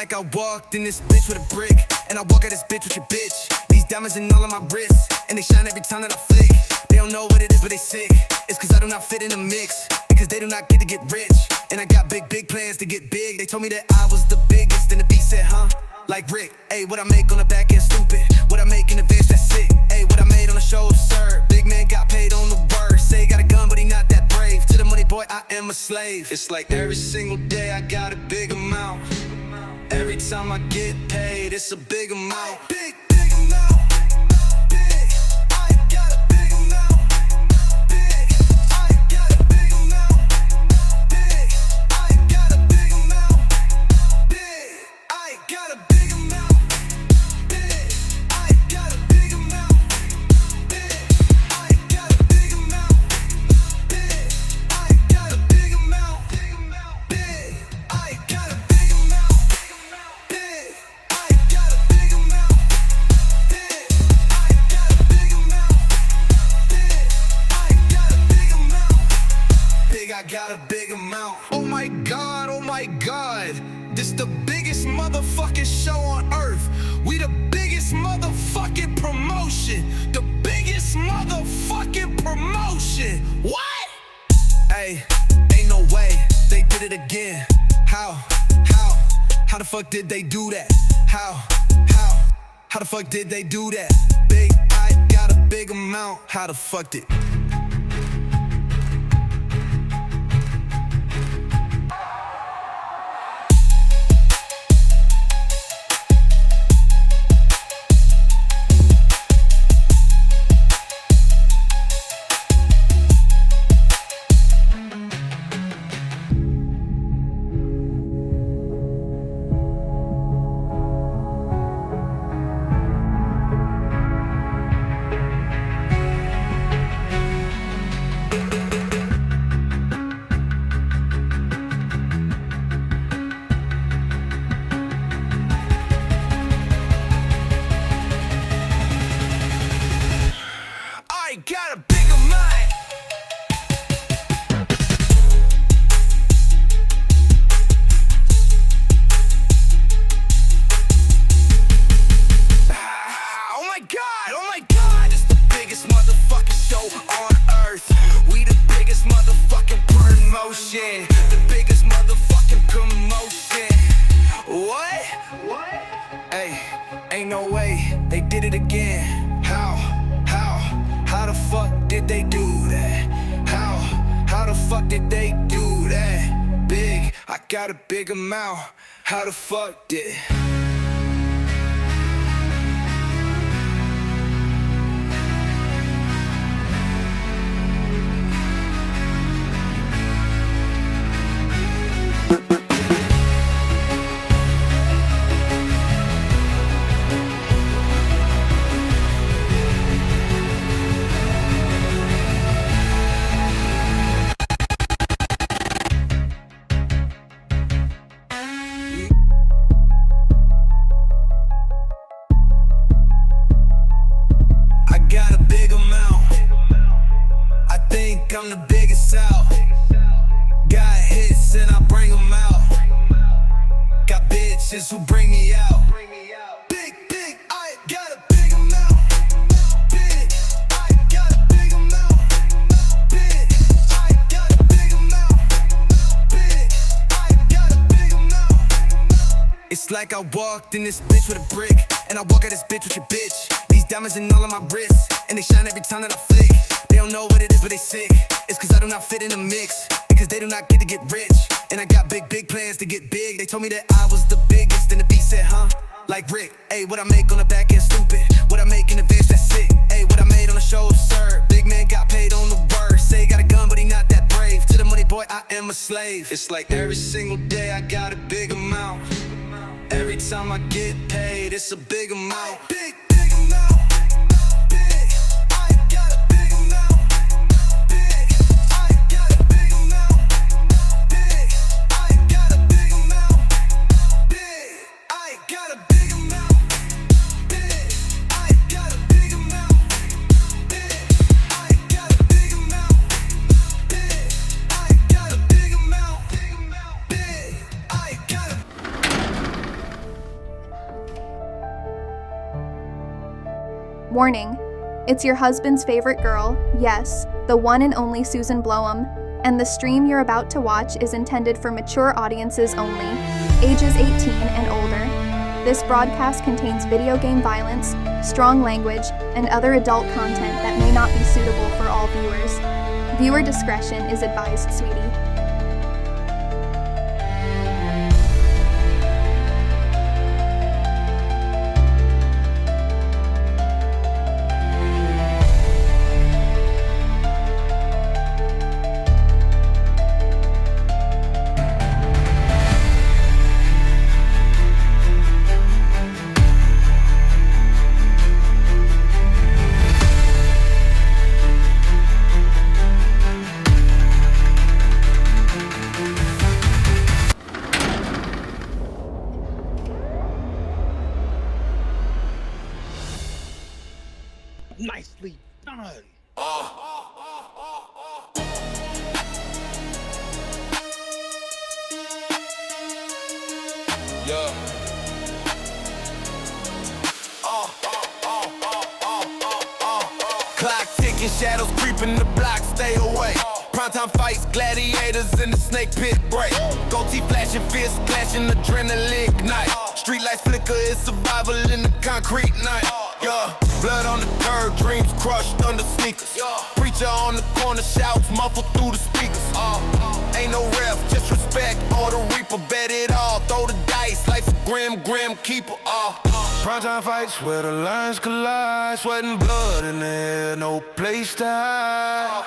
like I walked in this bitch with a brick, and I walk out this bitch with your bitch. These diamonds and all on my wrists, and they shine every time that I flick. They don't know what it is, but they sick. It's cause I do not fit in the mix, because they do not get to get rich. And I got big plans to get big. They told me that I was the biggest, and the beat said, huh? Like Rick, ayy, what I make on the back end stupid. What I make in advance, that's sick. Ayy, what I made on the show absurd. Big man got paid on the word. Say he got a gun, but he not that brave. To the money, boy, I am a slave. It's like every single day I got a big amount. Every time I get paid, it's a big amount. Big amount. Big, I got a big amount. Big, I got a big amount. Big, I got a big amount. Big, I got a big amount. Big, I got a big amount. Big, I got a big amount. Big, I got a big amount. Big, I got a big amount. Big, I got a big amount. Big, I got a big amount. Big, I got a big amount. Big, I got a big amount. Oh my God, this the biggest motherfucking show on earth. We the biggest motherfucking promotion. The biggest motherfucking promotion. What? Hey, ain't no way they did it again. How the fuck did they do that? How the fuck did they do that? Big, I got a big amount. How the fuck did? I got a bigger mind. Oh my God, it's the biggest motherfucking show on earth. We the biggest motherfucking promotion. The biggest motherfucking promotion. What? Hey, ain't no way they did it again. How the fuck did they do that? How the fuck did they do that? Big, I got a big amount. How the fuck did? I'm the biggest out. Got hits and I bring them out. Got bitches who bring me out. Big, I got a big amount. Big, I got a big amount. Big, I got a big amount. Big, I got a big amount. It's like I walked in this bitch with a brick, and I walk out this bitch with your bitch. These diamonds and all on my wrists, and they shine every time that I flick. They don't know what it is, but they sick. It's cause I do not fit in the mix, because they do not get to get rich. And I got big plans to get big. They told me that I was the biggest, and the beat said, huh? Like Rick, ayy, what I make on the back end stupid. What I make in advance, that's sick. Ayy, what I made on the show absurd. Big man got paid on the word. Say he got a gun, but he not that brave. To the money, boy, I am a slave. It's like every single day I got a big amount. Every time I get paid, it's a big amount. Big amount. Warning, it's your husband's favorite girl, yes, the one and only Susan Blowham, and the stream you're about to watch is intended for mature audiences only, ages 18 and older. This broadcast contains video game violence, strong language, and other adult content that may not be suitable for all viewers. Viewer discretion is advised, sweetie. Nicely done. Yeah. Clock ticking, shadows creeping, the block stay away. Primetime fights, gladiators in the snake pit break. Goatee flashing, fists clashing, adrenaline ignite. Street lights flicker, it's survival in the concrete night. Yeah, blood on the curb, dreams crushed under sneakers. Preacher on the corner shouts, muffled through the speakers. Ain't no ref, just respect, or the reaper. Bet it all, throw the dice, life's a grim keeper. Primetime fights where the lines collide, sweat and blood in the air, no place to hide.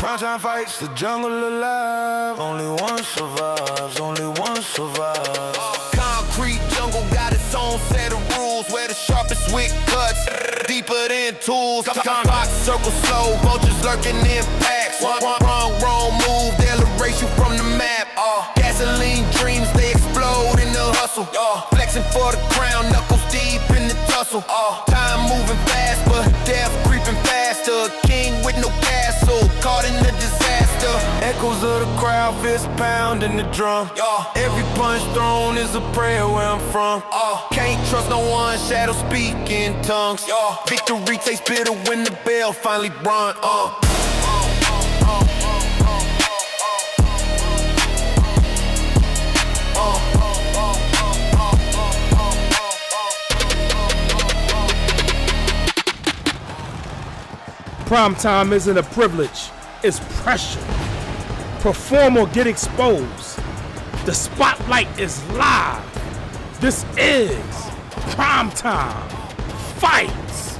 Primetime fights, the jungle alive. Only one survives, only one survives. Concrete jungle got its own set of rules, where the sharpest wit cuts deeper than tools. Box circle slow, vultures lurking in packs. Wrong move, they'll erase you from the map. Gasoline dreams, they explode in the hustle. Flexing for the crown, knuckles deep in the tussle. Time moving fast, but death creeping faster. King with no castle, caught in the disaster. Echoes of the crowd, fist pounding the drum. Every punch thrown is a prayer where I'm from. Can't trust no one, shadow speak in tongues. Victory tastes bitter when the bell finally rung. Primetime isn't a privilege, it's pressure. Perform or get exposed. The spotlight is live. This is Primetime Fights.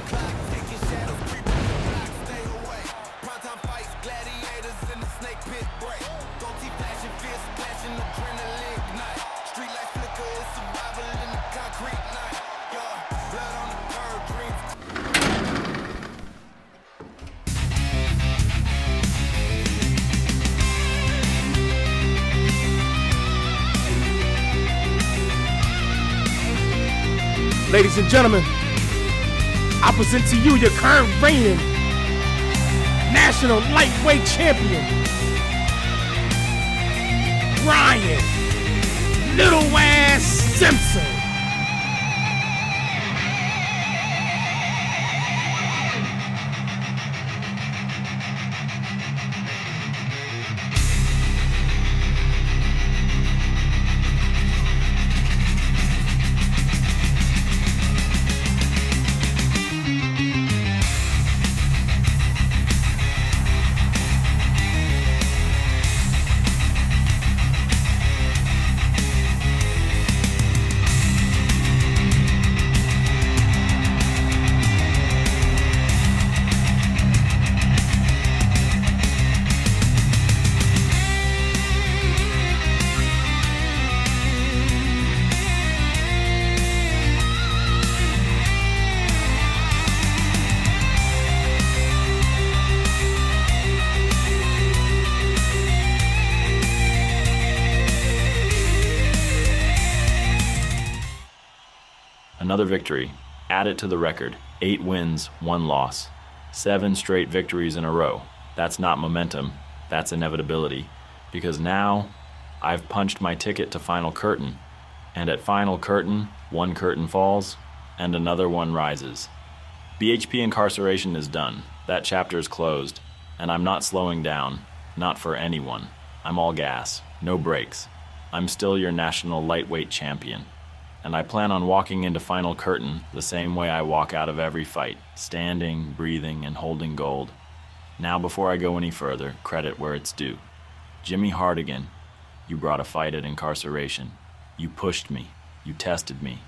Ladies and gentlemen, I present to you your current reigning national lightweight champion, Brian Little Ass Simpson. Another victory. Add it to the record. 8 wins, 1 loss. 7 straight victories in a row. That's not momentum. That's inevitability. Because now, I've punched my ticket to Final Curtain. And at Final Curtain, one curtain falls, and another one rises. BHP incarceration is done. That chapter is closed. And I'm not slowing down. Not for anyone. I'm all gas. No brakes. I'm still your national lightweight champion. And I plan on walking into Final Curtain the same way I walk out of every fight. Standing, breathing, and holding gold. Now before I go any further, credit where it's due. Jimmy Hardigan, you brought a fight at incarceration. You pushed me. You tested me.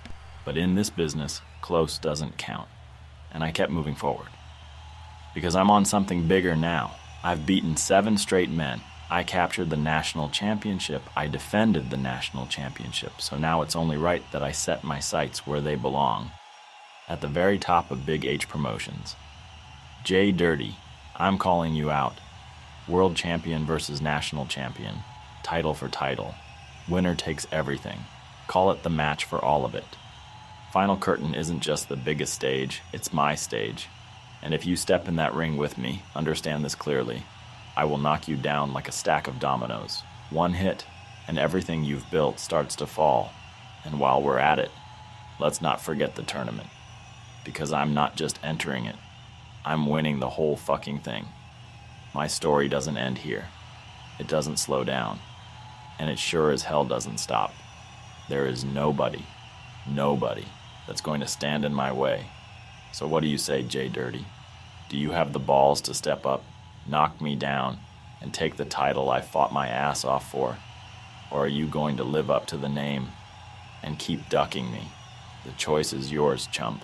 But in this business, close doesn't count. And I kept moving forward. Because I'm on something bigger now. I've beaten 7 straight men. I captured the national championship. I defended the national championship. So now it's only right that I set my sights where they belong. At the very top of Big H Promotions. Jay Dirty, I'm calling you out. World champion versus national champion. Title for title. Winner takes everything. Call it the match for all of it. Final Curtain isn't just the biggest stage, it's my stage. And if you step in that ring with me, understand this clearly. I will knock you down like a stack of dominoes. One hit, and everything you've built starts to fall. And while we're at it, let's not forget the tournament. Because I'm not just entering it. I'm winning the whole fucking thing. My story doesn't end here. It doesn't slow down. And it sure as hell doesn't stop. There is nobody that's going to stand in my way. So what do you say, Jay Dirty? Do you have the balls to step up, knock me down, and take the title I fought my ass off for? Or are you going to live up to the name and keep ducking me? The choice is yours, chump.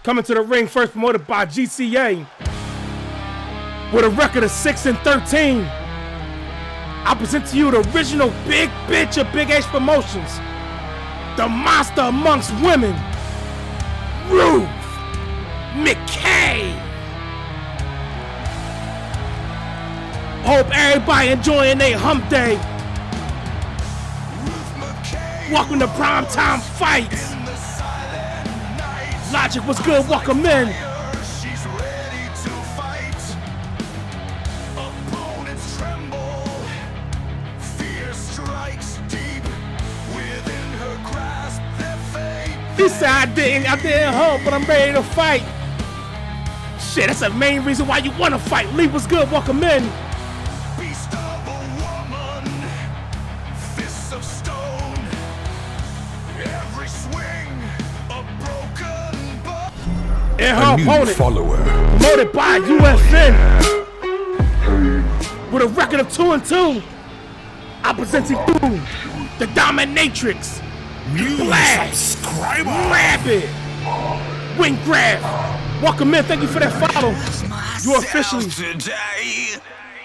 Coming to the ring first, promoted by GCA. With a record of 6-13. I present to you the original big bitch of Big H Promotions. The monster amongst women. Ruth McKay. Hope everybody enjoying their hump day. Welcome to Primetime Fights. Logic was good, welcome in. She's ready to fight. Opponents tremble. Fear strikes deep within her grasp. Their fate. He said I didn't hope, but I'm ready to fight. Shit, that's the main reason why you wanna fight. Lee was good, welcome in. Beast of a woman. Fists of stone. Every swing a broken bone. And her opponent, follower. promoted by UFN. With a record of 2-2, I present to you the Dominatrix, Blast, Rabbit, Wing Grab. Welcome in, thank you for that follow. You officially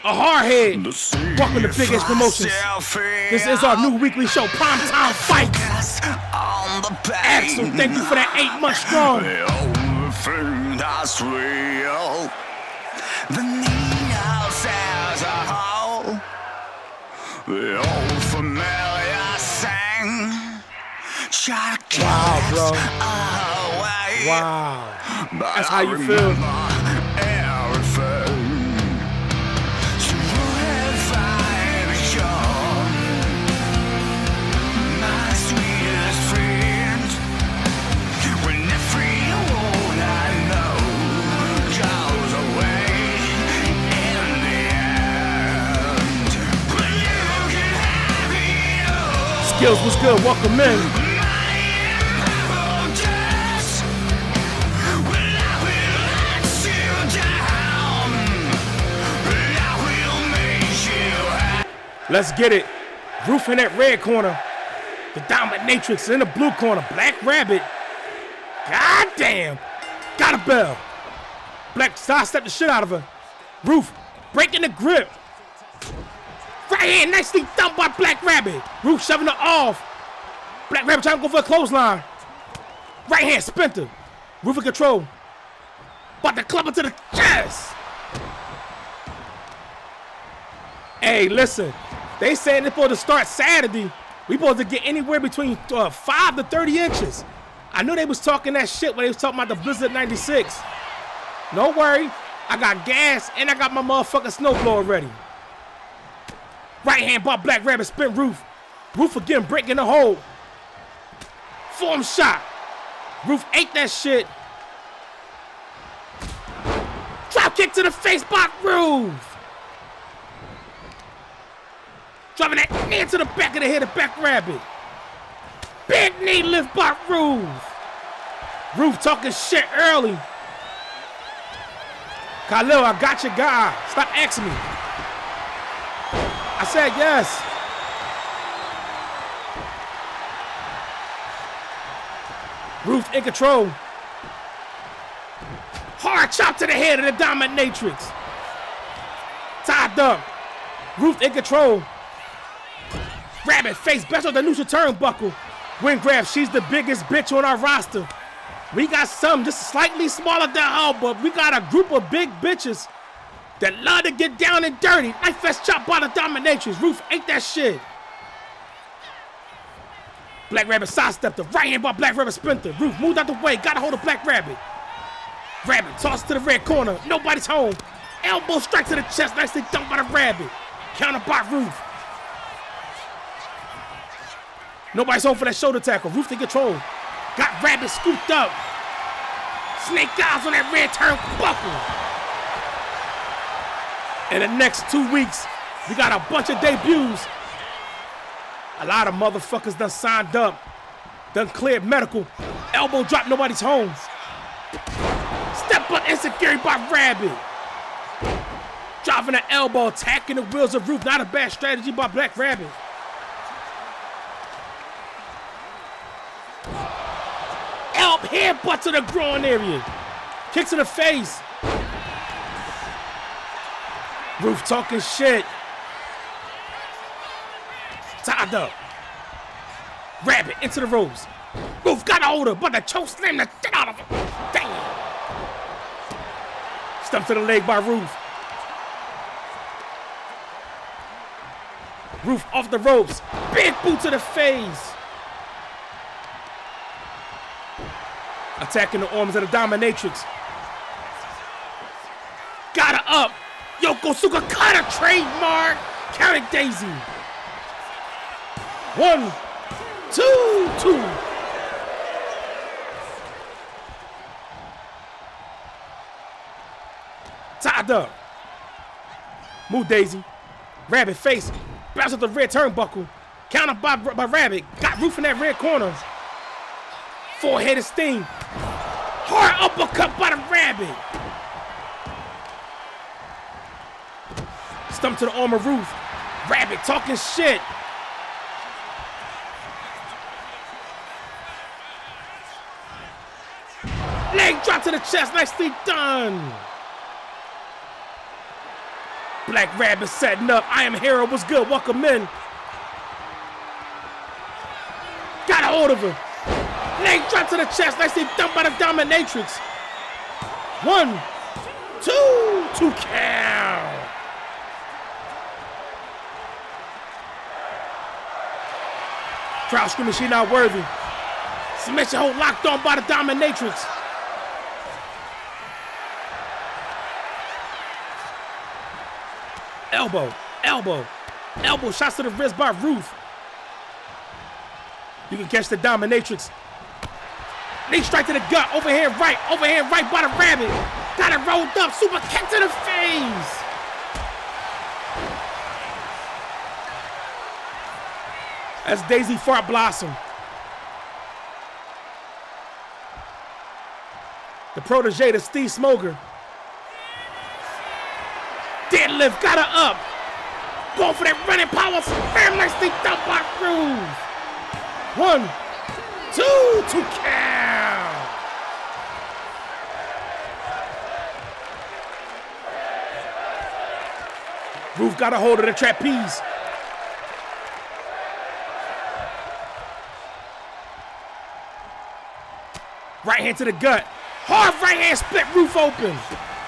a hardhead. Welcome to Big H Promotions. This is our new weekly show, Primetime Fight. Axel, thank you for that 8 months strong. The only thing that's real, the needle says a hole. The old familiar sang. Wow, bro. Away. Wow. But That's how I you feel. remember everything. So if I become my sweetest friend, when everyone I know goes away in the end, when you can have it all. Skills was good. Welcome in. Let's get it. Roof in that red corner. The Dominatrix in the blue corner. Black Rabbit. God damn. Got a bell. Black sidestepped the shit out of her. Roof breaking the grip. Right hand nicely thumped by Black Rabbit. Roof shoving her off. Black Rabbit trying to go for a clothesline. Right hand splinter. Roof in control. About to club her to the chest. Hey, listen. They saying they're supposed to start Saturday. We supposed to get anywhere between 5 to 30 inches. I knew they was talking that shit when they was talking about the Blizzard 96. No worry. I got gas and I got my motherfucking snowblower ready. Right hand by Black Rabbit, spin Roof. Roof again breaking the hole. Form shot. Roof ate that shit. Drop kick to the face by Roof. Dropping that knee to the back of the head of Black Rabbit. Big knee lift by Roof. Roof talking shit early. Khalil, I got your guy. Stop asking me. I said yes. Roof in control. Hard chop to the head of the Dominatrix. Tied up. Roof in control. Rabbit face best on the neutral turnbuckle. Win grab, she's the biggest bitch on our roster. We got some just slightly smaller than her, but we got a group of big bitches that love to get down and dirty. Knife fest chop by the Dominatrix. Roof ate that shit. Black Rabbit sidestepped the right hand by Black Rabbit splinter. Roof moved out the way, got a hold of Black Rabbit. Rabbit tossed to the red corner, nobody's home. Elbow strike to the chest, nicely dumped by the Rabbit. Counter by Roof. Nobody's home for that shoulder tackle. Roof in control. Got Rabbit scooped up. Snake eyes on that red turnbuckle. In the next 2 weeks, we got a bunch of debuts. A lot of motherfuckers done signed up. Done cleared medical. Elbow drop, nobody's home. Step up insecurity by Rabbit. Driving an elbow, attacking the wheels of Roof. Not a bad strategy by Black Rabbit. Elp headbutt to the groin area. Kick to the face. Roof talking shit. Tied up. Rabbit into the ropes. Roof got a hold of her, but the choke slammed the shit out of her. Damn. Stump to the leg by Roof. Roof off the ropes. Big boot to the face. Attacking the arms of the Dominatrix. Got her up. Yokosuka cut her trademark. Count it, Daisy. 1, 2, 2. Tied up. Move, Daisy. Rabbit face. Bounce up the red turnbuckle. Counter by Rabbit. Got Roof in that red corner. Four-headed sting. Hard uppercut by the Rabbit. Stump to the arm of Roof. Rabbit talking shit. Leg drop to the chest. Nicely done. Black Rabbit setting up. I am Hero. What's good? Welcome in. Got a hold of her. Leg drop to the chest. Nicely dumped by the dominatrix. 1, 2 count. Crowd screaming she not worthy. Submission hold locked on by the dominatrix. Elbow, elbow, elbow shots to the wrist by Ruth. You can catch the dominatrix. Knee strike to the gut, overhand right by the Rabbit. Got it rolled up, super kick to the face. That's Daisy Fart Blossom. The protege to Steve Smoker. Deadlift, got her up. Going for that running power slam, nicely dumped by Ruth. 1, 2 count. Ruth got a hold of the trapeze. Right hand to the gut. Hard right hand split Ruth open.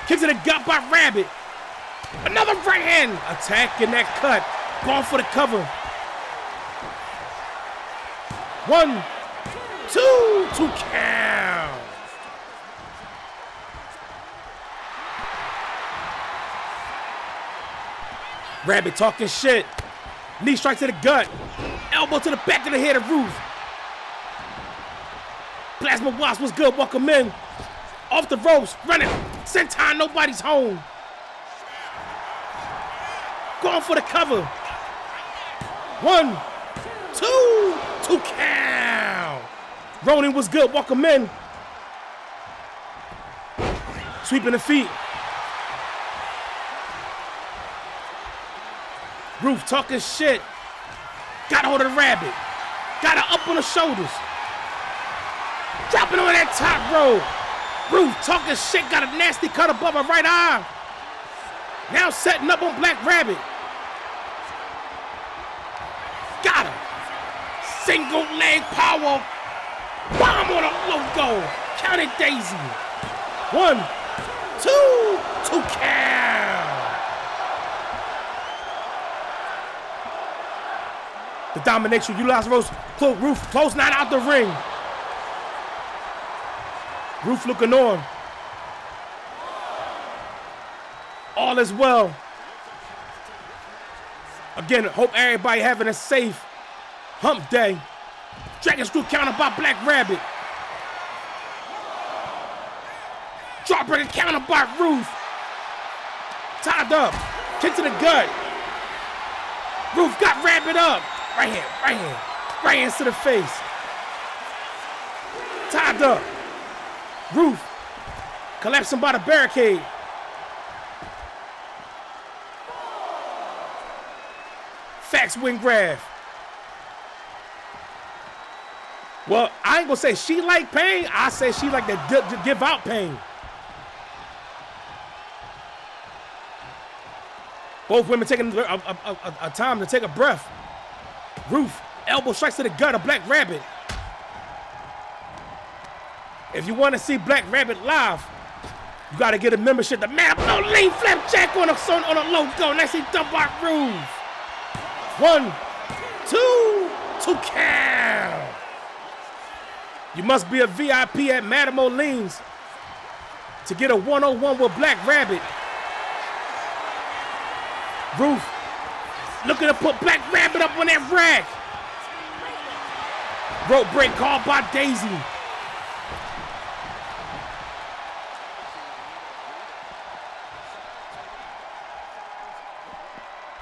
Kick to the gut by Rabbit. Another right hand. Attacking that cut. Going for the cover. 1, 2 count. Rabbit talking shit. Knee strike to the gut. Elbow to the back of the head of Ruth. Plasma Wasp was good. Welcome in. Off the ropes. Running. Senton, nobody's home. Going for the cover. 1, 2 count. Ronin was good. Welcome in. Sweeping the feet. Ruth talking shit. Got a hold of the Rabbit. Got her up on the shoulders. Dropping on that top rope. Ruth talking shit. Got a nasty cut above her right eye. Now setting up on Black Rabbit. Got her. Single leg power. Bomb on a logo. Count it, Daisy. 1, 2 count. The domination utilized Rose. Ruth closing out the ring. Ruth looking on. All is well. Again, hope everybody having a safe hump day. Dragon screw counter by Black Rabbit. Jawbreaker counter by Ruth. Tied up. Kick to the gut. Ruth got Rabbit up. Right hand, right hand. Right hands to the face. Tied up. Ruth collapsing by the barricade. Fax wing grab. Well, I ain't gonna say she like pain. I say she like to give out pain. Both women taking a time to take a breath. Ruth, elbow strikes to the gut of Black Rabbit. If you want to see Black Rabbit live, you got to get a membership. The man up no lean flapjack on a logo. Nicely dumped by Ruth. 1, 2 count. You must be a VIP at Madame O'Lean's to get a 101 with Black Rabbit. Ruth looking to put Black Rabbit up on that rack. Rope break called by Daisy.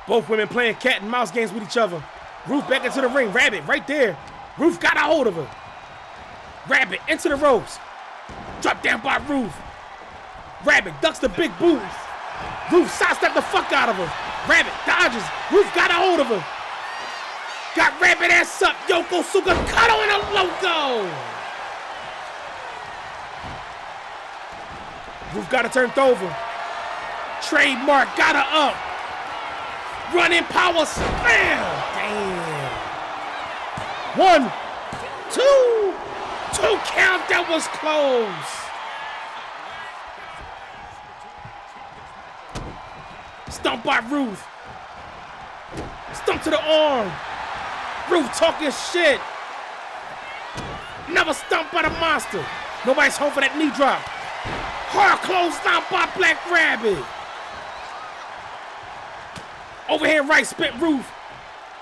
Both women playing cat and mouse games with each other. Ruth back into the ring. Rabbit right there. Ruth got a hold of her. Rabbit into the ropes. Drop down by Ruth. Rabbit ducks the big boot. Ruth sidestepped the fuck out of her. Rabbit dodges. Ruth got a hold of her. Got Rabbit ass up. Yokosuka cut on a logo. Ruth got her turned over. Trademark got her up. Running power slam. Damn. 1, 2. 2 count. That was close. Stomp by Ruth. Stomp to the arm. Ruth talking shit. Another stomp by the monster. Nobody's home for that knee drop. Hard close stomp by Black Rabbit. Overhand right, spit Ruth.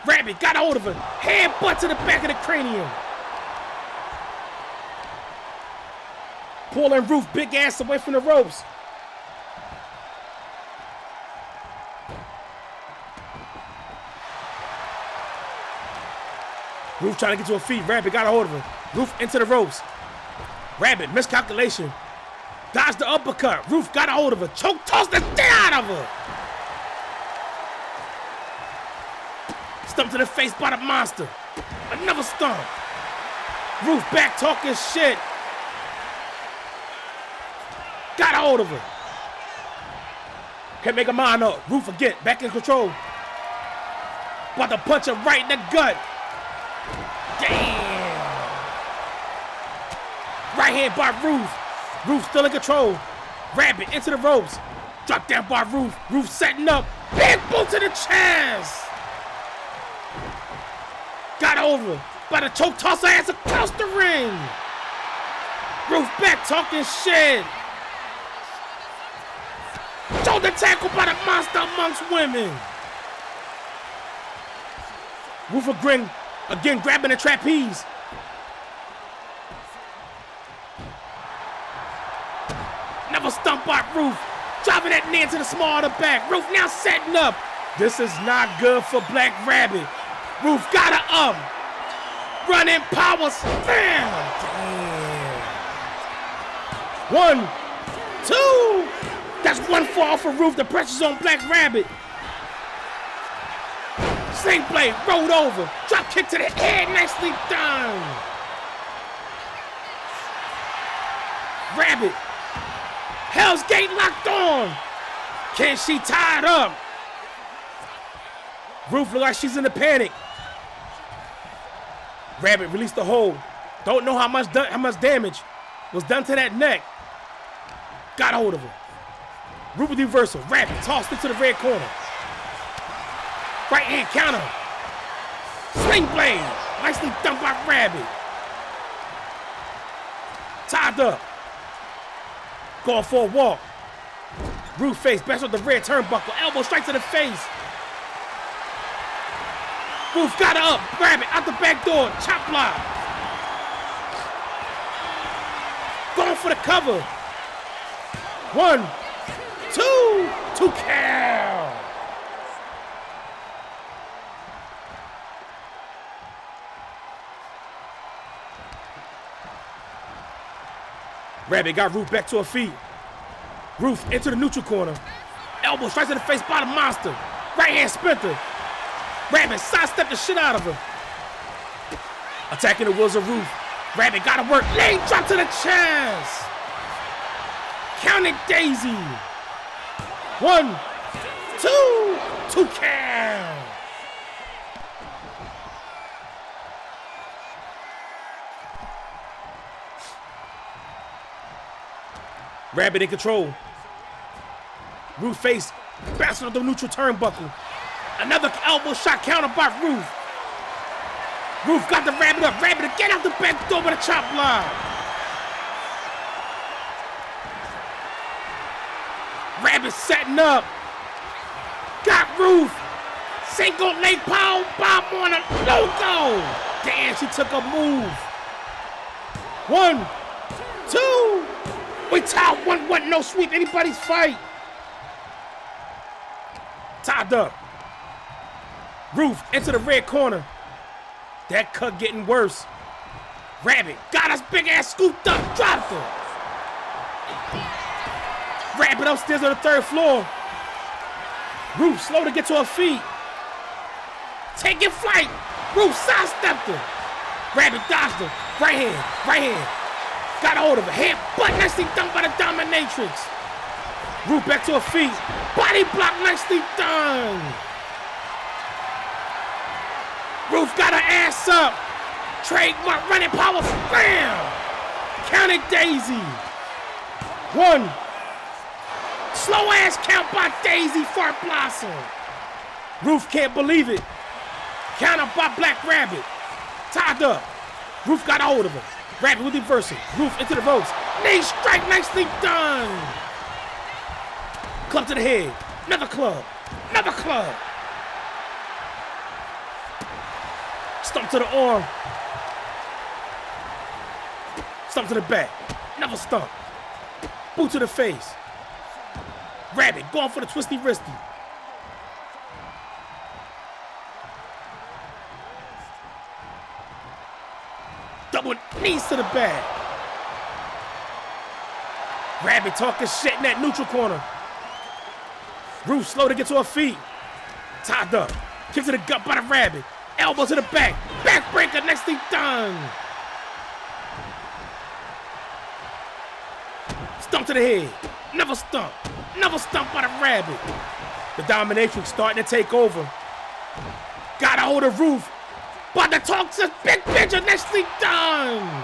Rabbit got a hold of her. Head butt to the back of the cranium. Pulling Ruth big ass away from the ropes. Ruth trying to get to her feet. Rabbit got a hold of her. Ruth into the ropes. Rabbit, miscalculation. Dodged the uppercut. Ruth got a hold of her. Choke tossed the shit out of her. Stump to the face by the monster. Another stump. Ruth back talking shit. Got a hold of her. Can't make a mind up. Ruth again, back in control. About to punch her right in the gut. Damn. Right hand by Ruth. Ruth still in control. Rabbit into the ropes. Drop down by Ruth. Ruth setting up. Big boot to the chest. Got over. By the choke toss her ass across the ring. Ruth back talking shit. Shoulder tackle by the monster amongst women. Ruth again grabbing the trapeze. Never stump by Ruth. Driving that knee into the small of the back. Ruth now setting up. This is not good for Black Rabbit. Ruth got her up. Running power slam. Damn. 1, 2. That's 1 fall for Ruth. The pressure's on Black Rabbit. Sling blade rolled over. Drop kick to the head. Nicely done. Rabbit. Hell's Gate locked on. Can she tie it up? Ruth look like she's in a panic. Rabbit released the hold. Don't know how much damage was done to that neck. Got hold of her. Ruth with the reversal. Rabbit tossed into the red corner. Right hand counter. Sling blade. Nicely dumped by Rabbit. Tied up. Going for a walk. Ruth face best with the red turnbuckle. Elbow straight to the face. Ruth got her up. Rabbit out the back door. Chop block. Going for the cover. 1, 2. 2 count. Rabbit got Ruth back to her feet. Ruth into the neutral corner. Elbow straight to the face by the monster. Right hand sprinter. Rabbit sidestepped the shit out of her. Attacking the wheels of Ruth. Rabbit got to work. Leg drop to the chest. Counting Daisy. 1, 2. 2 count. Rabbit in control. Ruth face bouncing off the neutral turnbuckle. Another elbow shot counter by Ruth. Ruth got the Rabbit up. Rabbit to get out the back door with a chop block. Rabbit setting up. Got Ruth. Single leg power bomb on a logo. Damn, she took a move. 1, 2. We tied 1-1, no sweep, anybody's fight. Tied up. Ruth into the red corner. That cut getting worse. Rabbit got us big ass scooped up, dropped her. Rabbit upstairs on the 3rd floor. Ruth slow to get to her feet. Taking flight. Ruth sidestepped her. Rabbit dodged her. Right hand. Got a hold of her. Head butt nicely done by the dominatrix. Ruth back to her feet. Body block nicely done. Ruth got her ass up. Trademark running power. Bam! Counted Daisy. 1. Slow ass count by Daisy Fart Blossom. Ruth can't believe it. Counter by Black Rabbit. Tied up. Ruth got a hold of her. Rabbit with reversal. Ruth into the ropes. Knee strike, nicely done. Club to the head. Another club. Another club. Stomp to the arm. Stomp to the back. Another stomp. Boot to the face. Rabbit going for the twisty wristy. Double knees to the back. Rabbit talking shit in that neutral corner. Ruth slow to get to her feet. Tied up. Kick to the gut by the Rabbit. Elbow to the back. Backbreaker, next thing done. Stump to the head. Another stump. Another stump by the Rabbit. The dominatrix starting to take over. Got a hold of Ruth. But the talk says big bitch, next thing done.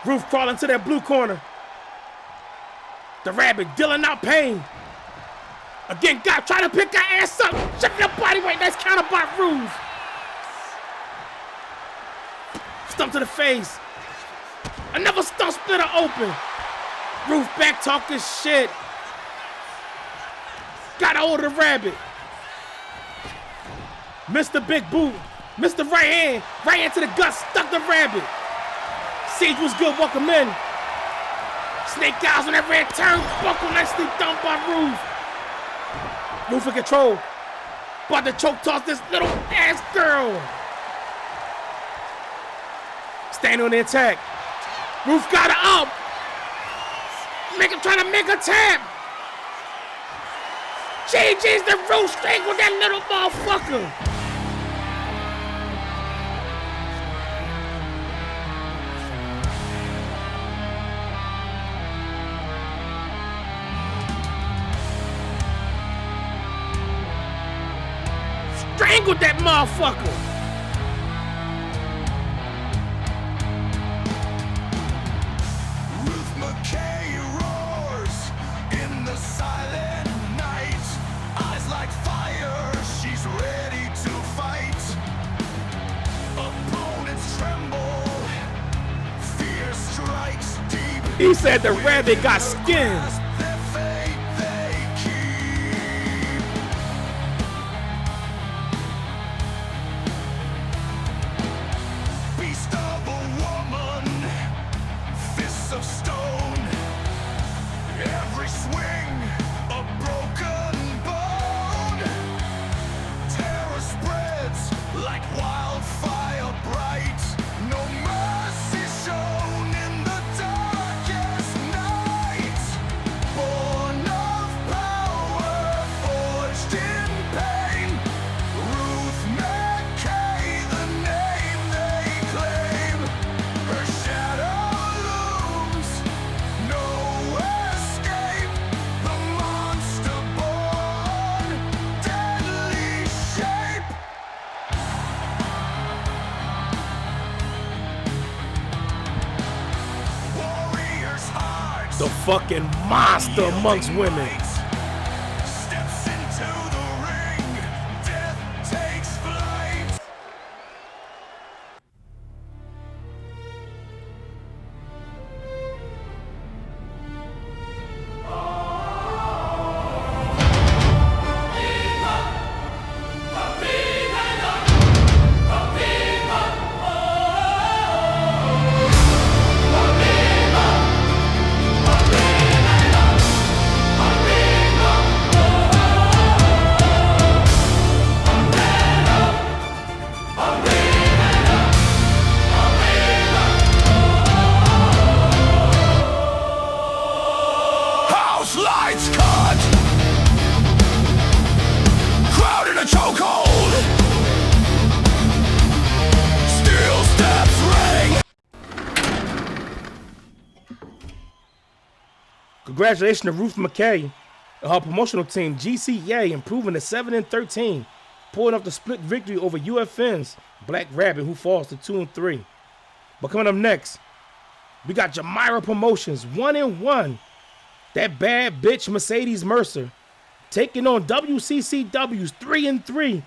Ruth crawling to that blue corner. The Rabbit dealing out pain. Again, got trying to pick her ass up. Shifting her body weight. That's counter by Ruth. Stump to the face. Another stump splitter open. Ruth back talking shit. Got a hold of the Rabbit. Mr. Big Boot. Mr. Right hand. Right hand to the gut. Stuck the Rabbit. Siege was good. Welcome in. Snake eyes on that red turn. Buckle nicely done by Ruth. Ruth in control. About to choke toss this little ass girl. Standing on the attack. Ruth got her up. Trying to make a tap. JJ's the Ruth strangled that little motherfucker. Strangled that motherfucker. He said the Rabbit got skin. Beast of a woman, fists of stone. Every swing a broken bone. Terror spreads like wildfire bright. No mercy shown in the darkest night. Born of power, forged in pain. Ruth McKay, the name they claim. Her shadow looms, no escape. The monster born, deadly shape. Warrior's heart. The fucking monster amongst women. Steps into the ring. Death takes flight. House lights cut. Crowd in a chokehold. Steel steps ring. Congratulations to Ruth McKay and her promotional team GCA, improving to 7-13. pulling off the split victory over UFN's Black Rabbit, who falls to 2-3. But coming up next, we got Jamira Promotions 1-1. That bad bitch Mercedes Mercer taking on WCCW's 3-3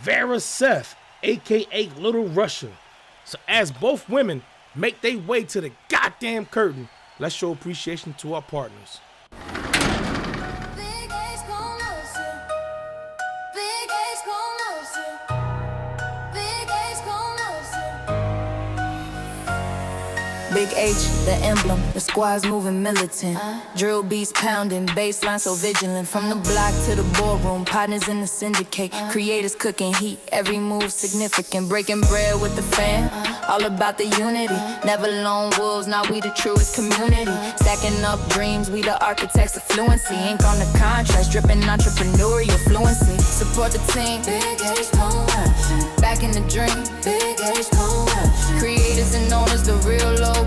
Vera Seth, aka Little Russia. So as both women make their way to the goddamn curtain, let's show appreciation to our partners. Big H, the emblem, the squad's moving militant. Drill beats pounding, baseline so vigilant. From the block to the boardroom, partners in the syndicate. Creators cooking heat, every move significant. Breaking bread with the fam, all about the unity. Never lone wolves, now we the truest community. Stacking up dreams, we the architects of fluency. Ink on the contracts, dripping entrepreneurial fluency. Support the team, Big H Promotion. Back in the dream, Big H Promotion. Creators and owners, the real locomotion.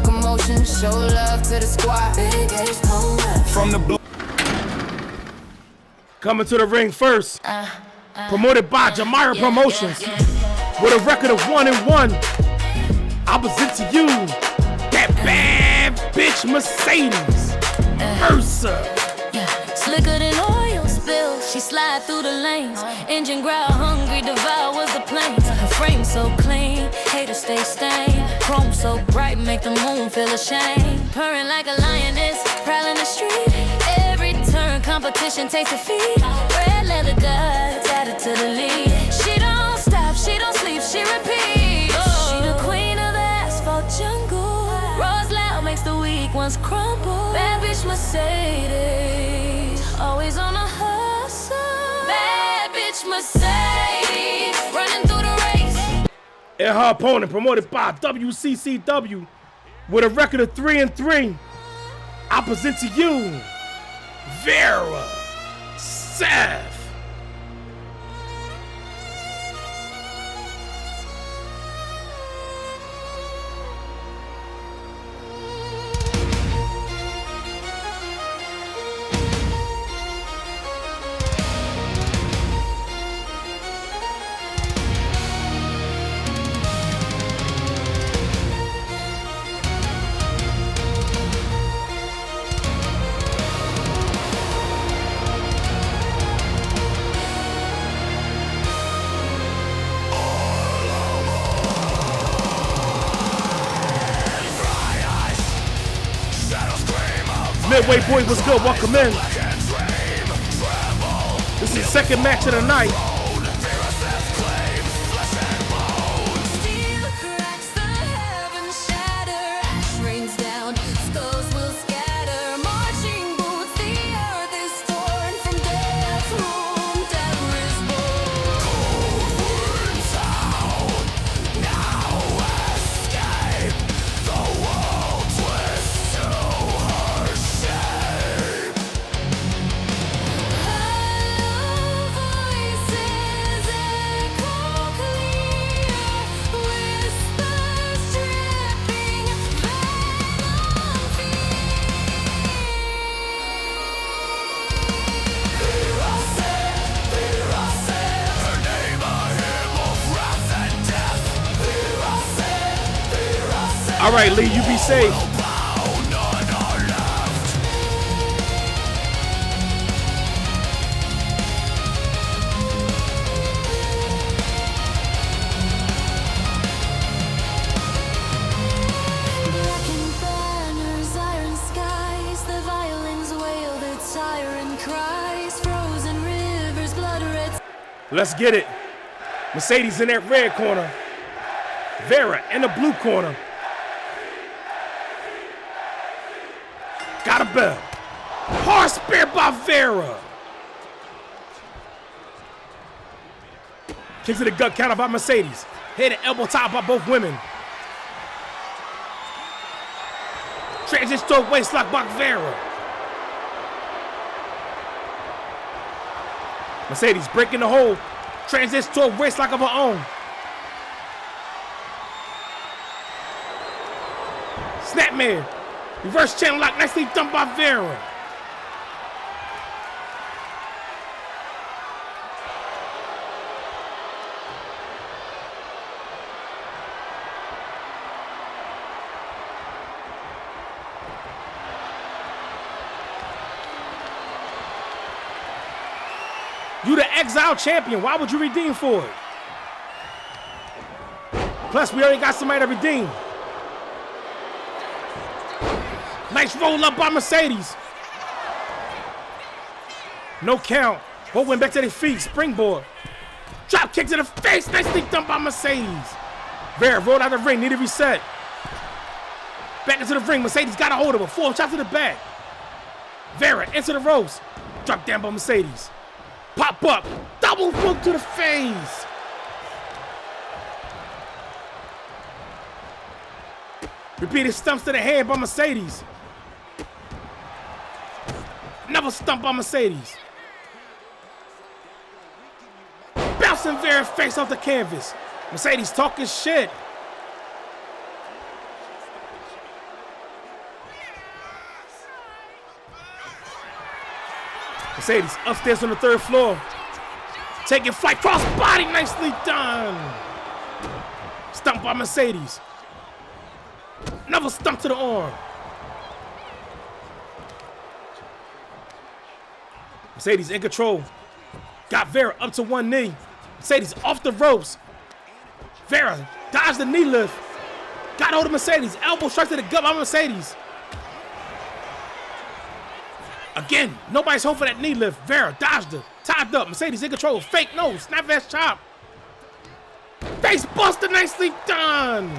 Show love to the squad, Big H Promotion. From the blue. Coming to the ring first, promoted by Jamira Promotions, with a record of 1-1. I present to you that bad bitch Mercedes Mercer. Slicker than oil spill, she slide through the lanes. Engine growl, hungry, devours the planes. Her frame so clean, haters stay stained. Chrome so bright, make the moon feel ashamed. Purring like a lioness, prowling the street. Every turn, competition takes defeat. Red leather guts, added to the lead. She don't stop, she don't sleep, she repeats. She the queen of the asphalt jungle. Rose loud makes the weak ones crumble. Bad bitch Mercedes, always on a hustle. Bad bitch Mercedes, running through the race. And her opponent, promoted by WCCW, with a record of 3-3. I present to you Vera Seth. Midway boys, what's good? Welcome in. This is the second match of the night. Steel cracks the heavens shatter. Ash rains down, skulls will scatter. Marching boots, the earth is torn. From death room, death is born. Cold town, now escape. The world twists to her shape. Hollow voices echo clear. Whispers dripping, venom her name a hymn of wrath and death. All right, Lee, you be safe. Bound on our left. Blackened banners, iron skies. The violins wail their siren cries. Frozen rivers, blood red. Let's get it. Mercedes in that red corner. Vera in the blue corner. Got a bell. Hard spear by Vera. Kick to the gut counter by Mercedes. Head and elbow top by both women. Transition to a waist lock by Vera. Mercedes breaking the hold. Transition to a waist lock of her own. Snapmare. Reverse channel lock, nicely done by Vera. You the exile champion. Why would you redeem for it? Plus, we already got somebody to redeem. Nice roll up by Mercedes. No count. Both went back to their feet. Springboard. Drop kick to the face. Nicely done by Mercedes. Vera rolled out of the ring. Need to reset. Back into the ring. Mercedes got a hold of her. 4 shots to the back. Vera into the ropes. Drop down by Mercedes. Pop up. Double hook to the face. Repeated stumps to the hand by Mercedes. Another stump by Mercedes. Bouncing Vera face off the canvas. Mercedes talking shit. Mercedes upstairs on the 3rd floor. Taking flight, cross body, nicely done. Stump by Mercedes. Another stump to the arm. Mercedes in control. Got Vera up to one knee. Mercedes off the ropes. Vera dodged the knee lift. Got hold of Mercedes. Elbow strike to the gut by Mercedes. Again, nobody's home for that knee lift. Vera dodged her. Tied up. Mercedes in control. Fake nose. Snap ass chop. Face buster. Nicely done.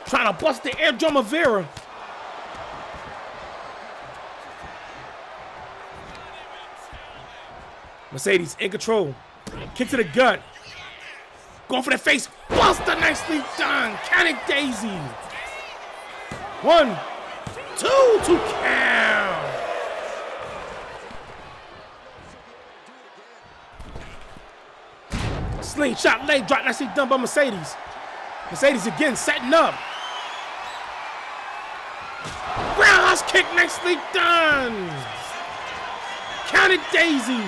Trying to bust the eardrum of Vera. Mercedes in control. Kick to the gut. Going for the face. Buster. Nicely done. Counting Daisy. 1, 2 to count. Slingshot leg drop. Nicely done by Mercedes. Mercedes again setting up. Roundhouse kick. Nicely done. Counted Daisy.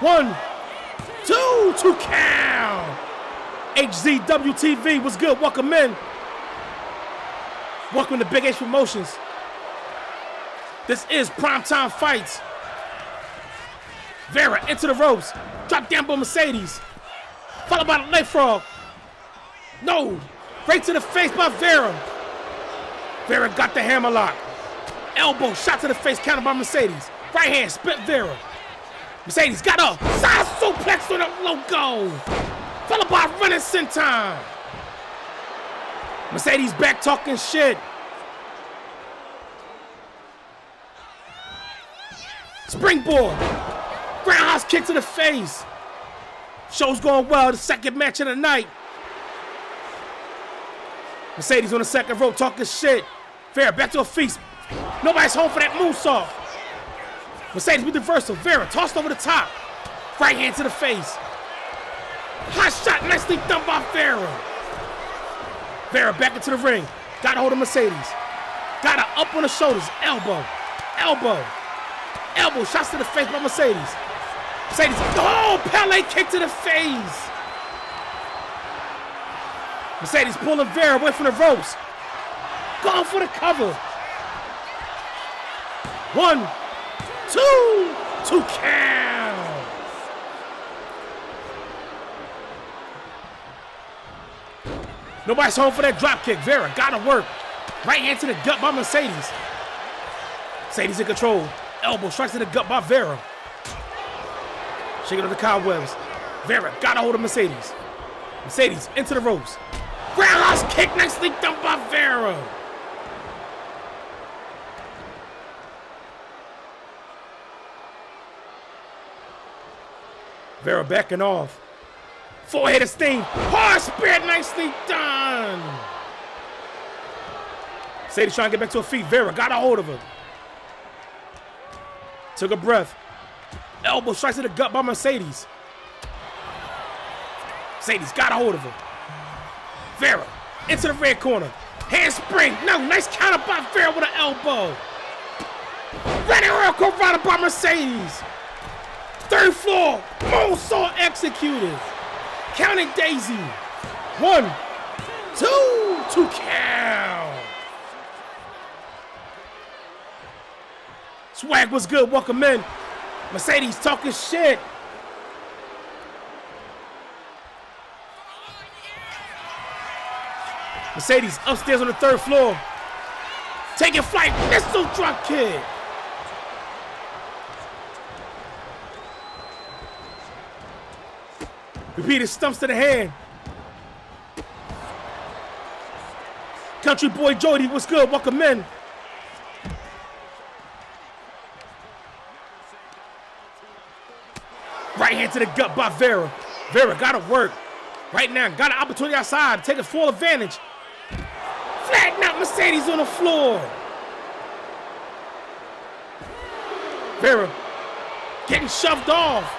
1, 2 to count. HZWTV, what's good? Welcome in. Welcome to Big H Promotions. This is Primetime Fights. Vera into the ropes. Drop down by Mercedes. Followed by the leg frog. No. Right to the face by Vera. Vera got the hammer lock. Elbow shot to the face countered by Mercedes. Right hand spit Vera. Mercedes got up. Side suplex on the logo. Followed by running senton. Mercedes back talking shit. Springboard. Roundhouse kick to the face. Show's going well. The second match of the night. Mercedes on the second rope talking shit. Vera back to her feet. Nobody's home for that moonsault. Mercedes with reversal. Vera tossed over the top. Right hand to the face. Hot shot. Nicely done by Vera. Vera back into the ring. Got a hold of Mercedes. Got her up on the shoulders. Elbow. Elbow. Elbow. Shots to the face by Mercedes. Mercedes. Oh, Pele kick to the face. Mercedes pulling Vera away from the ropes. Going for the cover. 1, 2 to count. Nobody's home for that drop kick. Vera got to work. Right hand to the gut by Mercedes. Mercedes in control. Elbow strikes to the gut by Vera. Shaking up the cobwebs. Vera got a hold of Mercedes. Mercedes into the ropes. Roundhouse kick nicely done by Vera. Vera backing off. Forehead of steam. Hard spear nicely done. Mercedes trying to get back to her feet. Vera got a hold of her. Took a breath. Elbow strikes to the gut by Mercedes. Mercedes got a hold of her. Vera into the red corner. Handspring. No, nice counter by Vera with an elbow. Ready Earl Corrado by Mercedes. 3rd floor. Moonsault executed. Counting Daisy. 1, 2 to count. Swag was good, welcome in. Mercedes talking shit. Mercedes upstairs on the 3rd floor. Taking flight, missile drop kick. Repeated stumps to the hand. Country boy Jody, what's good? Welcome in. Right hand to the gut by Vera. Vera gotta work. Right now, got an opportunity outside. Take a full advantage. Flatten out Mercedes on the floor. Vera getting shoved off.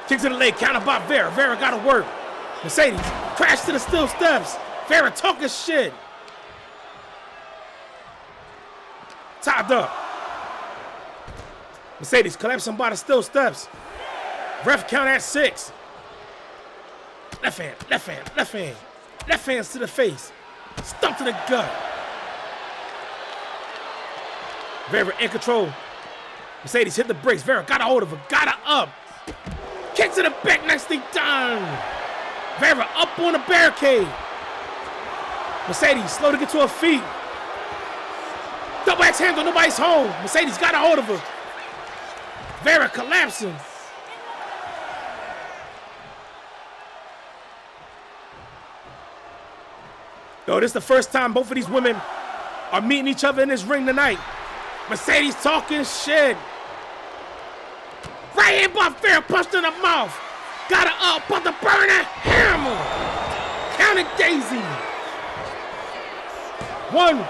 Kick to the leg, counter by Vera. Vera gotta work. Mercedes crash to the steel steps. Vera talking shit. Tied up. Mercedes collapsing by the steel steps. Ref count at 6. Left hand, left hand, left hand. Left hands to the face. Stump to the gut. Vera in control. Mercedes hit the brakes. Vera got a hold of her. Got her up. Kick to the back. Nicely done. Vera up on the barricade. Mercedes slow to get to her feet. Double axe handle. Nobody's home. Mercedes got a hold of her. Vera collapsing. Yo, this is the first time both of these women are meeting each other in this ring tonight. Mercedes talking shit. Right hand by Vera, punched in the mouth. Got her up, but the burner hammer. Counted Daisy. One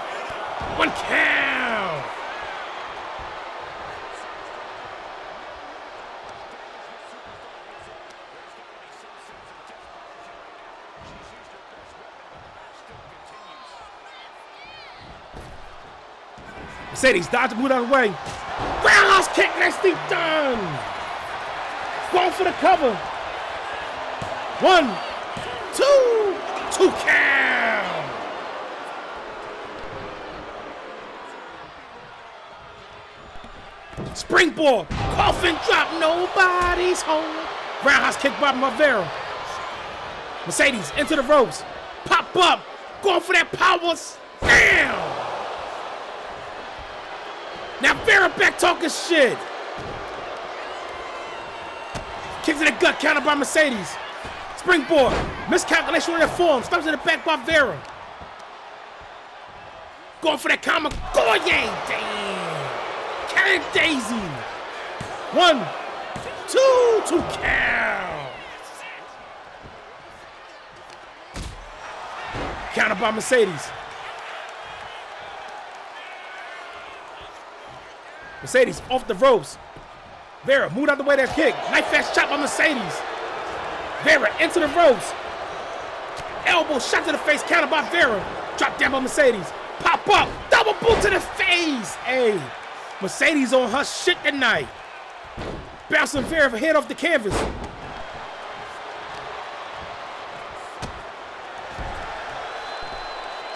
count. Mercedes dodge the boot out of the way. Roundhouse kick, nicely done. Going for the cover. 1, 2 count. Springboard, coffin drop, nobody's home. Roundhouse kick by Vera. Mercedes into the ropes. Pop up, going for that power slam. Now Vera back talking shit. Kick to the gut, counter by Mercedes. Springboard, miscalculation on their form. Stumps in the back by Vera. Going for that Kamagoye. Damn. Counting Daisy. 1, 2 count. Counter by Mercedes. Mercedes off the ropes. Vera moved out the way of that kick. Knife fast shot by Mercedes. Vera into the ropes. Elbow shot to the face, counter by Vera. Drop down by Mercedes. Pop up, double boot to the face. Hey, Mercedes on her shit tonight. Bouncing Vera head off the canvas.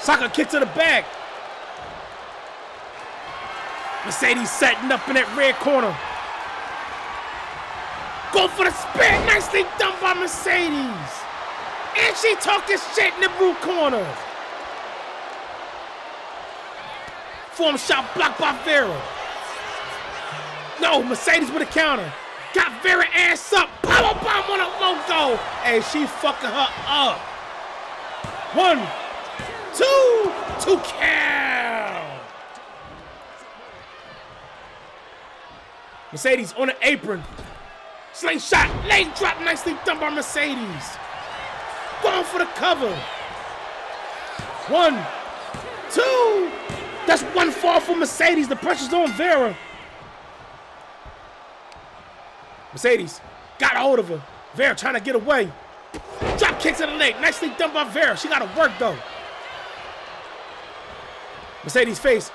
Soccer kick to the back. Mercedes setting up in that red corner. Go for the spin. Nicely done by Mercedes. And she talking shit in the blue corner. Form shot blocked by Vera. No, Mercedes with a counter. Got Vera ass up. Power bomb on a logo. And she fucking her up. 1, 2 count. Mercedes on the apron. Slingshot, leg drop, nicely done by Mercedes. Going for the cover. 1, 2. That's one fall for Mercedes. The pressure's on Vera. Mercedes got a hold of her. Vera trying to get away. Drop kick to the leg. Nicely done by Vera. She got to work though. Mercedes face.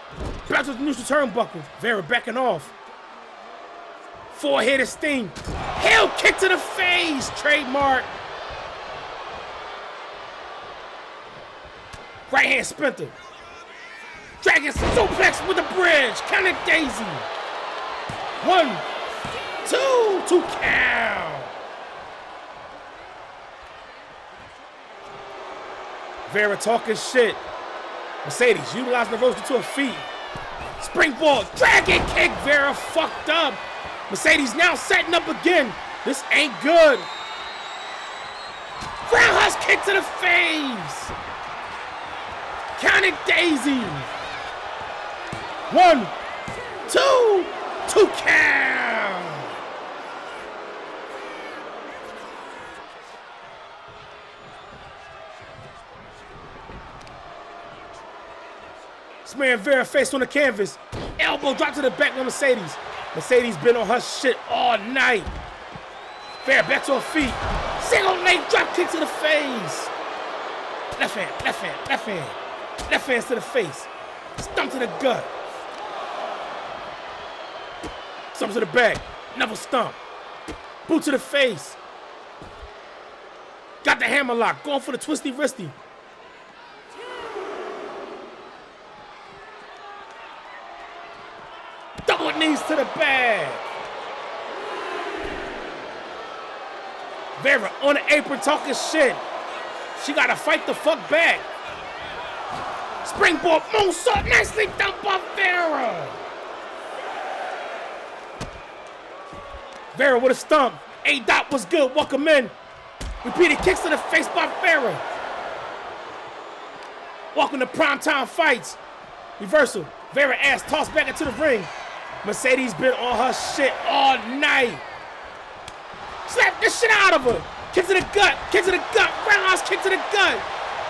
Bounce with the neutral turnbuckle. Vera backing off. Four-headed sting. Heel kick to the face. Trademark. Right hand sprinter. Dragon suplex with the bridge. Count it, Daisy. 1, 2 count. Vera talking shit. Mercedes utilizing the ropes to her feet. Springboard, dragon kick. Vera fucked up. Mercedes now setting up again. This ain't good. Roundhouse kick to the face. Count it, Daisy. 1, 2 count. This man Vera face on the canvas. Elbow drop to the back of Mercedes. Mercedes been on her shit all night. Vera back to her feet. Single leg drop kick to the face. Left hand, left hand, left hand. Left hands to the face. Stump to the gut. Stump to the back. Another stump. Boot to the face. Got the hammer lock. Going for the twisty wristy. Double knees to the back. Vera on the apron talking shit. She gotta fight the fuck back. Springboard moonsault, nicely done by Vera. Vera with a stump. A-Dot was good, welcome in. Repeated kicks to the face by Vera. Welcome to Primetime Fights. Reversal, Vera ass tossed back into the ring. Mercedes been on her shit all night. Slap the shit out of her. Kick to the gut, kick to the gut, roundhouse kick to the gut.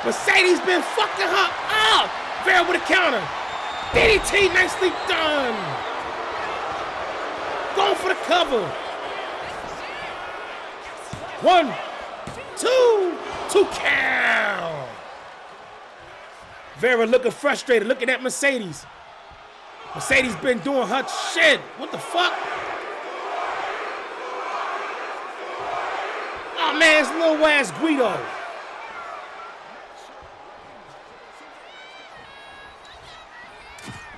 Mercedes been fucking her up. Vera with a counter. DDT, nicely done. Going for the cover. 1, 2 count. Vera looking frustrated, looking at Mercedes. Mercedes been doing her shit. What the fuck? Oh man, it's little ass Guido.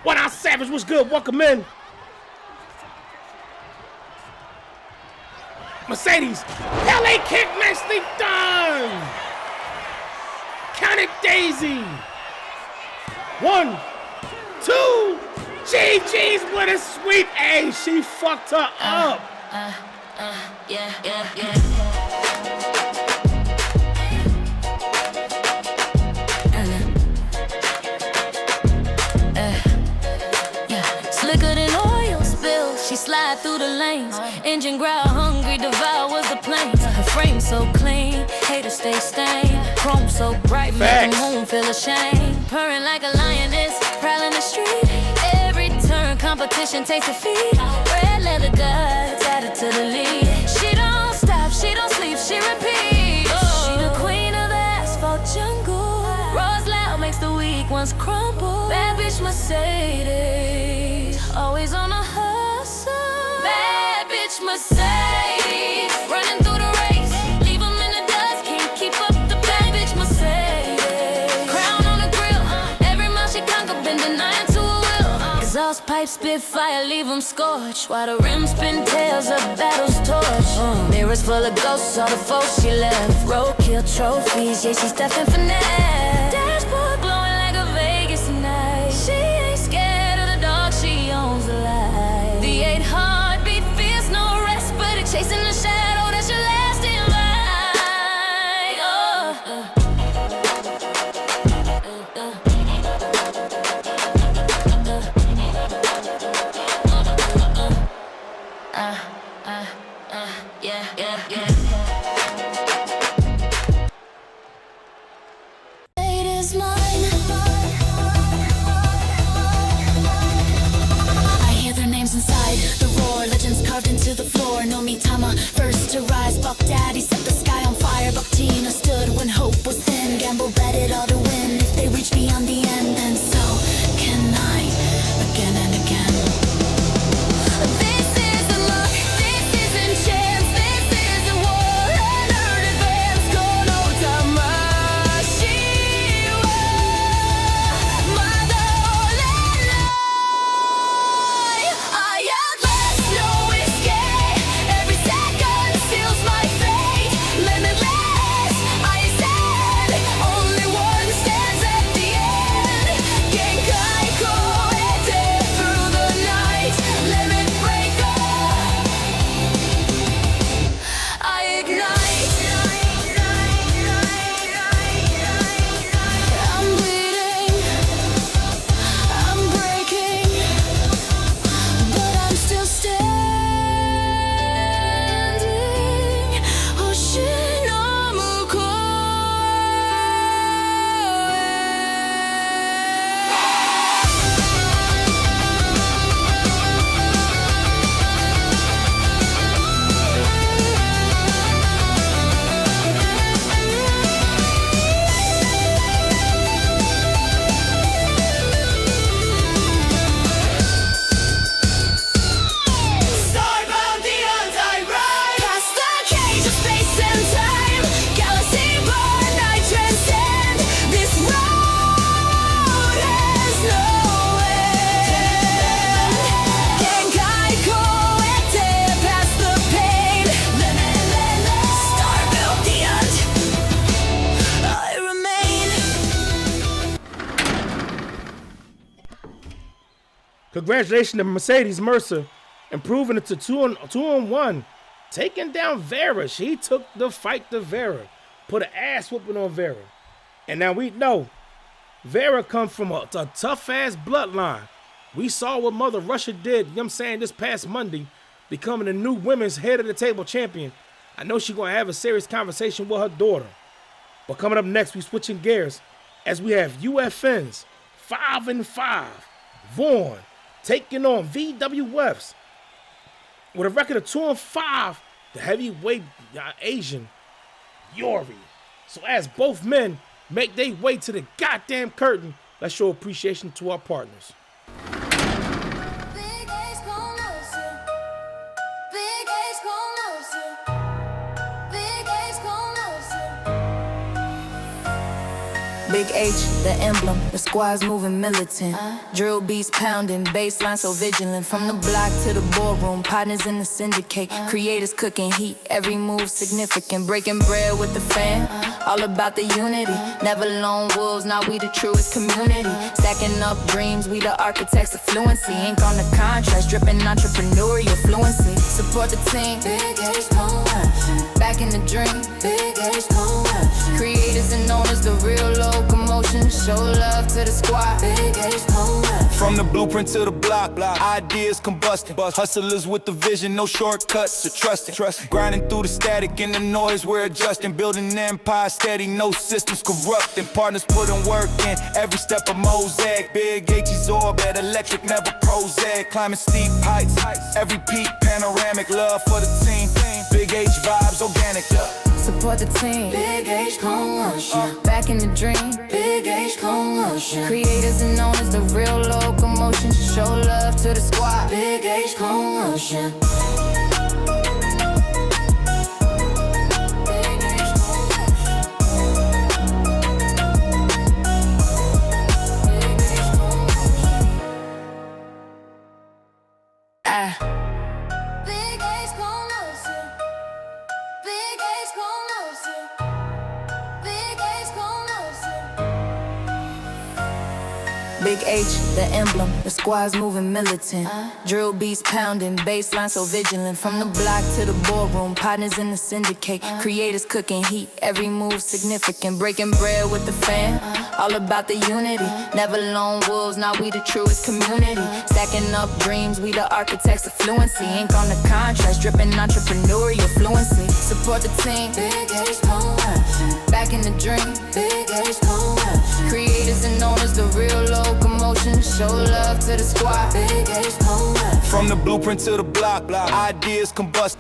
One Out Savage was good. Welcome in. Mercedes. Pele kick, nicely done. Count it, Daisy. 1, 2. GG's with a sweep. Hey, she fucked her up. Yeah. Slicker than oil spill, she slide through the lanes. Engine growl, hungry, devours the planes. Her frame so clean, haters stay stained. Chrome so bright, make them home feel ashamed. Purring like a lioness, prowling the street. Every turn, competition takes a feed. Red leather guts, added to the lead. She don't stop, she don't sleep, she repeats. She the queen of the asphalt jungle. Roars loud, makes the weak ones crumble. Bad bitch Mercedes, always on a hustle. Bad bitch Mercedes, running through the race. Leave them in the dust, can't keep up the bad bitch Mercedes. Crown on the grill, every mile she conquer, been denying to a will. Exhaust pipe spit fire, leave them scorched. While the rims spin tails, a battle's torch. Mirrors full of ghosts, all the folks she left. Roadkill trophies, yeah, she's stuffing finesse. Dashboard glowing like a Vegas night. She ain't scared of the dog she owns alive. V8 heartbeat, fears no rest, but it chasing the shadow that's your lasting light. Yeah. Fate is mine. I hear their names inside the roar, legends carved into the floor. No me Tama, first to rise. Buck Daddy set the sky on fire. Buck Tina stood when hope was thin. Gamble bet it all to win. If they reach beyond the end, then so can I, again and again. This isn't luck, this isn't chance, this isn't war. Leonard advance, go no Tama, she won. Congratulations to Mercedes Mercer, improving it to 2-1, taking down Vera. She took the fight to Vera, put an ass whooping on Vera. And now we know Vera come from a tough-ass bloodline. We saw what Mother Russia did, you know what I'm saying, this past Monday, becoming the new women's head of the table champion. I know she's going to have a serious conversation with her daughter. But coming up next, we switching gears as we have UFNs 5-5. Vaughn taking on VWFs with a record of 2-5. The heavyweight Asian Yori. So as both men make their way to the goddamn curtain, let's show appreciation to our partners. Big H, the emblem, the squad's moving militant. Drill beats pounding, baseline so vigilant. From the block to the boardroom, partners in the syndicate. Creators cooking heat, every move significant. Breaking bread with the fam, all about the unity. Never lone wolves, now we the truest community. Stacking up dreams, we the architects of fluency. Ink on the contracts, dripping entrepreneurial fluency. Support the team, Big H, back in the dream, Big H, creators and owners, the real locomotion. Show love to the squad. Big H, From the blueprint to the block, ideas combusting. Hustlers with the vision, no shortcuts or trusting. Grinding through the static and the noise, we're adjusting. Building an empire steady, no systems corrupting. Partners putting work in, every step of mosaic. Big H's orbit, electric, never Prozac. Climbing steep heights, every peak panoramic. Love for the team, Big H vibes, organic. support the team. Big H commotion. Back in the dream. Big H commotion. Creators and owners, the real locomotion. Show love to the squad. Big H commotion. Big H, the emblem, the squad's moving militant. Drill beats pounding, baseline so vigilant. From the block to the boardroom, partners in the syndicate. Creators cooking heat, every move significant. Breaking bread with the fam, all about the unity. Never lone wolves, now we the truest community. Stacking up dreams, we the architects of fluency. Ink on the contracts, dripping entrepreneurial fluency. Support the team, Big H back in the dream, Big H creators and owners, the real locomotion. Show love to the squad, Big H From the blueprint to the block, ideas combust.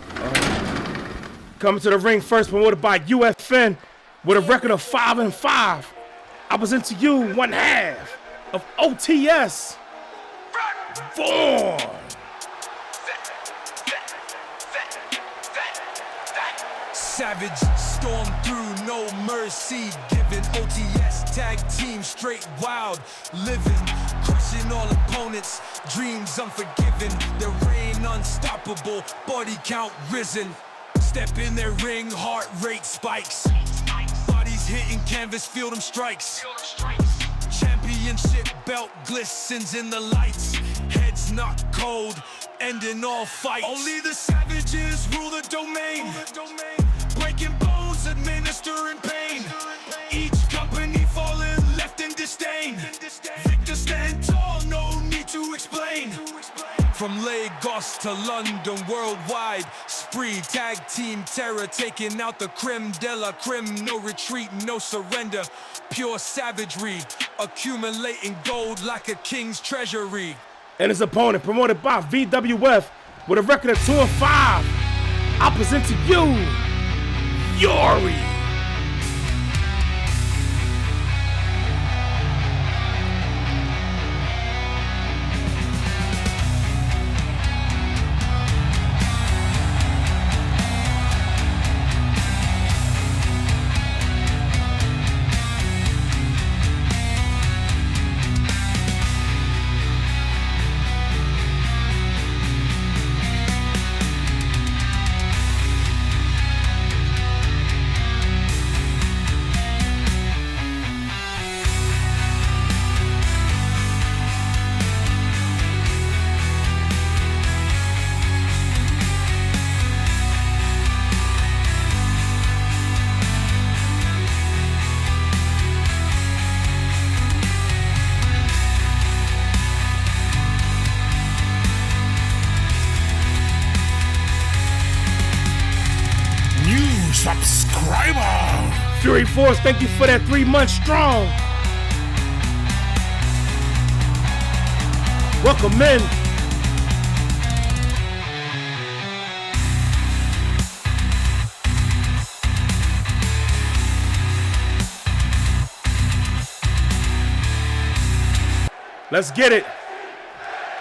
Coming to the ring first, promoted by UFN with a record of 5-5. I present to you one half of OTS, Vaughn. Savage, storm through, no mercy given. OTS, tag team, straight wild living. Crushing all opponents, dreams unforgiven. Their reign unstoppable, body count risen. Step in their ring, heart rate spikes. Bodies hitting canvas, feel them strikes. Championship belt glistens in the lights. Heads not cold, ending all fights. Only the savages rule the domain. Breaking bones, administering pain. Each company falling, left in disdain. Victor stand tall, no need to explain. From Lagos to London, worldwide spree, tag team terror, taking out the creme de la creme. No retreat, no surrender, pure savagery, accumulating gold like a king's treasury. And his opponent, promoted by VWF with a record of 2-5. I present to you Yori. subscriber. Fury Force, thank you for that 3 months strong. Welcome in. Let's get it.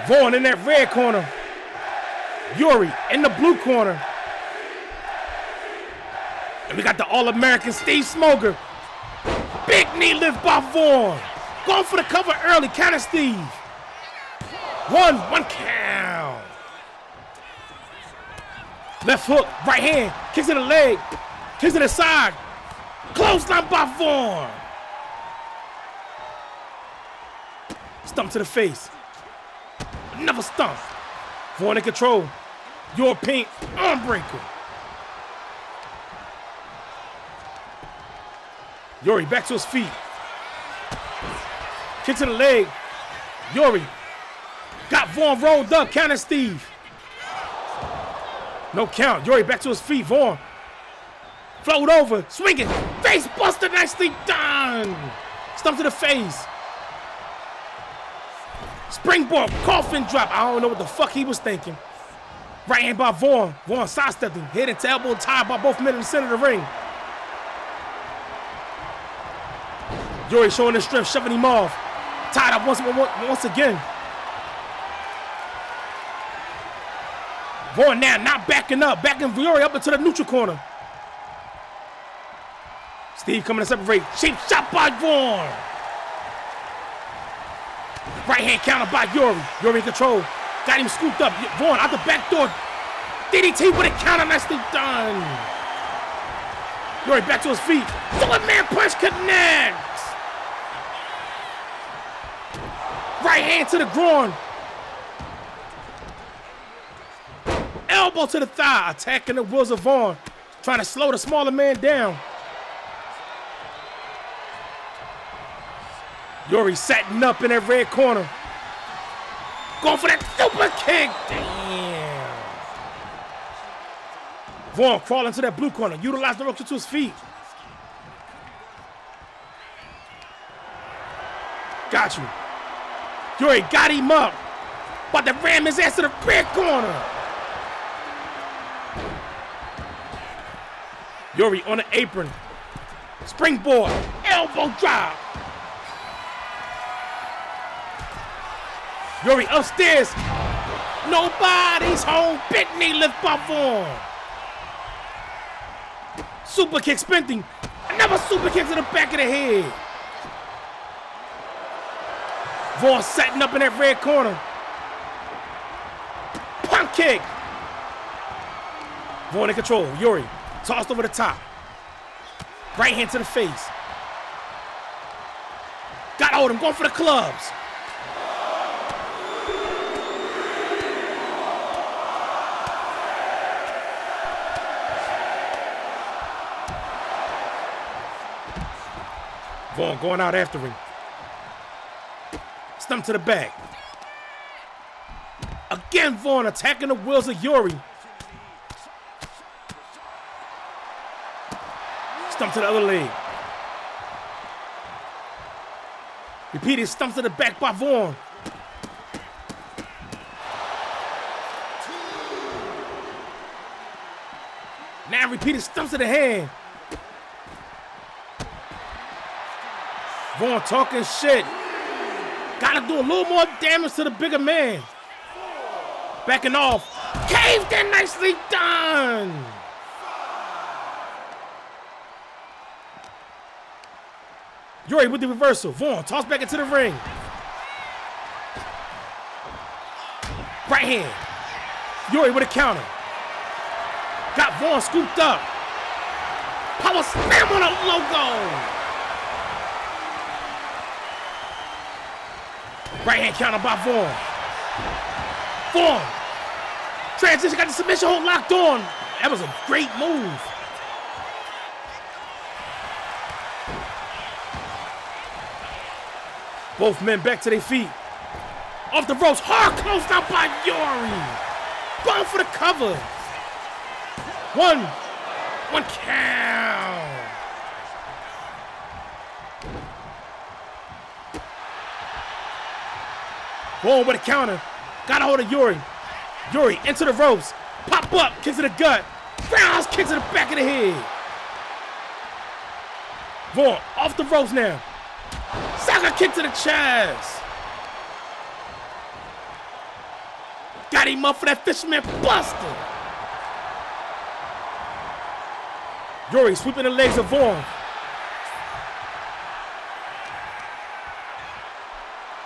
Vaughn in that red corner. Yuri in the blue corner. And we got the All-American Steve Smoger. Big knee lift by Vaughn. Going for the cover early. Counter Steve. One count. Left hook, right hand. Kicks to the leg. Kicks to the side. Clothesline by Vaughn. Stump to the face. Another stump. Vaughn in control. Your pink arm breaker. Yuri back to his feet. Kick to the leg. Yuri got Vaughn rolled up. Counter Steve. No count. Yuri back to his feet. Vaughn float over. Swinging. Face buster. Nicely done. Stump to the face. Springboard, coffin drop. I don't know what the fuck he was thinking. Right hand by Vaughn. Vaughn sidestepping. Head into elbow tied by both men in the center of the ring. Yuri showing his strength, shoving him off. Tied up once again. Vaughn now not backing up. Backing Yuri up into the neutral corner. Steve coming to separate. Cheap shot by Vaughn. Right hand counter by Yuri. Yuri in control. Got him scooped up. Vaughn out the back door. DDT with a counter. Nicely done. Yuri back to his feet. Man punch connects. Right hand to the groin. Elbow to the thigh. Attacking the wheels of Vaughn. Trying to slow the smaller man down. Yuri setting up in that red corner. Going for that super kick. Damn. Vaughn crawling to that blue corner. Utilize the rope to his feet. Got you. Yuri got him up. About to ram his ass to the red corner. Yuri on the apron. Springboard. Elbow drop. Yuri upstairs. Nobody's home. Big knee lift by Vaughn. Super kick spinning. Another super kick to the back of the head. Vaughn setting up in that red corner. Pump kick. Vaughn in control. Yuri tossed over the top. Right hand to the face. Got hold of him. Going for the clubs. Vaughn going out after him. Stump to the back. Again, Vaughn attacking the wheels of Yuri. Stump to the other leg. Repeated stump to the back by Vaughn. Now repeated stumps to the hand. Vaughn talking shit. Gotta do a little more damage to the bigger man. Backing off. Caved in, nicely done. Yuri with the reversal. Vaughn tossed back into the ring. Right hand. Yuri with a counter. Got Vaughn scooped up. Power slam on a logo. Right hand counter by Vaughn. Vaughn. Transition, got the submission hold locked on. That was a great move. Both men back to their feet. Off the ropes, hard close down by Yuri. Going for the cover. One, 1 count. Vaughn with a counter. Got a hold of Yuri. Yuri into the ropes. Pop up, kick to the gut. Roundhouse kick to the back of the head. Vaughn off the ropes now. Soccer kick to the chest. Got him up for that fisherman buster. Yuri sweeping the legs of Vaughn.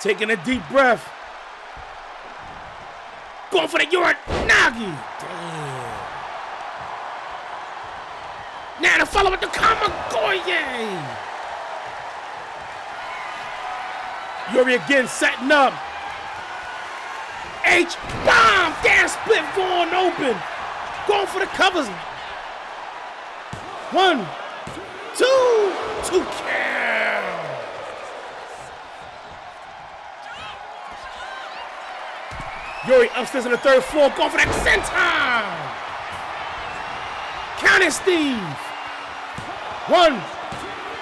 Taking a deep breath. Going for the Uranagi. Damn. Now to follow with the Kamagoye. Yuri again setting up. H-bomb. Damn, split Vaughn open. Going for the covers. 1, 2, 2 count. Yuri upstairs on the 3rd floor, going for that senton. Count it, Steve. 1,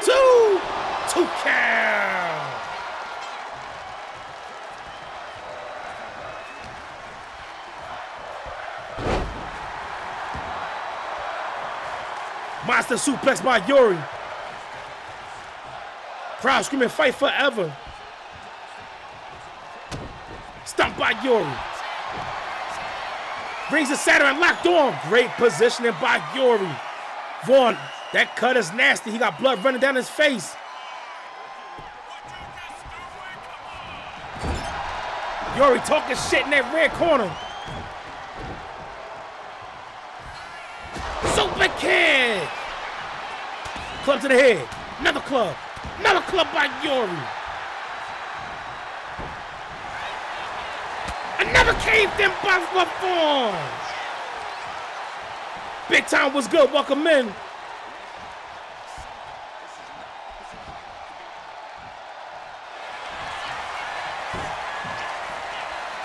2, 2 count. Monster suplex by Yuri. Crowd screaming, fight forever. Stumped by Yuri. Brings the Saturn locked on. Great positioning by Yuri. Vaughn, that cut is nasty. He got blood running down his face. Yuri talking shit in that red corner. Super kick. Club to the head. Another club. Another club by Yuri. Another caved in by Vaughn. Big time was good. Welcome in.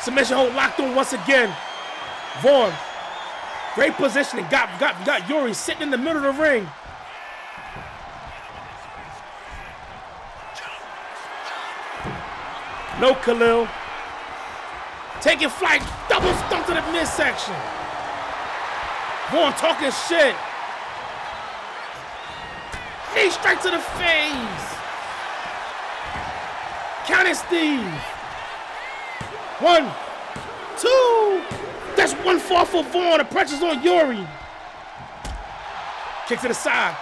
Submission hold locked on once again. Vaughn. Great positioning. Got Yuri sitting in the middle of the ring. No Khalil. Taking flight. Double stump to the midsection. Vaughn talking shit. Knee straight to the face. Counting Steve. 1, 2. That's 1 fall for Vaughn. The pressure's on Yuri. Kick to the side.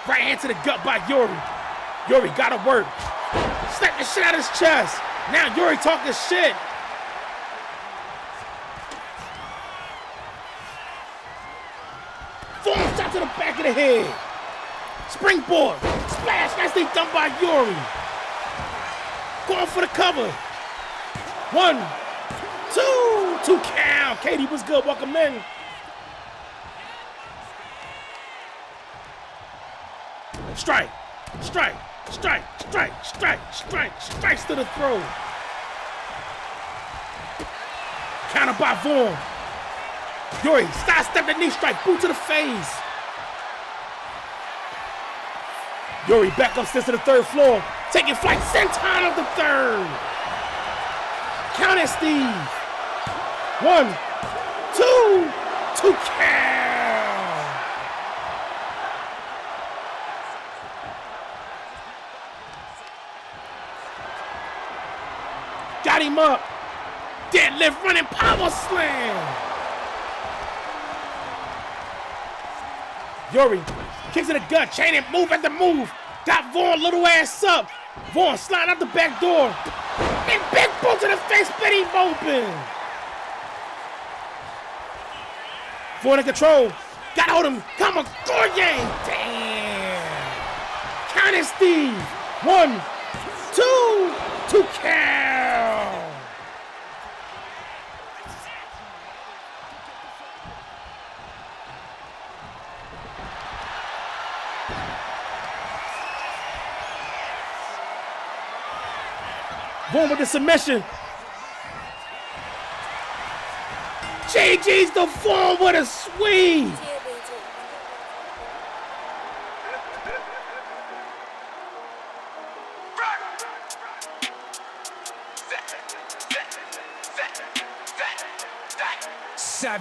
Right hand to the gut by Yuri. Yuri gotta work. Slap the shit out of his chest. Now Yuri talking shit. Vaughn shot to the back of the head. Springboard. Splash. Nicely done by Yuri. Going for the cover. 1, 2, 2 count. Katie was good. Welcome in. Strike. Strike. Strike. Strike. Strike. Strike. Strikes to the throat. Counter by Vaughn. Yuri, step the knee strike. Boot to the face. Yuri back upstairs to the 3rd floor. Taking flight. Senton of the 3rd. Count it, Steve. 1, 2, 2 count. Got him up. Deadlift running power slam. Yuri kicks in the gut, chain it, move at the move. Got Vaughn little ass up. Vaughn sliding out the back door. And big boot to the face, split him open. Vaughn in control. Got hold of him. Kamagoye. Damn. Count it, Steve. 1, 2, 2 count. Vaughn with the submission. JG's the Vaughn with a sweep.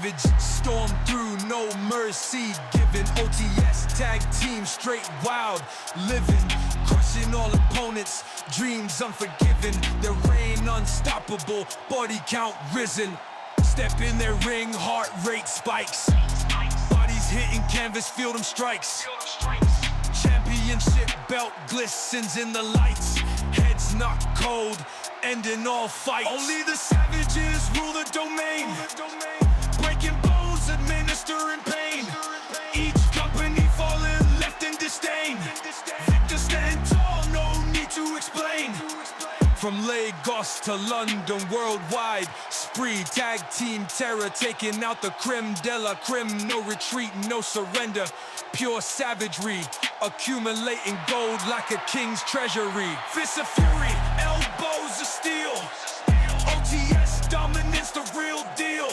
savage, storm through, no mercy given. OTS, tag team, straight wild, living, crushing all opponents, dreams unforgiven. Their reign unstoppable, body count risen. Step in their ring, heart rate spikes. Bodies hitting canvas, feel them strikes. Championship belt glistens in the lights. Heads not cold, ending all fights. Only the savages rule the domain. Breaking bones, administering pain. Each company falling, left in disdain. Victor stand tall, no need to explain. From Lagos to London, worldwide spree, tag team terror, taking out the creme de la creme. No retreat, no surrender, pure savagery, accumulating gold like a king's treasury. Fists of fury, elbows of steel. OTS dominance, the real deal.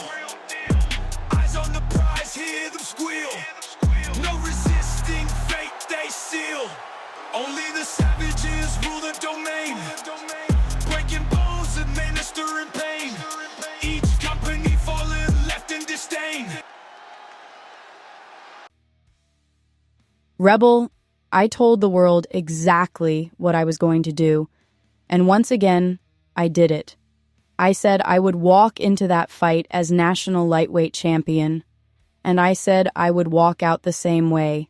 Eyes on the prize, hear them squeal. No resisting fate, they seal. Only the savages rule the domain. Breaking bones, administering pain. Each company falling, left in disdain. Rebel, I told the world exactly what I was going to do. And once again, I did it. I said I would walk into that fight as national lightweight champion. And I said I would walk out the same way.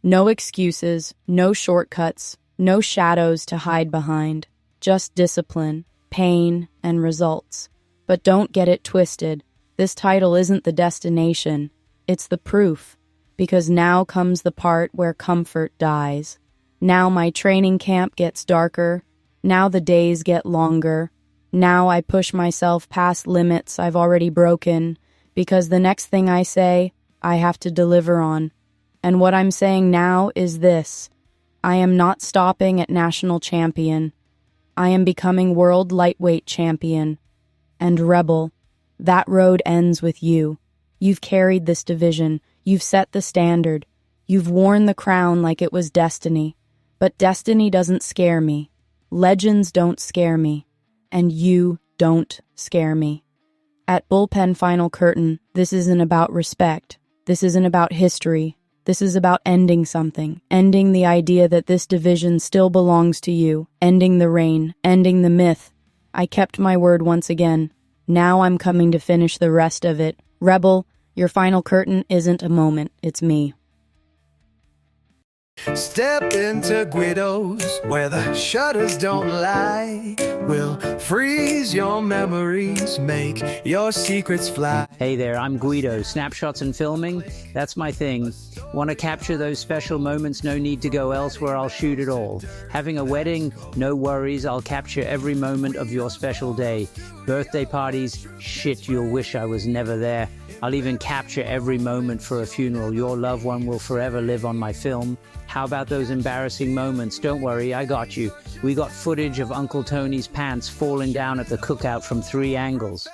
No excuses, no shortcuts, no shadows to hide behind. Just discipline, pain, and results. But don't get it twisted. This title isn't the destination. It's the proof. Because now comes the part where comfort dies. Now my training camp gets darker. Now the days get longer. Now I push myself past limits I've already broken. Because the next thing I say, I have to deliver on. And what I'm saying now is this. I am not stopping at national champion. I am becoming world lightweight champion. And Rebel, that road ends with you. You've carried this division. You've set the standard. You've worn the crown like it was destiny. But destiny doesn't scare me. Legends don't scare me. And you don't scare me. At Bullpen Final Curtain, this isn't about respect. This isn't about history. This is about ending something, ending the idea that this division still belongs to you, ending the reign, ending the myth. I kept my word once again. Now I'm coming to finish the rest of it. Rebel, your final curtain isn't a moment, it's me. Step into Guido's, where the shutters don't lie. We'll freeze your memories, make your secrets fly. Hey there, I'm Guido. Snapshots and filming, that's my thing. Want to capture those special moments? No need to go elsewhere, I'll shoot it all. Having a wedding? No worries, I'll capture every moment of your special day. Birthday parties? Shit, you'll wish I was never there. I'll even capture every moment for a funeral. Your loved one will forever live on my film. How about those embarrassing moments? Don't worry, I got you. We got footage of Uncle Tony's pants falling down at the cookout from 3 angles.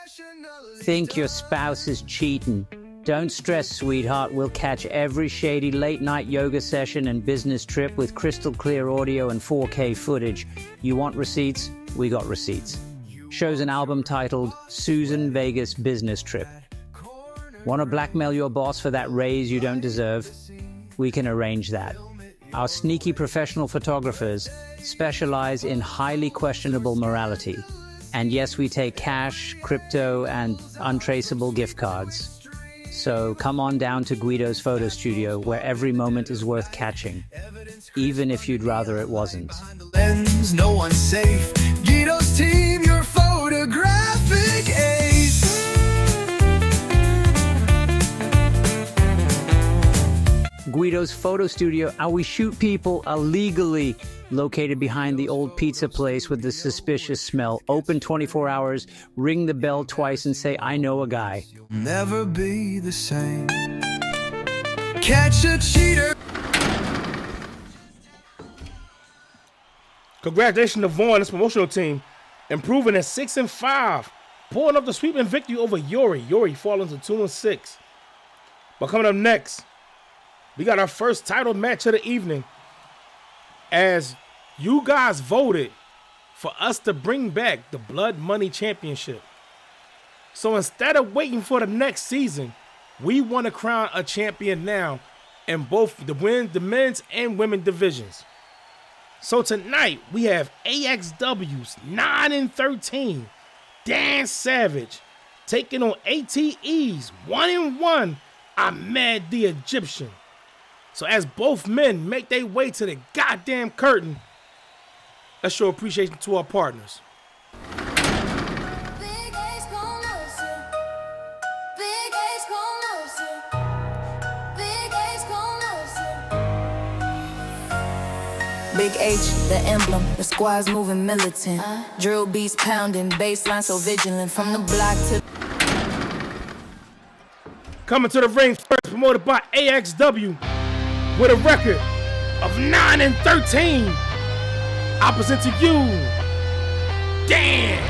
Think your spouse is cheating. Don't stress, sweetheart. We'll catch every shady late-night yoga session and business trip with crystal clear audio and 4K footage. You want receipts? We got receipts. Shows an album titled Susan Vegas Business Trip. Want to blackmail your boss for that raise you don't deserve? We can arrange that. Our sneaky professional photographers specialize in highly questionable morality. And yes, we take cash, crypto, and untraceable gift cards. So come on down to Guido's photo studio, where every moment is worth catching, even if you'd rather it wasn't. Lens, no one's safe. Guido's team, your photographic ace. Guido's photo studio, how we shoot people illegally, located behind the old pizza place with the suspicious smell. Open 24 hours, ring the bell twice and say, I know a guy. Never be the same. Catch a cheater. Congratulations to Vaughn and his promotional team, improving at 6-5, pulling up the sweeping victory over Yuri. Yuri falling to 2-6. But coming up next, we got our first title match of the evening, as you guys voted for us to bring back the Blood Money Championship. So instead of waiting for the next season, we want to crown a champion now in both the men's and women divisions. So tonight we have AXW's 9-13, Dan Savage, taking on ATE's 1-1, Ahmed the Egyptian. So as both men make their way to the goddamn curtain, let's show appreciation to our partners. Big H, the emblem, the squad's moving militant. Drill beats pounding, baseline so vigilant. From the block to... Coming to the ring first, promoted by AXW, with a record of 9-13. I present to you, Dan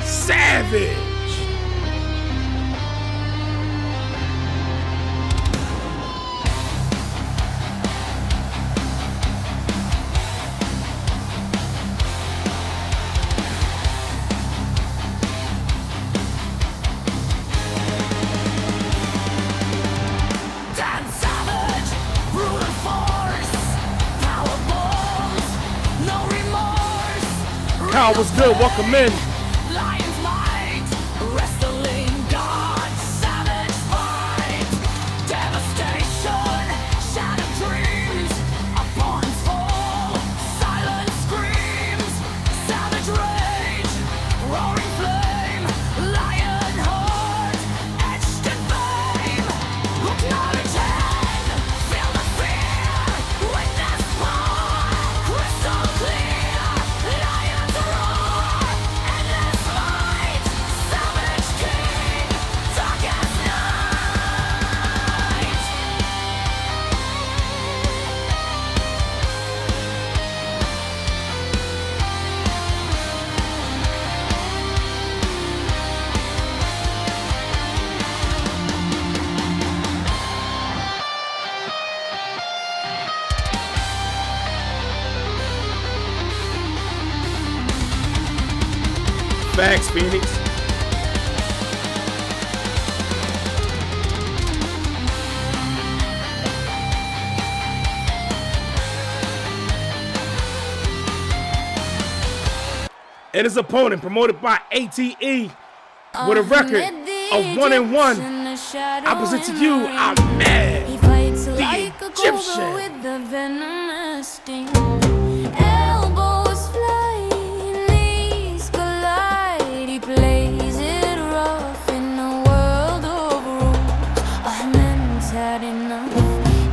Savage. Kyle, what's good? Welcome in. Lion's might, wrestling god, savage fight, devastation, shattered dreams, opponents fall, silent screams, savage rage, roaring flame, lion heart, etched in fame. Look not at feel the fear, witness power, crystal clear. Lions roar, endless fight, savage king, darkest night. Facts, Phoenix. And his opponent, promoted by ATE, with a record of 1-1. I present to you, Ahmed He fights the like a cobra Egyptian. with the venomous sting. Elbows fly, knees collide. He plays it rough in a world of rules. Ahmed's had enough.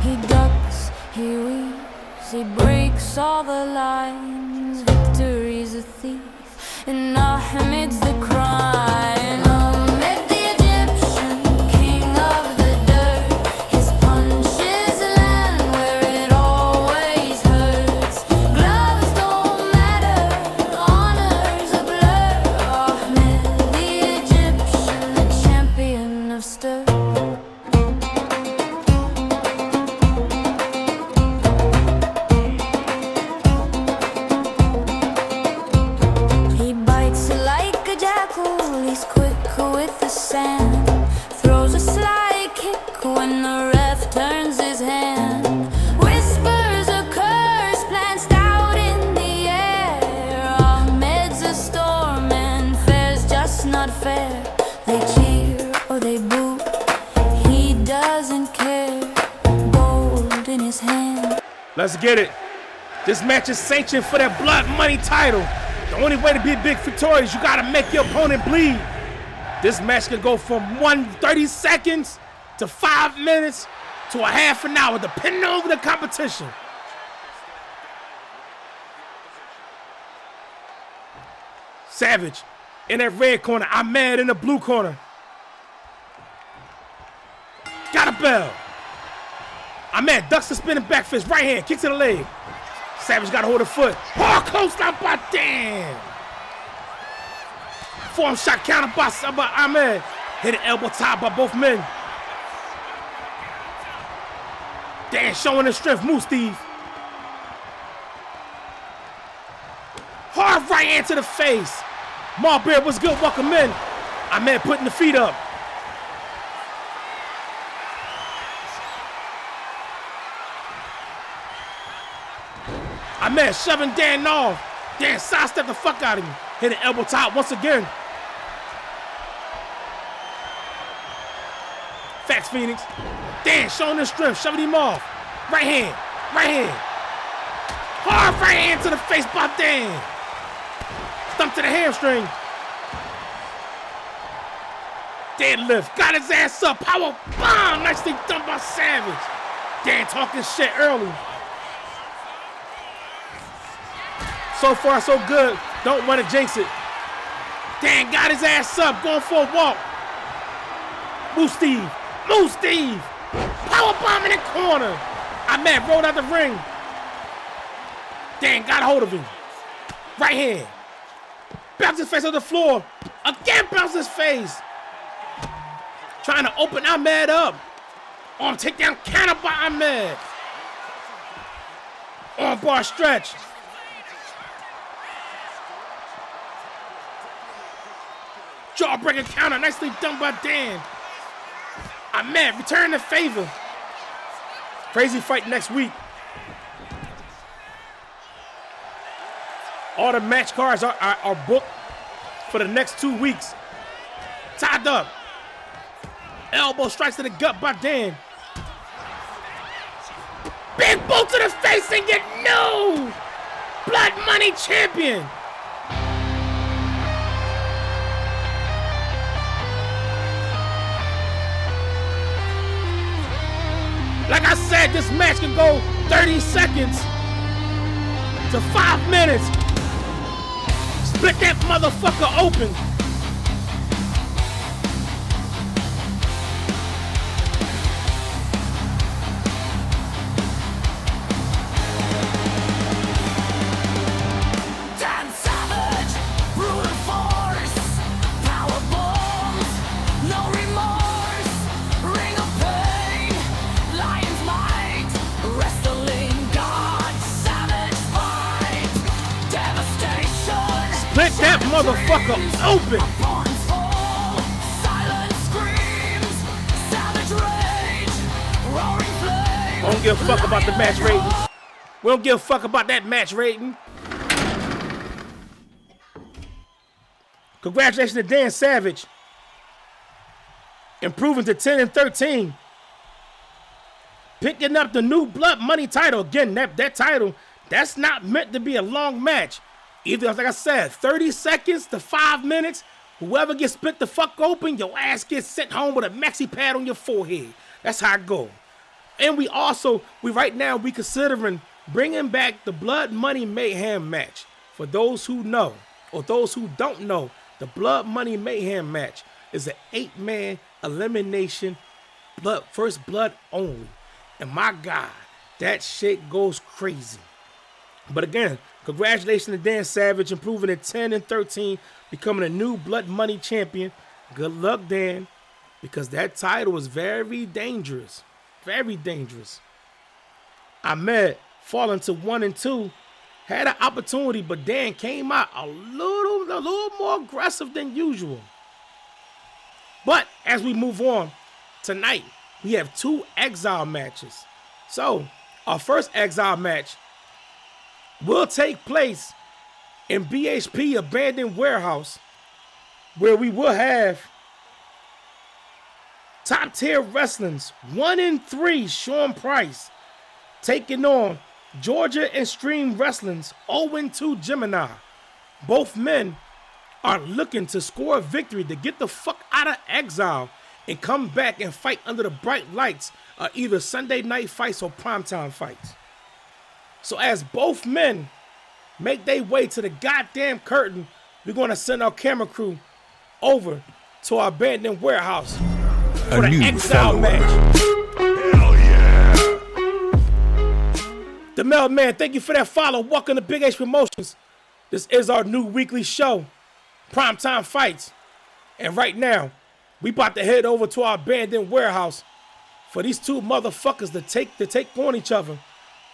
He ducks, he weaves, he breaks all the lines. Victory's a thief, and Ahmed's the crime. Ahmed the Egyptian, king of the dirt. His punches land where it always hurts. Gloves don't matter, honor's a blur. Ahmed the Egyptian, the champion of stir. He bites like a jackal, he's quick with the sand. Throws a sly kick when the ref turns his hand. Whispers a curse planced out in the air. Ahmed's a storm and fair's just not fair. They cheer or they boo, he doesn't care. Gold in his hand. Let's get it. This match is sanctioned for that blood money title. The only way to be big victorious, you gotta make your opponent bleed. This match can go from 130 seconds to 5 minutes to a half an hour, depending on the competition. Savage in that red corner, Ahmed in the blue corner. Got a bell. Ahmed ducks the spinning back fist, right hand, kick to the leg. Savage got to hold a foot. Oh, close down by Dan. Forearm shot counter by Ahmed. Hit an elbow tie by both men. Dan showing his strength. Move, Steve. Hard right hand to the face. Marbear, what's good? Welcome in. Ahmed putting the feet up. Ahmed shoving Dan off. Dan sidestepped the fuck out of him. Hit an elbow top once again. Facts, Phoenix. Dan showing his strength, shoving him off. Right hand, right hand. Hard right hand to the face by Dan. Stump to the hamstring. Deadlift, got his ass up. Power bomb, nicely done by Savage. Dan talking shit early. So far, so good. Don't want to jinx it. Dan got his ass up, going for a walk. Move Steve. Move Steve. Power bomb in the corner. Ahmed rolled out the ring. Dan got hold of him. Right hand. Bounce his face on the floor. Again, bounce his face. Trying to open Ahmed up. Arm takedown counter by Ahmed. Arm bar stretch. Jawbreaker counter, nicely done by Dan. Ahmed, return the favor. Crazy fight next week. All the match cards are booked for the next 2 weeks. Tied up. Elbow strikes to the gut by Dan. Big boot to the face and get no Blood Money champion. Like I said, this match can go 30 seconds to 5 minutes. Split that motherfucker open. Dan Savage, brutal force, power bombs, no remorse, ring of pain, lion's might, wrestling god, savage fight, devastation. Split that motherfucker open. Pawns fall, silent screams, savage rage, roaring flames. We don't give a fuck about the match rating. We don't give a fuck about that match rating. Congratulations to Dan Savage. Improving to 10-13. Picking up the new Blood Money title. Again, that title, that's not meant to be a long match. Either, like I said, 30 seconds to 5 minutes. Whoever gets split the fuck open, your ass gets sent home with a maxi pad on your forehead. That's how it go. And we right now considering bringing back the Blood Money Mayhem match. For those who know, or those who don't know, the Blood Money Mayhem match is an 8-man elimination, first blood only. And my God, that shit goes crazy. But again, congratulations to Dan Savage, improving at 10-13, becoming a new Blood Money champion. Good luck, Dan, because that title is very dangerous. Very dangerous. Ahmed falling to 1-2. Had an opportunity, but Dan came out a little more aggressive than usual. But as we move on, tonight we have 2 exile matches. So our first exile match will take place in BHP Abandoned Warehouse, where we will have Top Tier Wrestling's 1-3 Sean Price taking on Georgia Extreme Wrestling's 0-2 Gemini. Both men are looking to score a victory to get the fuck out of exile and come back and fight under the bright lights of either Sunday night fights or primetime fights. So as both men make their way to the goddamn curtain, we're going to send our camera crew over to our abandoned warehouse for the exile match. The Mailman, thank you for that follow. Welcome to Big H Promotions. This is our new weekly show, Primetime Fights. And right now, we about to head over to our abandoned warehouse for these 2 motherfuckers to take on each other,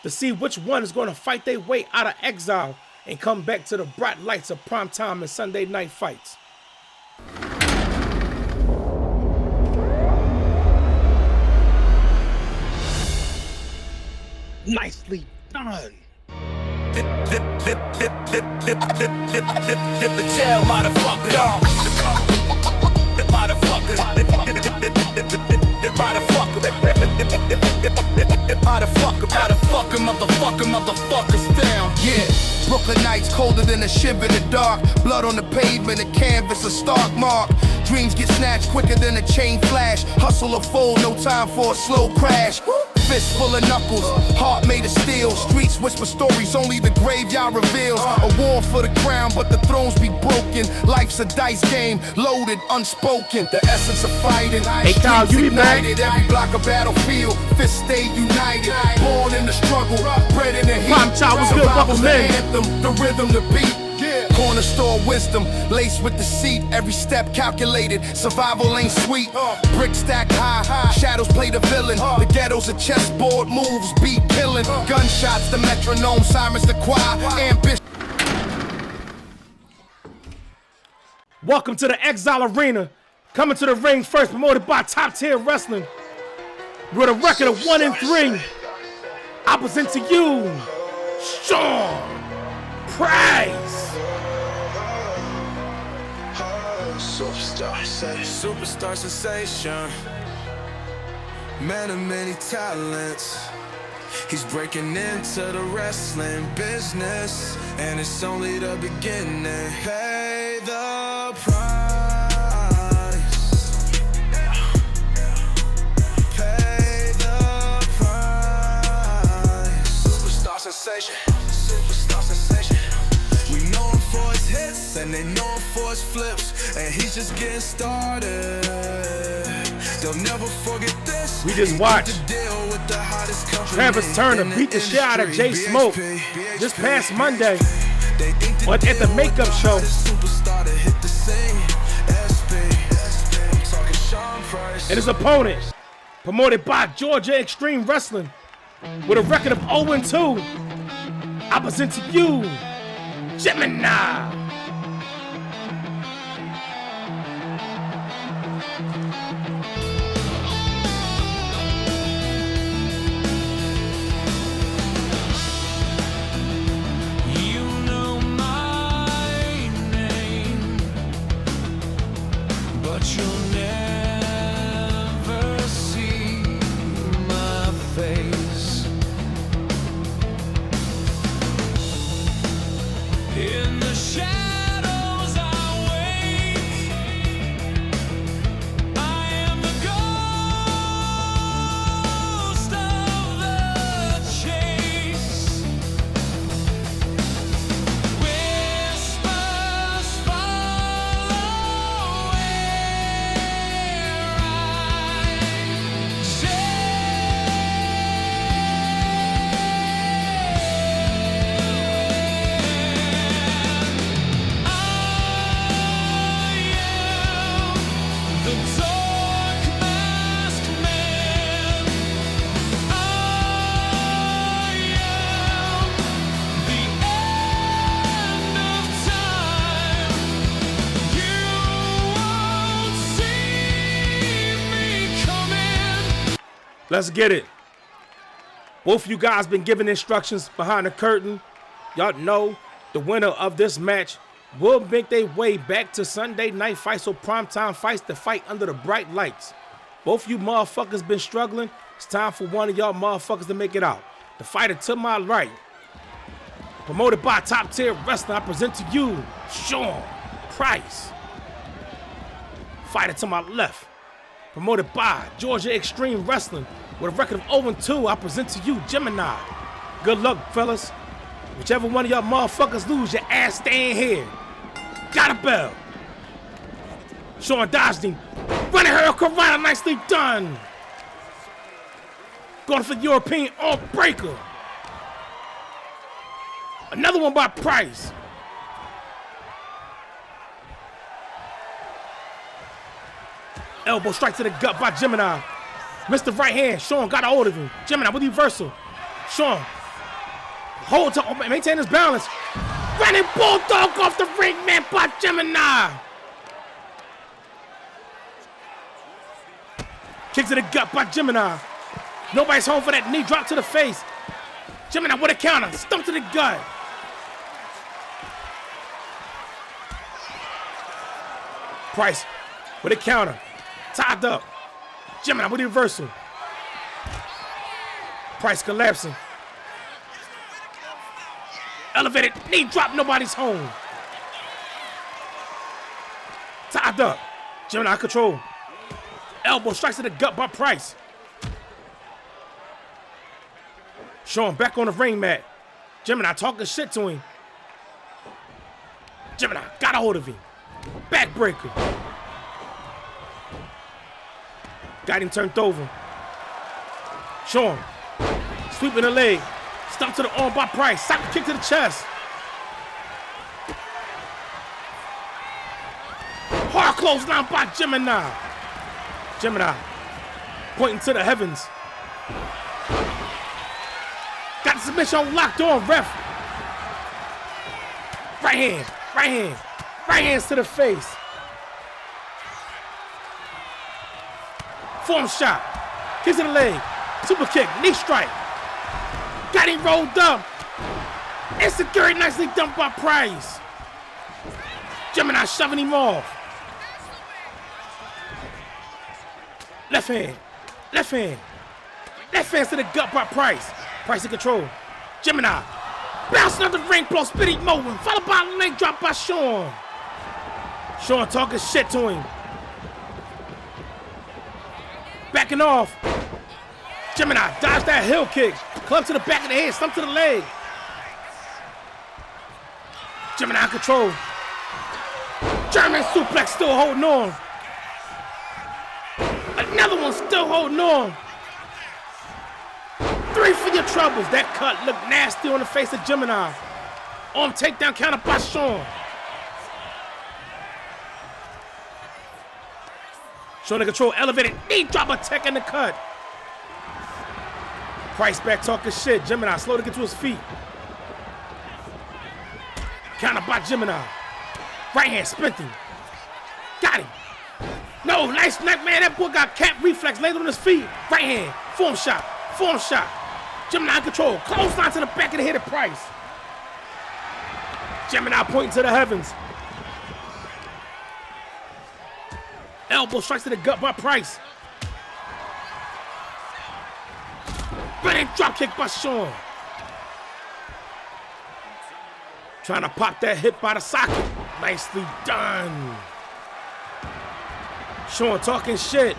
to see which one is going to fight their way out of exile and come back to the bright lights of primetime and Sunday night fights. Nicely done. Hit the jail, motherfucker. Motherfuckers down. Yeah, Brooklyn nights colder than a shiver in the dark. Blood on the pavement, a canvas, a stark mark. Dreams get snatched quicker than a chain flash. Hustle or fold, no time for a slow crash. Fist full of knuckles, heart made of steel. Streets whisper stories, only the graveyard reveals. A war for the crown, but the thrones be broken. Life's a dice game, loaded, unspoken. The essence of fighting. Hey, Kyle, you be back? Every block a battlefield, fists stay united. Born in the struggle, bred in the heat. Primetime was good, Bubble The man. anthem, the rhythm, the beat. Corner store wisdom, laced with deceit. Every step calculated, survival ain't sweet. Brick stacked high, shadows play the villain. The ghetto's a chessboard, moves beat killing. Gunshots, the metronome, sirens, the choir. Ambition. Welcome to the Exile Arena. Coming to the ring first, promoted by Top Tier Wrestling. With a record of 1-3. I present to you, Sean Price. Superstar sensation, man of many talents. He's breaking into the wrestling business, and it's only the beginning. Pay the price. Pay the price. Superstar sensation. Superstar sensation. We know him for his hits, and they know him for his flips. And he's just getting started. They'll never forget this. We just watched Travis Turner beat the shit out of Jay Smoke this past Monday at the makeup show. And his opponent, promoted by Georgia Extreme Wrestling, with a record of 0-2. I present to you, Gemini. Let's get it. Both of you guys been given instructions behind the curtain. Y'all know the winner of this match will make their way back to Sunday night fights, so primetime fights to fight under the bright lights. Both of you motherfuckers been struggling. It's time for one of y'all motherfuckers to make it out. The fighter to my right, promoted by Top Tier Wrestling, I present to you, Sean Price. Fighter to my left, promoted by Georgia Extreme Wrestling, with a record of 0-2, I present to you, Gemini. Good luck, fellas. Whichever one of y'all motherfuckers lose, your ass staying here. Got a bell. Sean dodged, running her Corona, nicely done. Going for the European arm breaker. Another one by Price. Elbow strike to the gut by Gemini. Missed the right hand. Sean got a hold of him. Gemini with reversal. Sean, hold to maintain his balance. Running bulldog off the ring, man, by Gemini. Kick to the gut by Gemini. Nobody's home for that knee drop to the face. Gemini with a counter. Stump to the gut. Price with a counter. Tied up. Gemini with the reversal. Price collapsing. Elevated knee drop. Nobody's home. Tied up. Gemini control. Elbow strikes to the gut by Price. Sean back on the ring mat. Gemini talking shit to him. Gemini got a hold of him. Backbreaker. Got him turned over. Sean sweeping the leg. Stomp to the arm by Price. Sock kick to the chest. Hard clothesline by Gemini. Gemini pointing to the heavens. Got the submission locked on, ref. Right hand, right hand, right hands to the face. Form shot, kick to the leg, super kick, knee strike. Got him rolled up. Insecurity nicely dumped by Price. Gemini shoving him off. Left hand, left hand. Left hand to the gut by Price. Price in control. Gemini bouncing up the ring post, spinning moving, followed by a leg drop by Sean. Sean talking shit to him. Backing off. Gemini dodged that heel kick. Club to the back of the head, stump to the leg. Gemini in control. German suplex still holding on. Another one still holding on. 3 for your troubles. That cut looked nasty on the face of Gemini. Arm takedown counter by Sean. Sean in control, elevated knee drop attack in the cut. Price back talking shit. Gemini slow to get to his feet. Counter by Gemini. Right hand spent him. Got him. No, nice neck, man. That boy got cat reflex, laid on his feet. Right hand, form shot, form shot. Gemini in control, clothesline to the back of the head of Price. Gemini pointing to the heavens. Elbow strikes to the gut by Price. Running drop kick by Sean. Trying to pop that hip by the socket. Nicely done. Sean talking shit.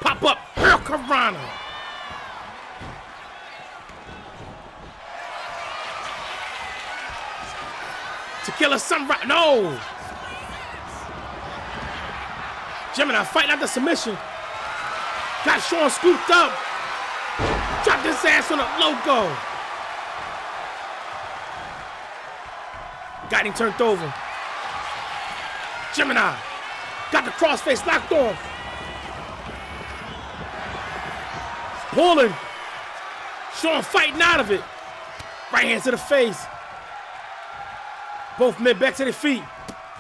Pop up, Hurricanrana. Tequila Sunrise, no. Gemini fighting out the submission. Got Sean scooped up. Dropped his ass on the logo. Got him turned over. Gemini got the crossface locked on. Pulling. Sean fighting out of it. Right hand to the face. Both men back to their feet.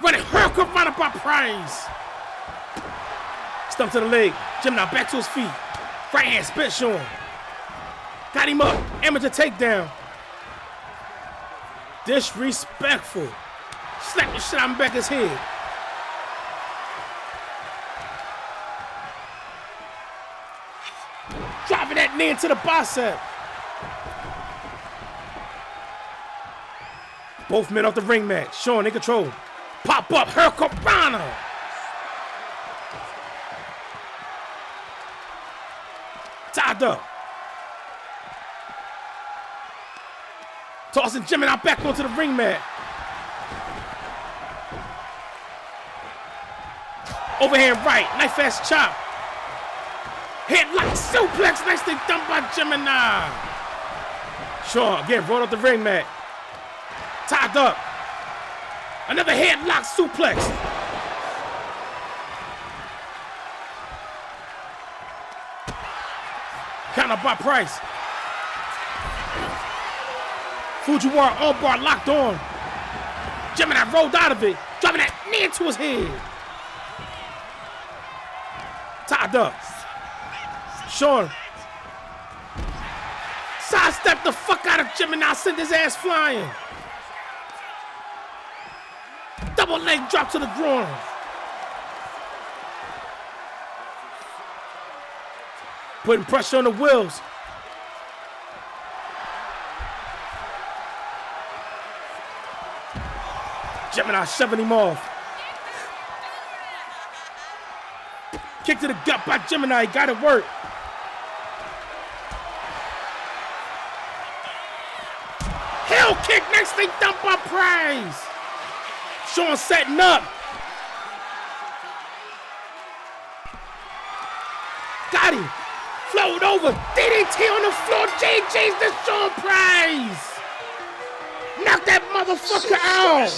Running Hurricanrana by Price. Stump to the leg. Gemini back to his feet. Right hand spit Sean. Got him up. Amateur takedown. Disrespectful. Slap the shit out of back his head. Dropping that knee into the bicep. Both men off the ring mat. Sean in control. Pop up. Hurricanrana. Tied up. Tossing Gemini back onto the ring mat. Overhand right. Knife ass chop. Headlock suplex. Nicely done by Gemini. Sean again brought up the ring mat. Tied up. Another headlock suplex. Counter by Price. Fujiwara armbar locked on. Gemini rolled out of it, dropping that knee into his head. Tied up. Sean. Sidestep the fuck out of Gemini, send his ass flying. Double leg drop to the groin. Putting pressure on the wheels. Gemini shoving him off. Kick to the gut by Gemini, got it work. Heel kick, next thing dump by Price. Sean setting up. Got him. Float over. DDT on the floor. JJ's the Sean Price. Knock that motherfucker out.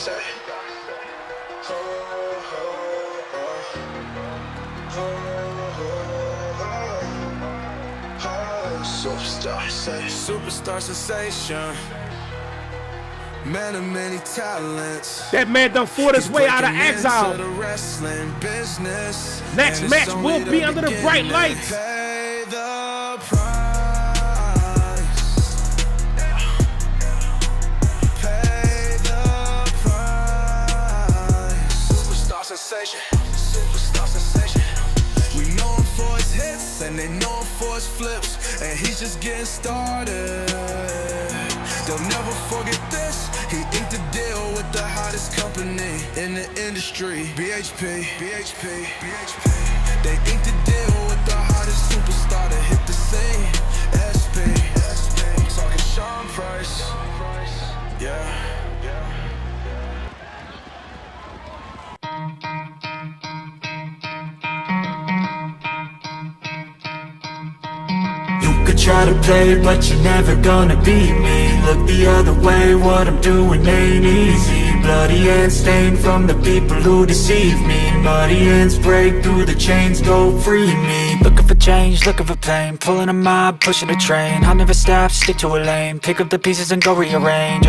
Superstar sensation. Man of many talents. That man done fought his way out of exile. Next match will be under the bright lights. Pay the price. Pay the price. Superstar sensation. Superstar sensation. We know him for his hits and they know him for his flips. And he's just getting started. They'll never forget this. He inked the deal with the hottest company in the industry. BHP, BHP, BHP. They inked the deal with the hottest superstar to hit the scene. SP, I'm talking Sean Price. Yeah. Try to play, but you're never gonna beat me. Look the other way, what I'm doing ain't easy. Bloody hands stained from the people who deceive me. Muddy hands break through the chains, go free me. Looking for change, looking for pain. Pulling a mob, pushing a train. I'll never stop, stick to a lane. Pick up the pieces and go rearrange.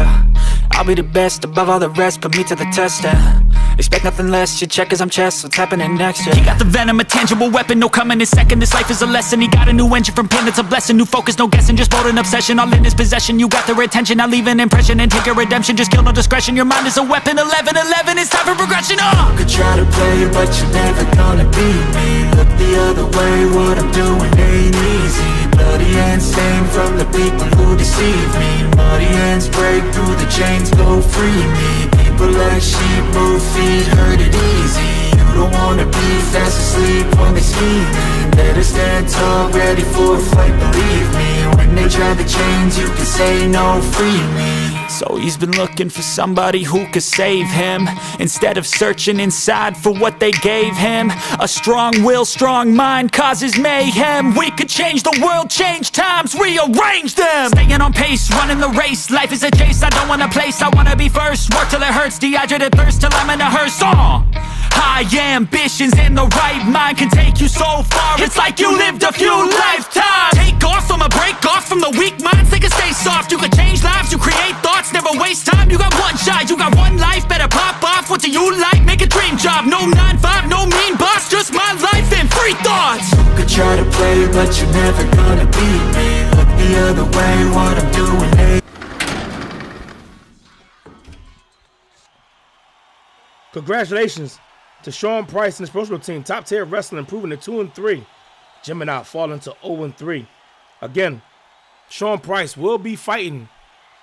I'll be the best above all the rest, put me to the test and expect nothing less, your check is I'm chess, what's happening next, yeah. He got the venom, a tangible weapon, no coming in second. This life is a lesson, he got a new engine from pain, it's a blessing. New focus, no guessing, just bold and obsession. All in his possession, you got their attention. I'll leave an impression and take your redemption. Just kill no discretion, your mind is a weapon. 11-11, it's time for progression, You could try to play, but you're never gonna beat me. Look the other way, what I'm doing ain't easy. Bloody hands stained from the people who deceive me. Muddy hands break through the chains, go free me. People like sheep move feet, hurt it easy. You don't wanna be fast asleep when they scheming. Better stand tall, ready for a fight, believe me. When they try the chains, you can say no, free me. So he's been looking for somebody who could save him, instead of searching inside for what they gave him. A strong will, strong mind causes mayhem. We could change the world, change times, rearrange them. Staying on pace, running the race. Life is a chase, I don't want a place. I wanna be first, work till it hurts. Dehydrated thirst till I'm in a hearse. High ambitions and the right mind can take you so far. It's like you lived a few lifetimes. Take off from a break off from the weak minds. They can stay soft. You can change lives, you create thoughts, never waste time. You got one shot, you got one life. Better pop off. What do you like? Make a dream job. No 9-5, no mean boss. Just my life and free thoughts. You could try to play, but you're never gonna beat me. Look the other way, what I'm doing ain't. Congratulations to Sean Price and his promotional team. Top tier wrestling improving to 2-3. Gemini falling to 0-3. Again, Sean Price will be fighting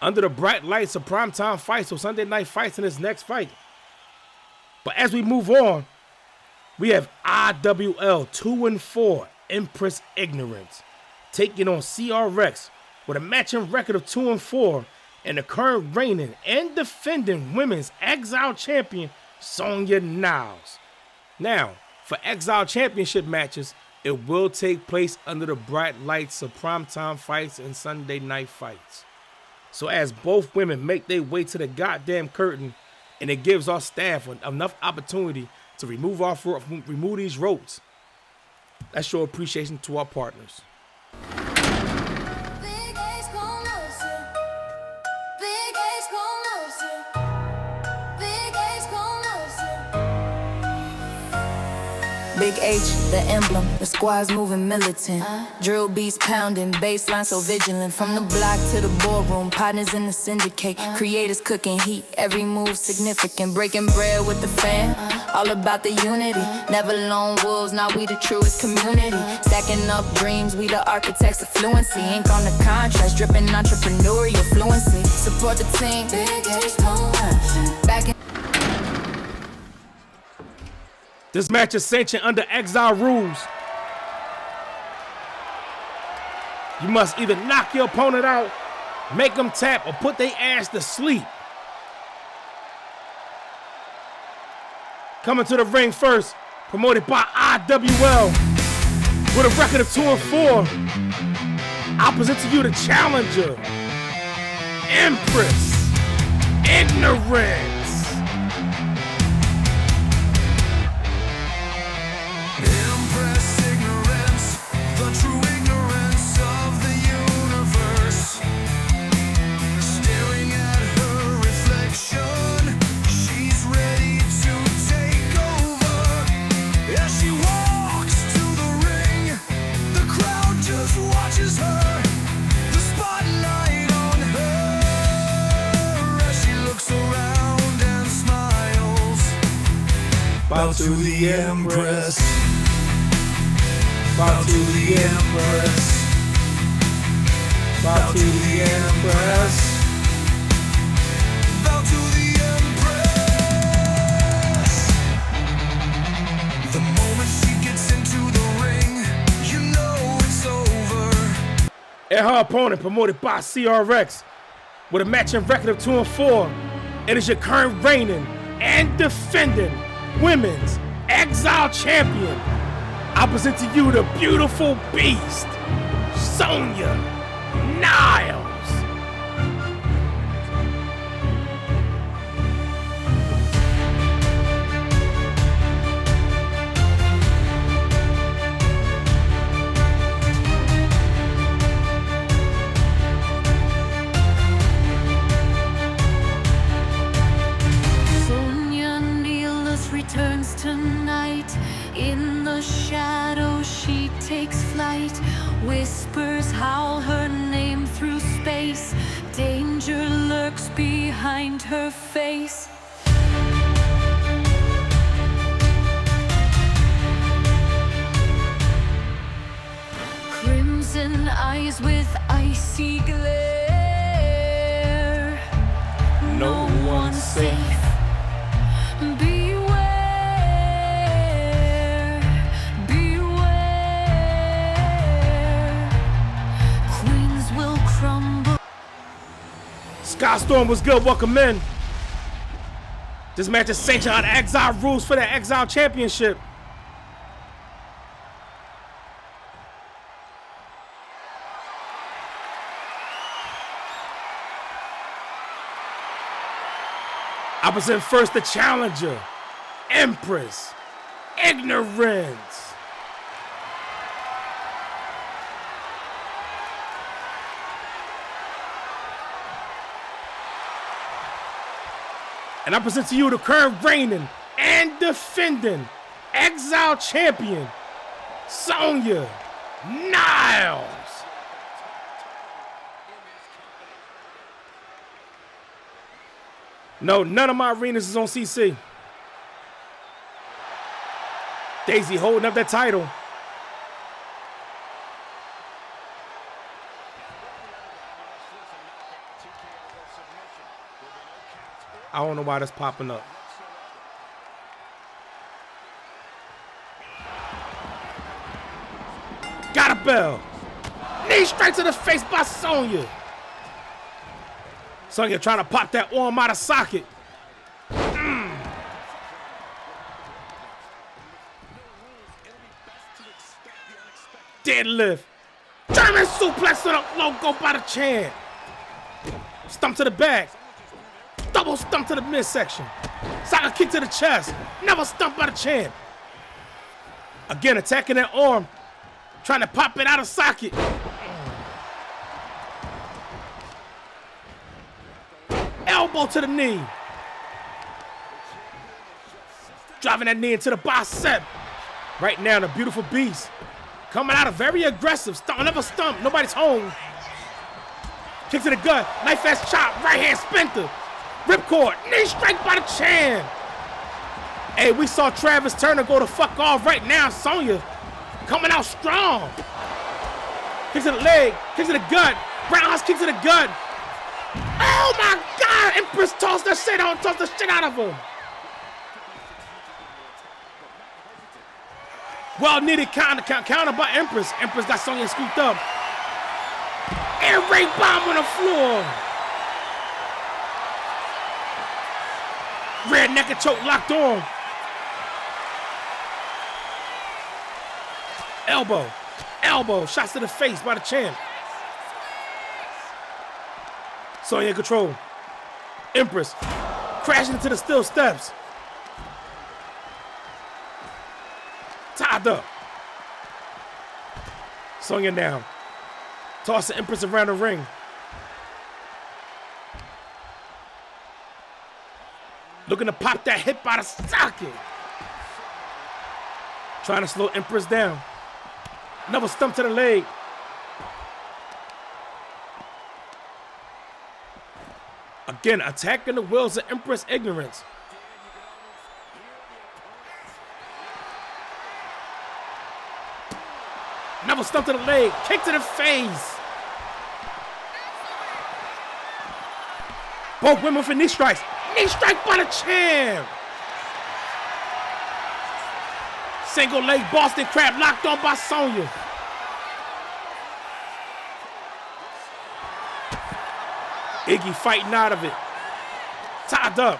under the bright lights of Primetime Fights, so Sunday Night Fights in his next fight. But as we move on, we have IWL 2-4 Empress Ignorance taking on CRX with a matching record of 2-4 and the current reigning and defending women's Exile champion Sonya Niles. Now, for Exile Championship matches, it will take place under the bright lights of Primetime Fights and Sunday Night Fights. So as both women make their way to the goddamn curtain, and it gives our staff enough opportunity to remove these ropes, let's show appreciation to our partners. Big Big H, the emblem, the squad's moving militant. Drill beats pounding, baseline so vigilant. From the block to the ballroom, partners in the syndicate. Creators cooking heat, every move significant. Breaking bread with the fam, all about the unity. Never lone wolves, now we the truest community. Stacking up dreams, we the architects of fluency. Ink on the contrast, dripping entrepreneurial fluency. Support the team, Big H, back in. This match is sanctioned under Exile rules. You must either knock your opponent out, make them tap, or put their ass to sleep. Coming to the ring first, promoted by IWL, with a record of 2-4. I present to you the challenger, Empress, Ignorance. Bow to the Empress. Bow to the Empress. Bow to the Empress. Bow to the Empress. The moment she gets into the ring, you know it's over. And her opponent, promoted by CRX, with a matching record of 2-4. It is your current reigning and defending Women's Exile Champion. I present to you the beautiful beast, Sonya Niles. Returns tonight. In the shadow she takes flight. Whispers howl her name through space. Danger lurks behind her face. Crimson eyes with icy glare. No one's safe. Skystorm was good, welcome in. This match is sanctioned on Exile rules for the Exile Championship. I present first the challenger, Empress, Ignorance. And I present to you the current reigning and defending Exile Champion, Sonya Niles. No, none of my arenas is on CC. Daisy holding up that title. I don't know why that's popping up. Got a bell. Knee straight to the face by Sonya. Sonya trying to pop that arm out of socket. Deadlift. German suplex to the logo by the chin. Stump to the back. Double stump to the midsection. Socket kick to the chest. Never stump by the chin. Again, attacking that arm. Trying to pop it out of socket. Elbow to the knee. Driving that knee into the bicep. Right now, the beautiful Bhp'S coming out of very aggressive. Another stump. Nobody's home. Kick to the gut. Knife edge chop. Right hand splinter. Ripcord. Knee strike by the chin. Hey, we saw Travis Turner go the fuck off right now. Sonya coming out strong. Kick to the leg. Kick to the gut. Roundhouse kick to the gut. Oh my God! Empress tossed the shit out of him. Well needed counter by Empress. Empress got Sonya scooped up. Air raid bomb on the floor. Rear naked choke locked on. Elbow. Shots to the face by the champ. Sonya in control. Empress crashing into the steel steps. Tied up. Sonya down. Toss the Empress around the ring. Looking to pop that hip out of socket. Trying to slow Empress down. Another stump to the leg. Again, attacking the wills of Empress ignorance. Another stump to the leg. Kick to the face. Both women for knee strikes. Knee strike by the champ. Single leg Boston Crab locked on by Sonya. Iggy fighting out of it. Tied up.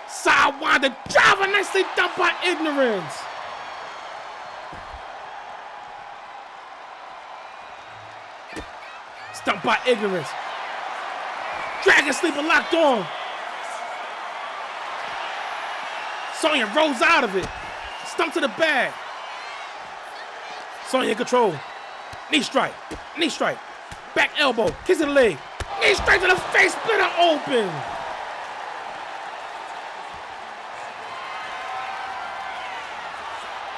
Sidewinder driver nicely done by ignorance. Stumped by ignorance. Dragon sleeper locked on. Sonya rolls out of it. Stump to the bag. Sonya in control. Knee strike. Back elbow. Kiss to the leg. Knee strike to the face. Splitter open.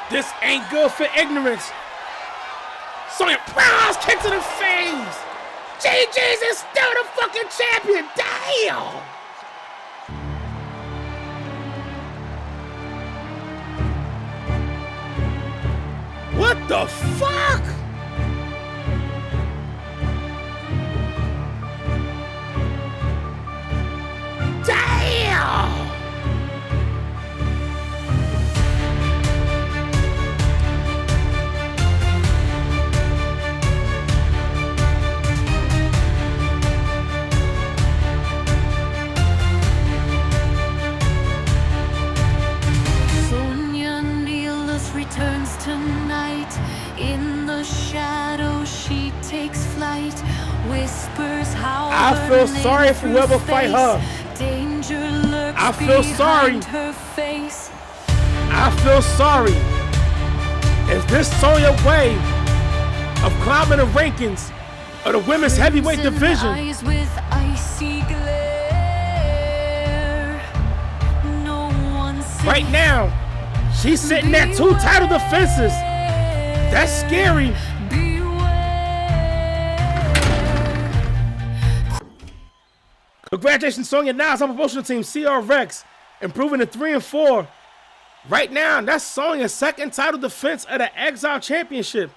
This ain't good for ignorance. Sonya rounds kick to the face. GG's is still the fucking champion. Damn. What the fuck? Damn! Sonya Nealis returns tonight. In the shadow, she takes flight. Whispers how I feel sorry for whoever fight her. Danger lurks I feel sorry. behind her face. I feel sorry. Is this Sonya way of climbing the rankings of the women's heavyweight division? Eyes with icy glare. No one Right now, she's sitting at 2 title defenses. That's scary. Congratulations, Sonya. Now it's on promotional team CR Rex, improving to 3-4. Right now, that's Sonya's second title defense of the Exile Championship.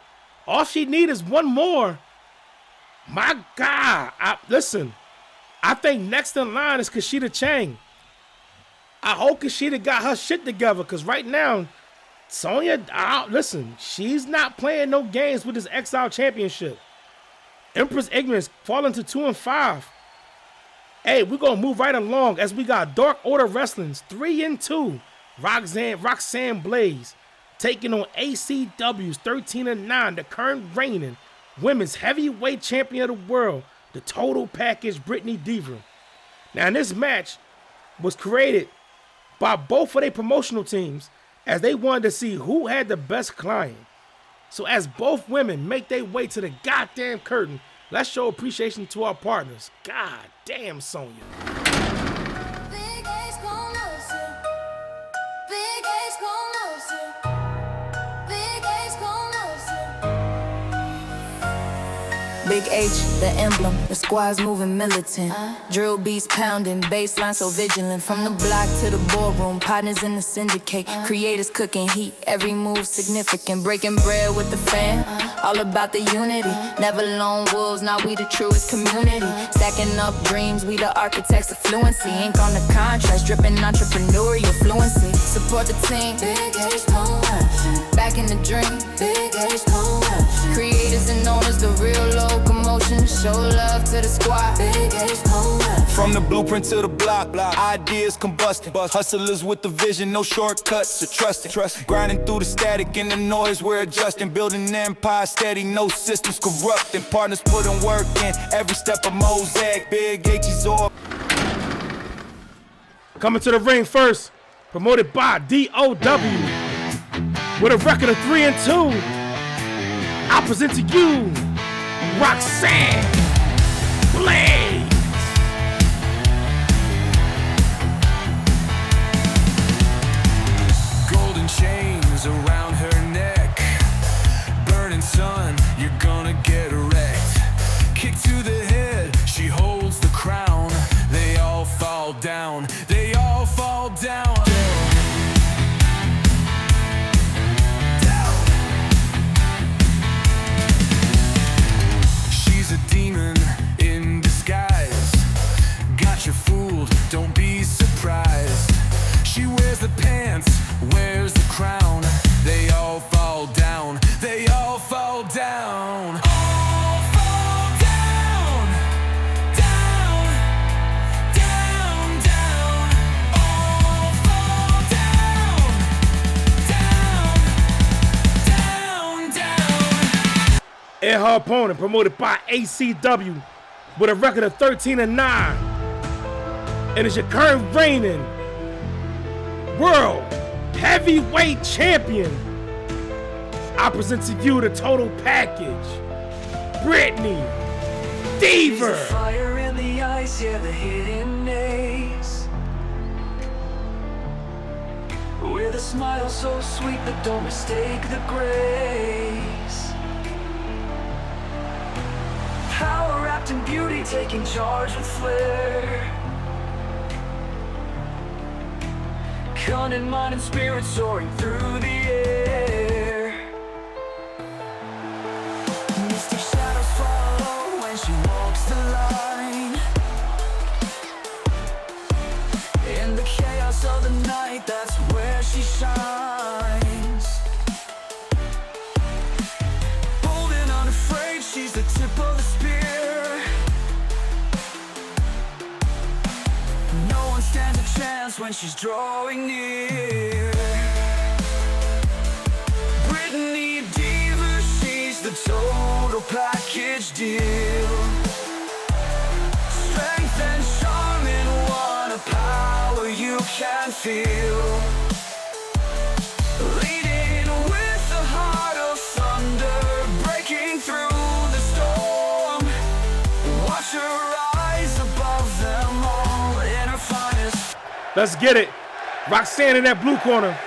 All she needs is one more. My God. Listen, I think next in line is Kushida Chang. I hope Kushida got her shit together, because right now, Sonya, listen, she's not playing no games with this Exile Championship. Empress Ignorance falling to 2-5. Hey, we're going to move right along as we got Dark Order Wrestling's 3-2. Roxanne Blaze taking on ACW's 13-9, the current reigning women's heavyweight champion of the world, the total package Brittany Deaver. Now, this match was created by both of their promotional teams as they wanted to see who had the best client. So as both women make their way to the goddamn curtain, let's show appreciation to our partners. God damn, Sonya. Big A's gon' lose you. Big A's gon' lose you. Big H, the emblem, the squad's moving militant. Drill beats pounding, baseline so vigilant. From the block to the ballroom, partners in the syndicate. Creators cooking heat, every move significant. Breaking bread with the fam, all about the unity. Never lone wolves, now we the truest community. Stacking up dreams, we the architects of fluency. Ink on the contracts, dripping entrepreneurial fluency. Support the team, Big H, no action. Back in the dream, Big H, no action. Creators and owners, the real locomotion. Show love to the squad, Big H, no action. From the blueprint to the block, ideas combusting. Hustlers with the vision, no shortcuts or trusting. Grinding through the static and the noise, we're adjusting. Building an empire steady, no systems corrupting. Partners putting work in, every step of mosaic. Big H is all. Coming to the ring first, promoted by DOW. With a record of 3-2, I present to you Roxanne Blaze. Golden chains around her neck. Burning sun, you're gonna get wrecked. Kick to the head, she holds the crown. They all fall down, they all fall down. She's a demon in disguise. Got you fooled, don't be surprised. She wears the pants, wears the crown. They all fall down, they all fall down. All fall down, down, down, down. All fall down, down, down, down. And her opponent, promoted by ACW, with a record of 13-9, and is your current reigning World Heavyweight Champion. I present to you the total package, Brittany Deaver. Fire in the ice, yeah, the hidden ace. With a smile so sweet, but don't mistake the grace. Power wrapped in beauty, taking charge with flair. Cunning mind and spirit soaring through the air. Misty shadows follow when she walks the line. In the chaos of the night, that's where she shines. Bold and unafraid, she's the tip of the spear. No one stands a chance when she's drawing near. Brittany Deaver, she's the total package deal. Strength and charm in one, a power you can feel. Leading with the heart of thunder, breaking through the storm. Watch her rise above them all in her finest. Let's get it. Roxanne in that blue corner.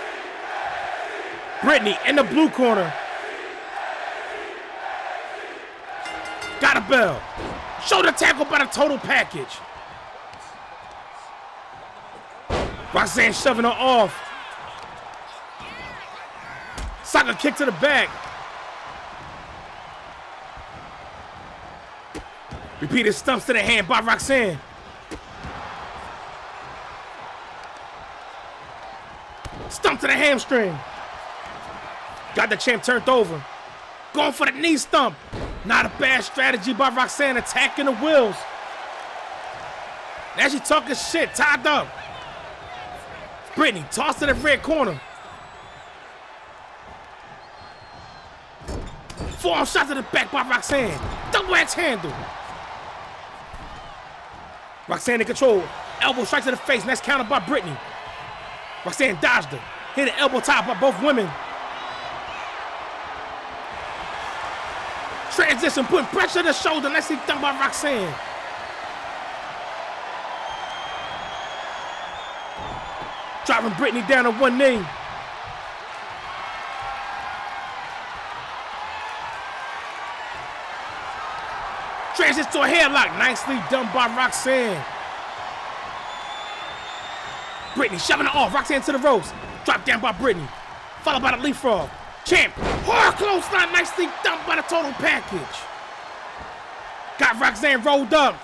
Brittany in the blue corner. Got a bell. Shoulder tackle by the total package. Roxanne shoving her off. Soccer kick to the back. Repeated stumps to the hand by Roxanne. Stump to the hamstring. Got the champ turned over. Going for the knee stump. Not a bad strategy by Roxanne, attacking the wheels. Now she talking shit, tied up. Brittany tossed to the red corner. Forearm shot to the back by Roxanne. Double axe handle. Roxanne in control. Elbow strike to the face, and that's countered by Brittany. Roxanne dodged her. Hit an elbow top by both women. Transition, putting pressure to the shoulder. Let's see done by Roxanne. Driving Brittany down on one knee. Transition to a headlock. Nicely done by Roxanne. Brittany shoving it off. Roxanne to the ropes. Drop down by Brittany. Followed by the leapfrog. Champ. Hard clothesline. Nicely done by the total package. Got Roxanne rolled up.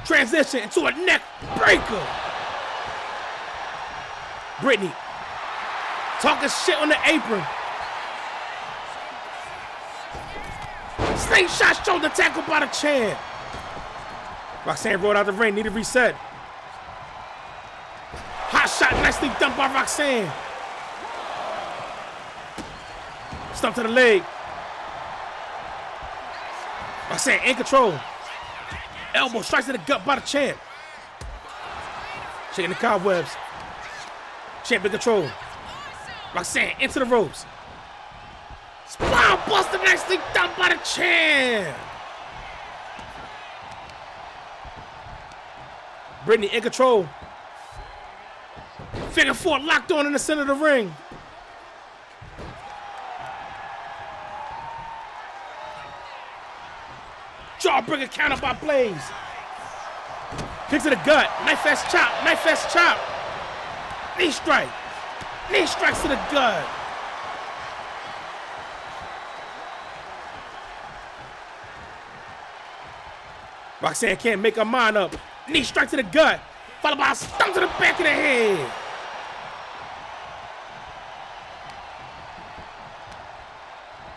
Transition into a neck breaker. Brittany talking shit on the apron. Slingshot shoulder tackle by the champ. Roxanne rolled out the ring, need a reset. Hot shot nicely done by Roxanne. Stump to the leg. Roxanne in control. Elbow strikes to the gut by the champ. Shaking the cobwebs. Champ in control. Roxanne into the ropes. Spine buster nicely done by the champ. Brittany in control. Figure four locked on in the center of the ring. Jawbreaker counter by Blaze. Kick to the gut. Knife fast chop. Knife fast chop. Knee strike. Knee strikes to the gut. Roxanne can't make her mind up. Knee strike to the gut. Followed by a stomp to the back of the head.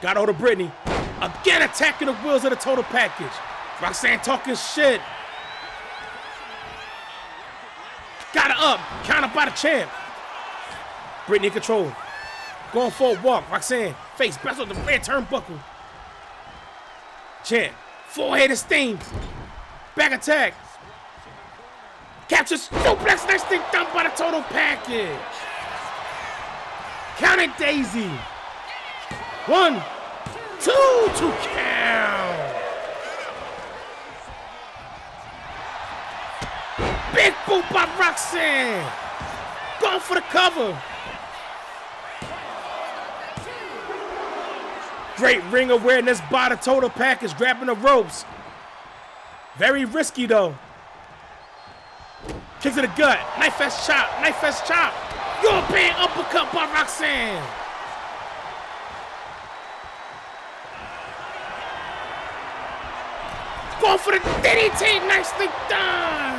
Got hold of Brittany. Again attacking the wheels of the total package. Roxanne talking shit. Got her up. Counter by the champ. Brittany in control. Going for a walk. Roxanne face best on the red turnbuckle. Champ. Four-headed steam. Back attack. Captures suplex. Next thing done by the total package. Counting Daisy. 1, 2, 2 count. Big boot by Roxanne. Going for the cover. Great ring awareness by the total package, grabbing the ropes. Very risky though. Kick to the gut. Knife fast chop. Knife fast chop. European uppercut by Roxanne. Going for the DDT. Nicely done.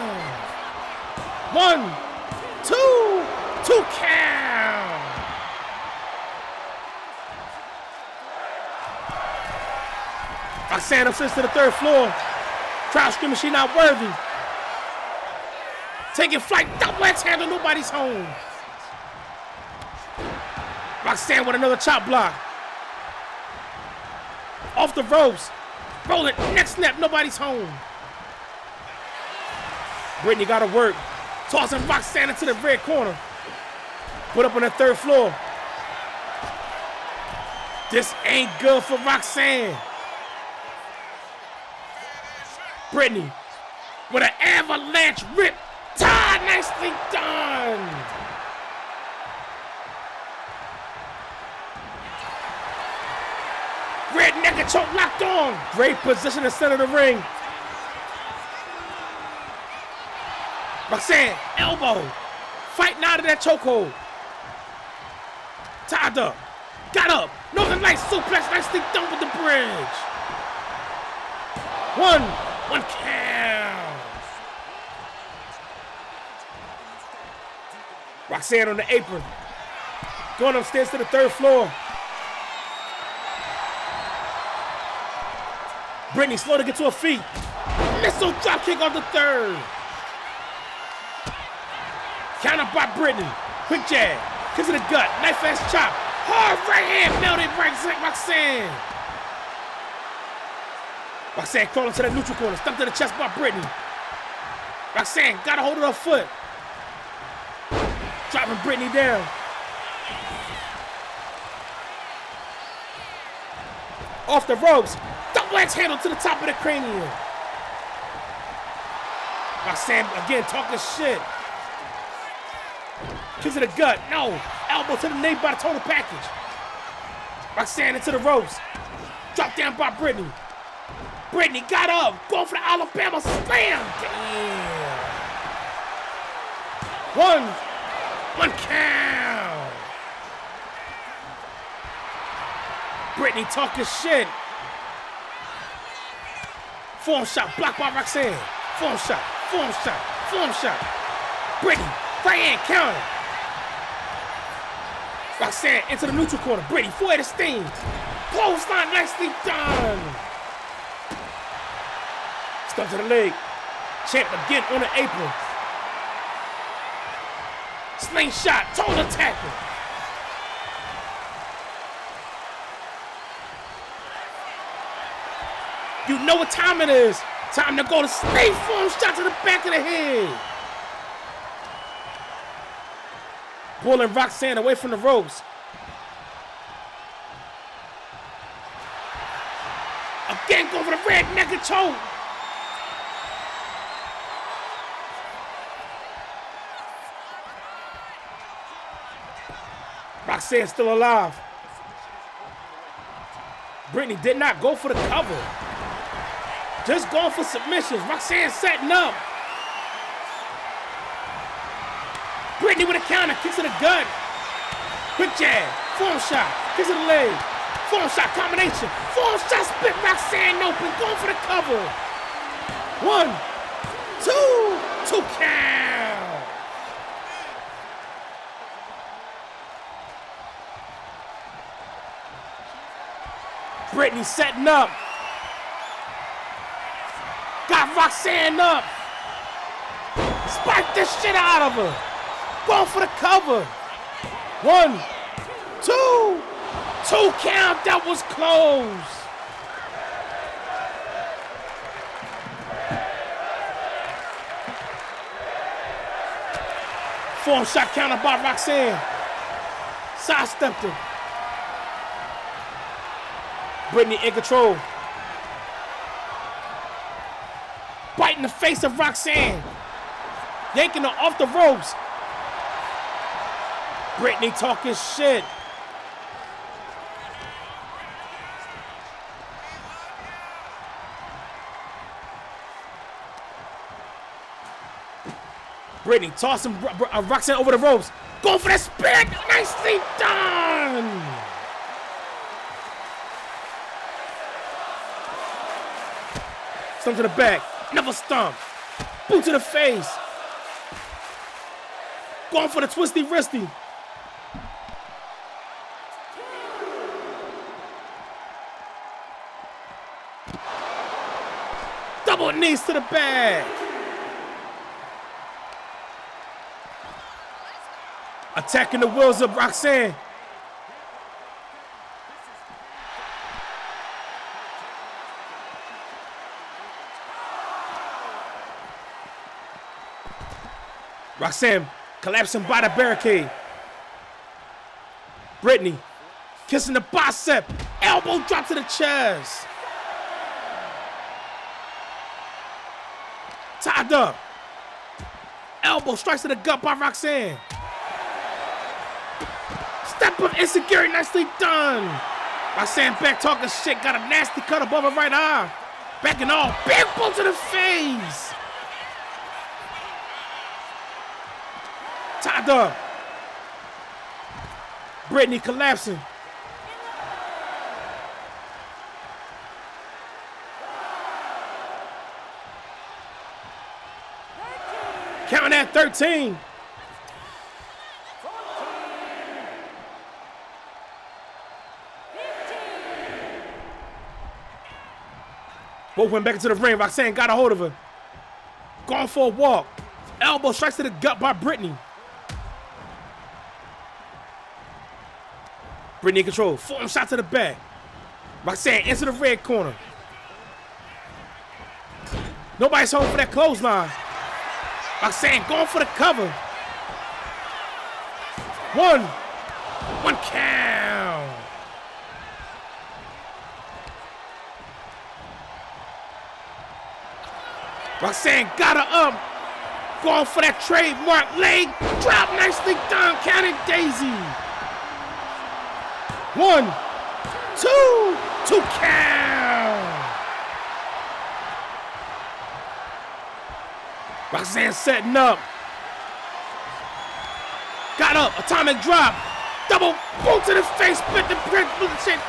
1, 2, 2 count. Roxanne upsets to the third floor. Crowd screaming she not worthy. Taking flight, double X handle, nobody's home. Roxanne with another chop block. Off the ropes. Roll it, neck snap, nobody's home. Brittany got to work. Tossing Roxanne into the red corner. Put up on the third floor. This ain't good for Roxanne. Brittany with an avalanche rip. Tie, nicely done. Red neck and choke locked on. Great position in the center of the ring. Roxanne, elbow. Fighting out of that chokehold. Tied up. Got up. Northern Lights suplex, nicely done with the bridge. 1 count. Roxanne on the apron. Going upstairs to the third floor. Brittany slow to get to her feet. Missile drop kick on the third. Counter by Brittany. Quick jab. Kick to the gut. Knife fast chop. Hard right hand. Melted right Roxanne. Roxanne crawling to the neutral corner. Stump to the chest by Brittany. Roxanne got a hold of her foot. Dropping Brittany down. Off the ropes. Double X handle to the top of the cranium. Roxanne again talking shit. Kick to the gut. No. Elbow to the knee by the total package. Roxanne into the ropes. Drop down by Brittany. Brittany got up, going for the Alabama slam. Damn. One count. Brittany talking shit. Form shot, blocked by Roxanne. Form shot. Brittany, right hand counter. Roxanne into the neutral corner. Brittany, four-headed steam. Clothesline, nicely done. Stuff to the leg. Champ again on the apron. Slingshot, total tackle. You know what time it is. Time to go to sleep. Form shot to the back of the head. Pulling Roxanne away from the ropes. Again, go for the red naked choke. Roxanne still alive. Brittany did not go for the cover. Just going for submissions. Roxanne setting up. Brittany with a counter, kicks to the gut. Quick jab, form shot, kicks to the leg. Form shot combination. Form shot split Roxanne open, going for the cover. 1, 2 count. Brittany setting up. Got Roxanne up. Spike this shit out of her. Going for the cover. 1, 2 count. That was close. Form shot counter by Roxanne. Sidestepped her. Brittany in control. Biting the face of Roxanne. Yanking her off the ropes. Brittany talking shit. Brittany tossing Roxanne over the ropes. Go for that spirit. Nicely done. Stomp to the back. Another stomp. Boot to the face. Going for the twisty wristy. Double knees to the back. Attacking the wheels of Roxanne. Roxanne collapsing by the barricade. Brittany kissing the bicep. Elbow drop to the chest. Tied up. Elbow strikes to the gut by Roxanne. Step up insecurity, nicely done. Roxanne back talking shit, got a nasty cut above her right eye. Backing off, big boot to the face. Tied up. Brittany collapsing. Counting at 13. Both went back into the ring. Roxanne got a hold of her. Going for a walk. Elbow strikes to the gut by Brittany. Brittany in control. Form shot to the back. Roxanne into the red corner. Nobody's home for that clothesline. Roxanne going for the cover. 1 count. Roxanne got her up. Going for that trademark leg drop. Nicely done. Counting Daisy. 1, 2 count. Roxanne setting up. Got up, atomic drop. Double boot to the face, split the shit.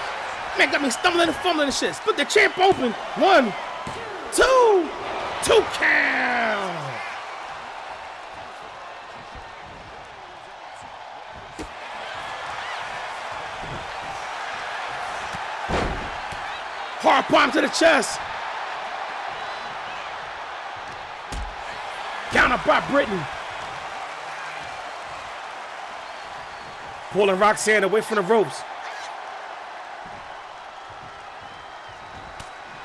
Man, got me stumbling and fumbling and shit. Split the champ open. 1, 2, 2 count. Hard palm to the chest. Counter by Brittany. Pulling Roxanne away from the ropes.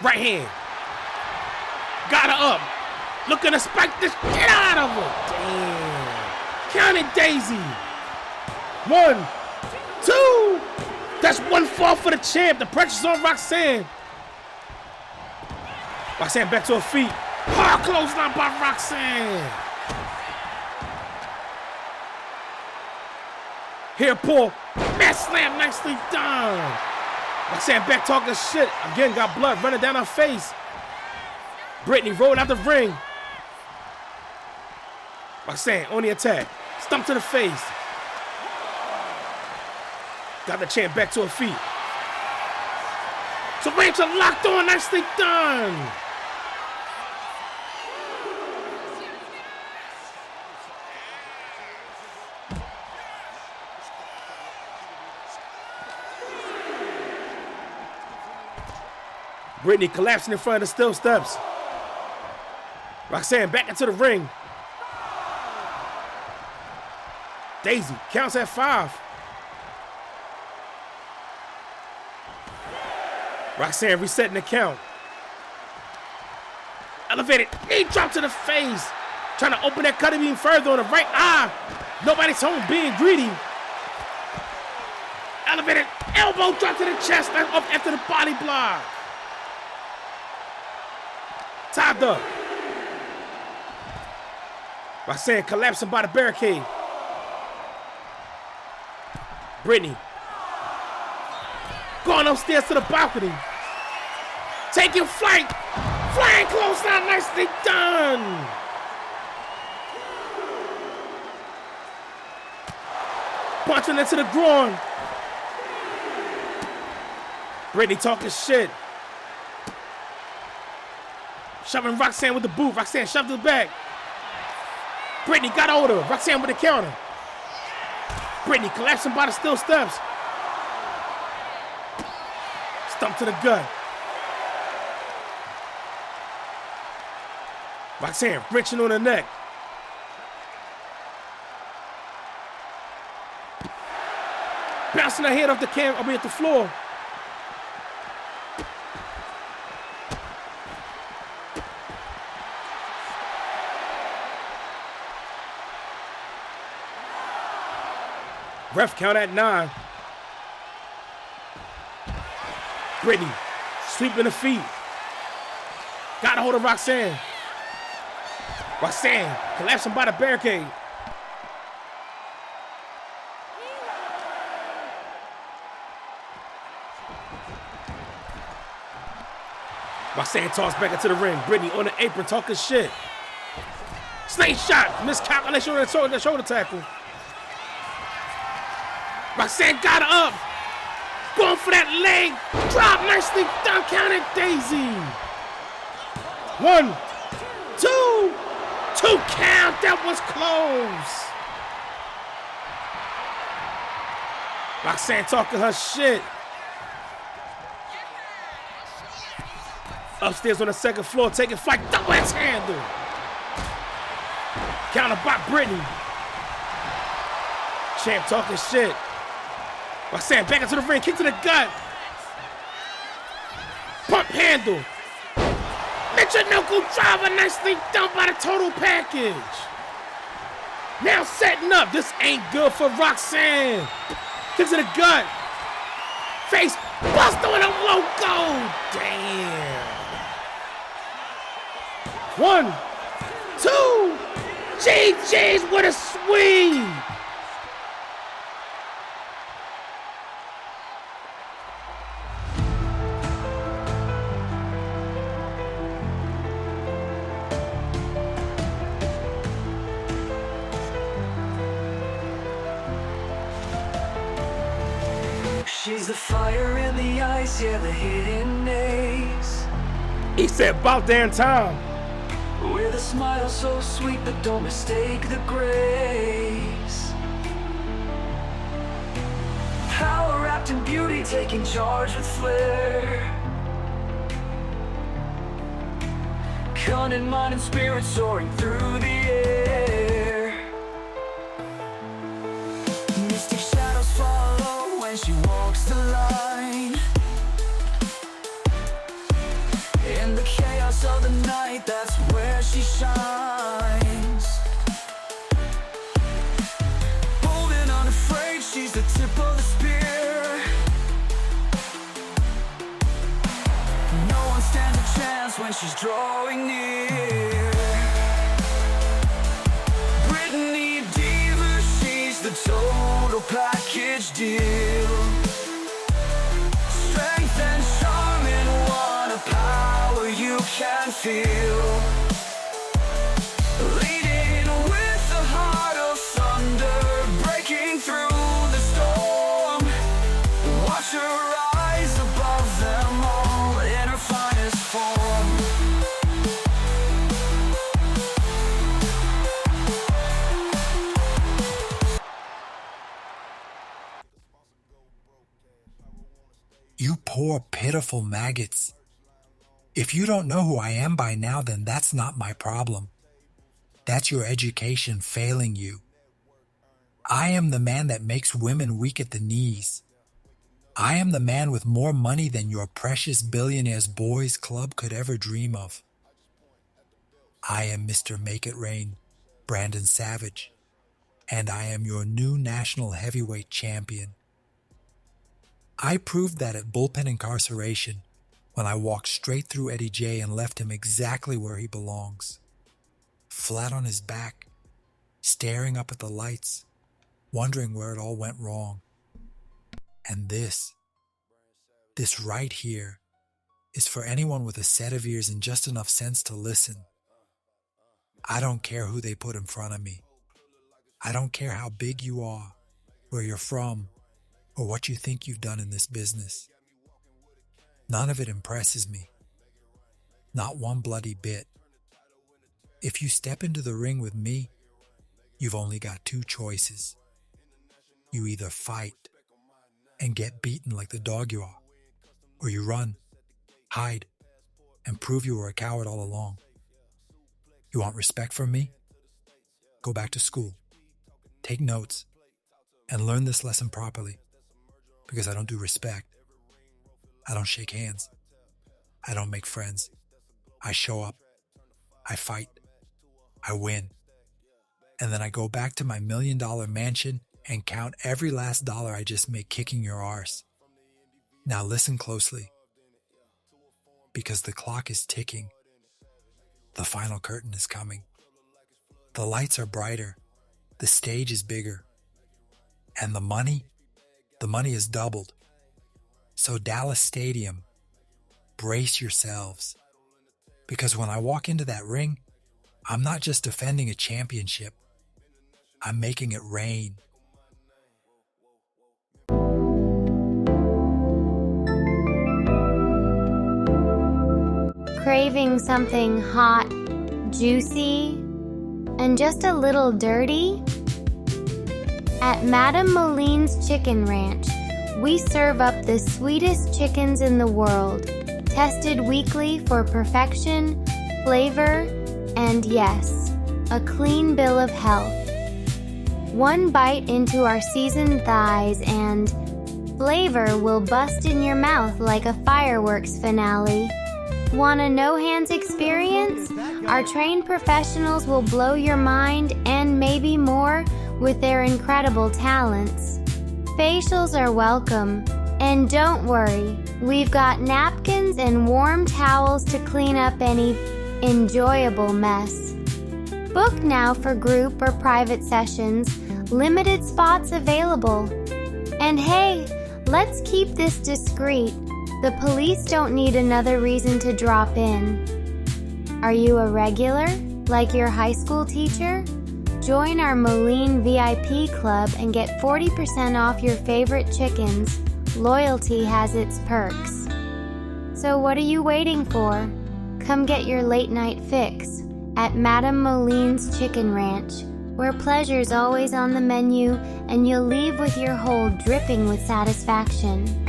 Right hand. Got her up. Looking to spike the shit out of her. Damn. Count it, Daisy. 1, 2. That's 1 fall for the champ. The pressure's on Roxanne. Roxanne back to her feet. Hard clothesline by Roxanne. Here, pull. Mass slam, nicely done. Roxanne back talking shit. Again, got blood running down her face. Brittany rolled out the ring. Roxanne on the attack. Stump to the face. Got the champ back to her feet. So Rachel locked on, nicely done. Brittany collapsing in front of the steel steps. Roxanne back into the ring. Daisy counts at 5. Roxanne resetting the count. Elevated knee drop to the face. Trying to open that cut even further on the right eye. Nobody's home, being greedy. Elevated elbow drop to the chest up after the body block. Tied up. Roxanne collapsing by the barricade. Brittany going upstairs to the balcony. Taking flight. Flying clothesline, nicely done. Punching into the groin. Brittany talking shit. Shoving Roxanne with the boot. Roxanne shoved her back. Brittany got hold of her. Roxanne with the counter. Brittany collapsing by the steel steps. Stump to the gut. Roxanne wrenching on her neck. Bouncing her head off the at the floor. Ref count at 9. Brittany sweeping the feet. Got a hold of Roxanne. Roxanne collapsing by the barricade. Roxanne tossed back into the ring. Brittany on the apron talking shit. Snake shot. Miscalculation on the shoulder tackle. Roxanne got her up. Going for that leg. Drop, nicely done. Counted Daisy. 1, 2. 2 count. That was close. Roxanne talking her shit. Upstairs on the second floor, taking flight. Double axe handle. Counter by Brittany. Champ talking shit. Roxanne back into the ring, kick to the gut. Pump handle. Michinoku driver, nicely done by the total package. Now setting up. This ain't good for Roxanne. Kick to the gut. Face buster with a logo. Damn. 1, 2. GG's with a sweep. She's the fire in the ice, yeah, the hidden ace. He said, about damn time. With a smile so sweet, but don't mistake the grace. Power wrapped in beauty, taking charge with flair. Cunning mind and spirit soaring through the air. Mystic shadows follow when she walks the line. In the chaos of the night, that's where she shines. Bold and unafraid, she's the tip of the spear. No one stands a chance when she's drawing near. Brittany Diva, she's the total package deal. Strength and charm in one, a power you can feel. Leading with the heart of thunder, breaking through the storm. Watch her rise above them all in her finest form. You poor, pitiful maggots. If you don't know who I am by now, then that's not my problem. That's your education failing you. I am the man that makes women weak at the knees. I am the man with more money than your precious billionaires boys club could ever dream of. I am Mr. Make It Rain, Brandon Savage, and I am your new national heavyweight champion. I proved that at bullpen incarceration when I walked straight through Eddie J and left him exactly where he belongs. Flat on his back, staring up at the lights, wondering where it all went wrong. And this right here, is for anyone with a set of ears and just enough sense to listen. I don't care who they put in front of me. I don't care how big you are, where you're from, or what you think you've done in this business. None of it impresses me. Not one bloody bit. If you step into the ring with me, you've only got two choices. You either fight and get beaten like the dog you are, or you run, hide, and prove you were a coward all along. You want respect from me? Go back to school, take notes, and learn this lesson properly, because I don't do respect. I don't shake hands. I don't make friends. I show up. I fight. I win. And then I go back to my $1 million mansion and count every last dollar I just made kicking your arse. Now listen closely, because the clock is ticking. The final curtain is coming. The lights are brighter. The stage is bigger. And the money is doubled. So Dallas Stadium, brace yourselves. Because when I walk into that ring, I'm not just defending a championship. I'm making it rain. Craving something hot, juicy, and just a little dirty? At Madame Moline's Chicken Ranch, we serve up the sweetest chickens in the world, tested weekly for perfection, flavor, and yes, a clean bill of health. One bite into our seasoned thighs and flavor will bust in your mouth like a fireworks finale. Want a no-hands experience? Our trained professionals will blow your mind and maybe more with their incredible talents. Facials are welcome. And don't worry, we've got napkins and warm towels to clean up any enjoyable mess. Book now for group or private sessions. Limited spots available. And hey, let's keep this discreet. The police don't need another reason to drop in. Are you a regular, like your high school teacher? Join our Moline VIP club and get 40% off your favorite chickens, loyalty has its perks. So what are you waiting for? Come get your late night fix at Madame Moline's Chicken Ranch, where pleasure's always on the menu and you'll leave with your hole dripping with satisfaction.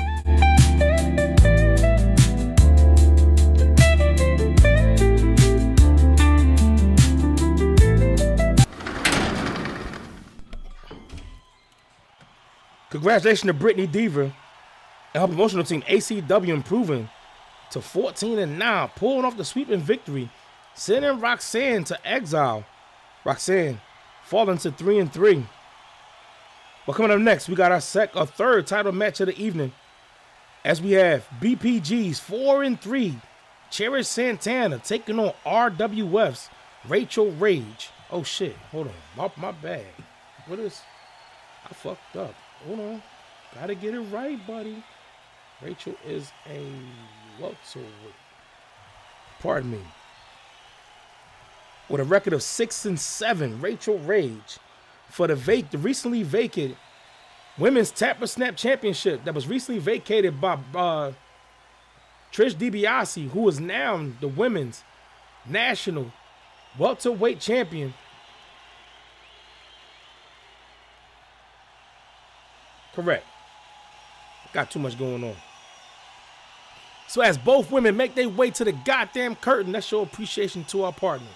Congratulations to Brittany Diva and her promotional team ACW improving to 14-9, pulling off the sweeping victory, sending Roxanne to exile. Roxanne falling to 3-3. But coming up next, we got our third title match of the evening, as we have BPG's 4-3 Cherish Santana taking on RWF's Rachel Rage. Oh shit, hold on, my bad. What is? I fucked up. Hold on, gotta get it right, buddy. Rachel is a welterweight. Pardon me. With a record of 6-7, Rachel Rage for the recently vacated Women's Tapper Snap Championship that was recently vacated by Trish DiBiase, who is now the Women's National Welterweight Champion. Correct. Got too much going on. So as both women make their way to the goddamn curtain, let's show appreciation to our partners.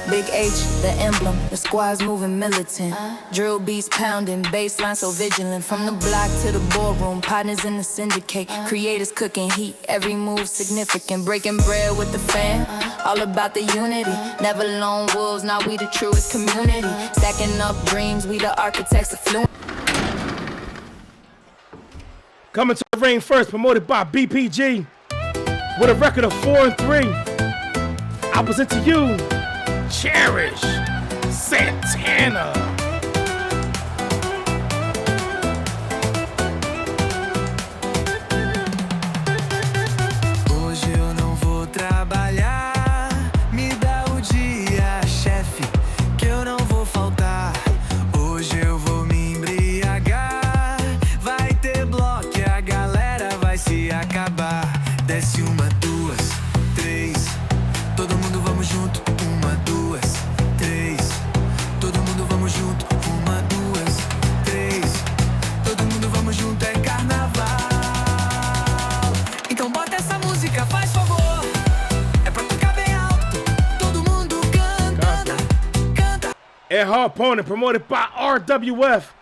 Big H, the emblem, the squad's moving militant. Drill beats pounding, baseline so vigilant. From the block to the ballroom, partners in the syndicate. Creators cooking heat, every move significant. Breaking bread with the fam, all about the unity. Never lone wolves, now we the truest community. Stacking up dreams, we the architects of fluent. Coming to the ring first, promoted by BPG, with a record of 4-3. I present to you Cherish Santana. Hoje eu não vou trabalhar. Me dá o dia, chefe, que eu não vou faltar. Hoje eu vou me embriagar. Vai ter bloco e a galera vai se acabar. Desce 1, 2, 3. Todo mundo vamos junto. 1, 2, 3. Todo mundo vamos junto. 1, 2, 3. Todo mundo vamos junto, é carnaval. Então bota essa música, faz favor. É pra tocar bem alto. Todo mundo canta, canta. And her opponent, promoted by RWF,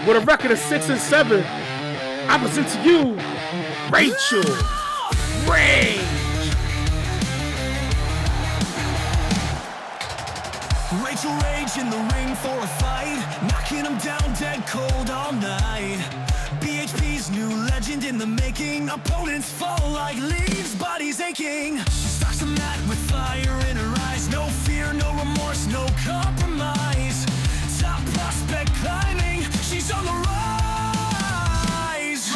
with a record of 6-7. I present to you Rachel Rage. Rachel Rage in the ring for a fight, knocking him down dead cold all night. BHP's new legend in the making, opponents fall like leaves, bodies aching. She stalks the mat with fire in her eyes, no fear, no remorse, no compromise. Top prospect climbing, she's on the rise.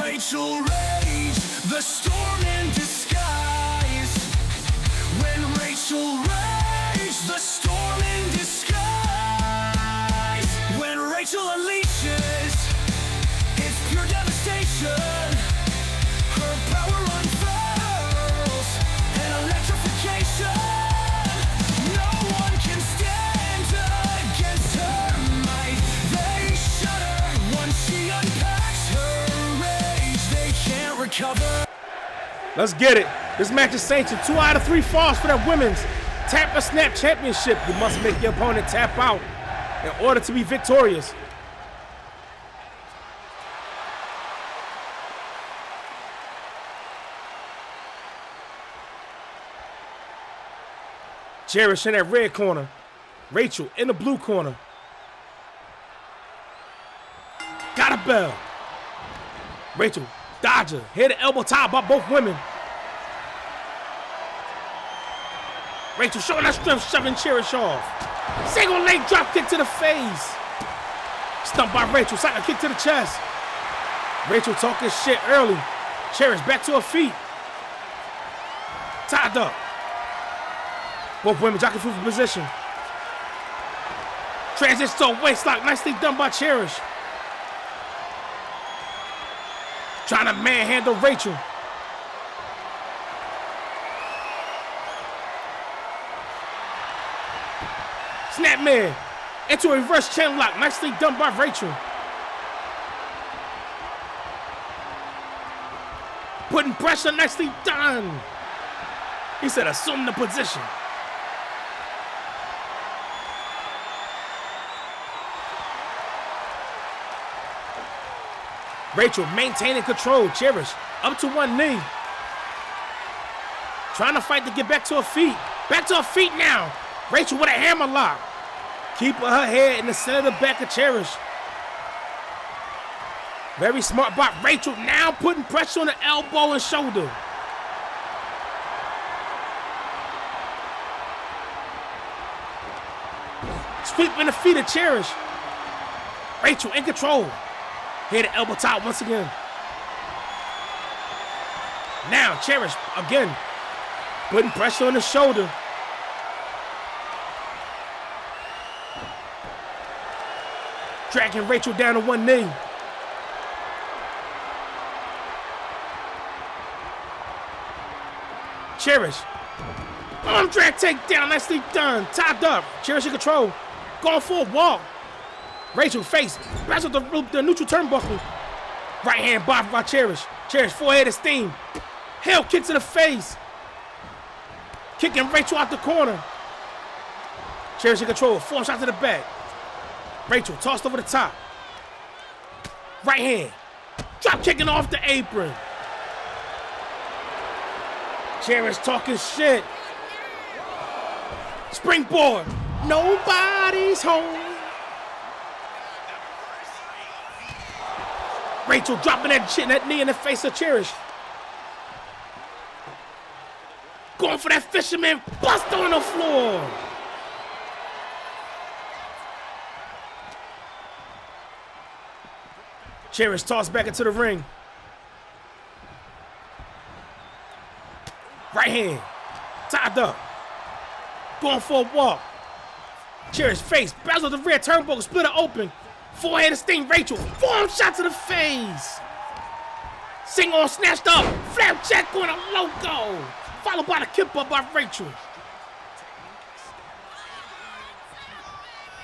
Rachel Rage, the storm in disguise. When Rachel Rage, the storm in disguise. When Rachel unleashes, it's pure devastation. Her power unfurls, an electrification. No one can stand against her might. They shudder once she unpacks her rage. They can't recover. Let's get it. This match is sanctioned 2 out of 3 falls for that women's Tapper Snap Championship. You must make your opponent tap out in order to be victorious. Cherish in that red corner. Rachel in the blue corner. Got a bell. Rachel, dodger, head to elbow tie by both women. Rachel showing that strength, shoving Cherish off. Single leg drop kick to the face. Stumped by Rachel, second kick to the chest. Rachel talking shit early. Cherish back to her feet. Tied up. Both women jockeying for position. Transition to a waist lock. Nicely done by Cherish. Trying to manhandle Rachel. Snapmare into a reverse chin lock. Nicely done by Rachel. Putting pressure. Nicely done. He said assume the position. Rachel maintaining control. Cherish up to one knee. Trying to fight to get back to her feet. Back to her feet now. Rachel with a hammer lock. Keeping her head in the center of the back of Cherish. Very smart by Rachel. Now putting pressure on the elbow and shoulder. Sweeping the feet of Cherish. Rachel in control. Hit the elbow top once again. Now Cherish again. Putting pressure on the shoulder. Dragging Rachel down to one knee. Cherish. Arm drag takedown. Nicely done. Tied up. Cherish in control. Going for a walk. Rachel face. Pass with the neutral turnbuckle. Right hand bob by Cherish. Cherish forehead of steam. Hell kick to the face. Kicking Rachel out the corner. Cherish in control. Forearm shot to the back. Rachel tossed over the top. Right hand. Drop kicking off the apron. Cherish talking shit. Springboard. Nobody's home. Rachel dropping that knee in the face of Cherish. Going for that fisherman buster on the floor. Cherish tossed back into the ring. Right hand. Tied up. Going for a walk. Cherish face. Bounce off the rear turnbuckle. Split it open. Forehead of sting. Rachel. Forearm shot to the face. Sing on snatched up. Flap check on a logo. Followed by the kip up by Rachel.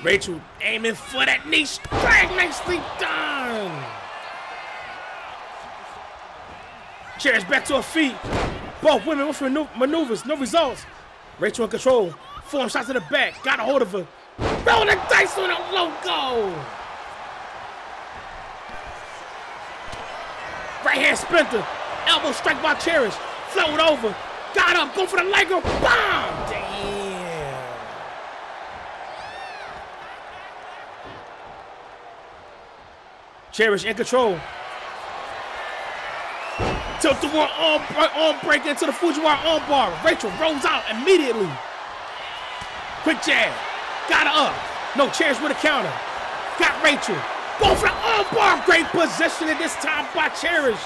Rachel aiming for that knee strike. Nicely done. Cherish back to her feet. Both women with maneuvers. No results. Rachel in control. Forearm shot to the back. Got a hold of her. Rolling the dice on a logo. Right hand splinter. Elbow strike by Cherish. Floated over. Got up. Go for the leg. Bomb. Damn. Cherish in control. Tilt the one arm break into the Fujiwara arm bar. Rachel rolls out immediately. Quick jab. Got her up. No, Cherish with a counter. Got Rachel. Go for the arm bar. Great positioning this time by Cherish.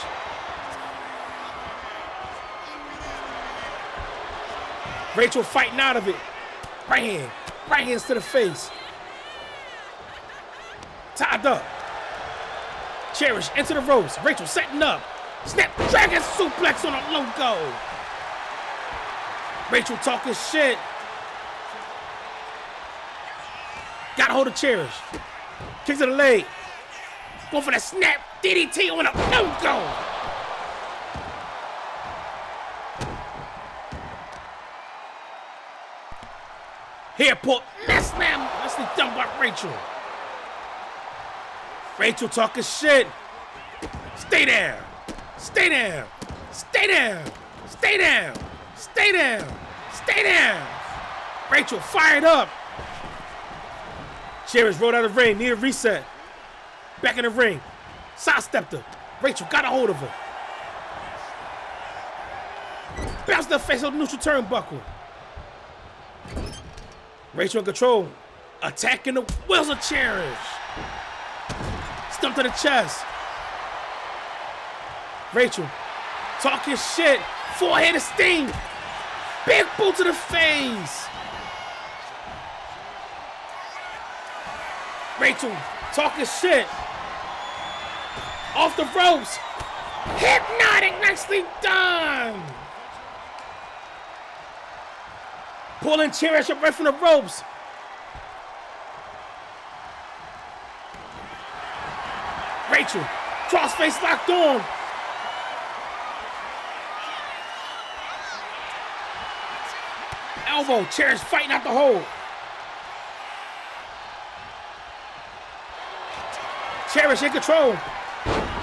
Rachel fighting out of it. Right hand. Right hands to the face. Tied up. Cherish into the ropes. Rachel setting up. Snap dragon suplex on a logo. Rachel talking shit. Got a hold of Cherish. Kick to the leg. Go for the snap DDT on a logo. Airport mess slam. Nicely done by Rachel. Rachel talking shit. Stay down. Stay down. Stay down. Stay down. Stay down. Stay down. Rachel fired up. Cherish rolled out of the ring. Need a reset. Back in the ring. Sidestepped her. Rachel got a hold of her. Bounced her face on the neutral turnbuckle. Rachel in control. Attacking the wheels of Cherish. Stump to the chest. Rachel talking shit. Forehead of steam. Big boot to the face. Rachel talking shit. Off the ropes. Hypnotic, nicely done. Pulling Cherish up right from the ropes. Rachel, crossface locked on. Elbow, Cherish fighting out the hole. Cherish in control.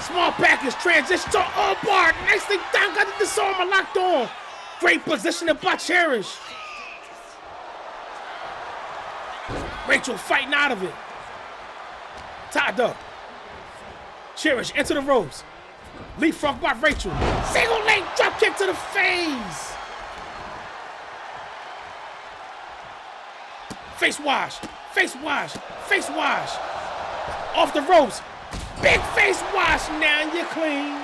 Small package, transition to all bar. Nicely done, got the disarmer locked on. Great positioning by Cherish. Rachel fighting out of it. Tied up. Cherish into the ropes. Leapfrog by Rachel. Single leg drop kick to the face. Face wash, face wash, face wash. Off the ropes. Big face wash, now you're clean.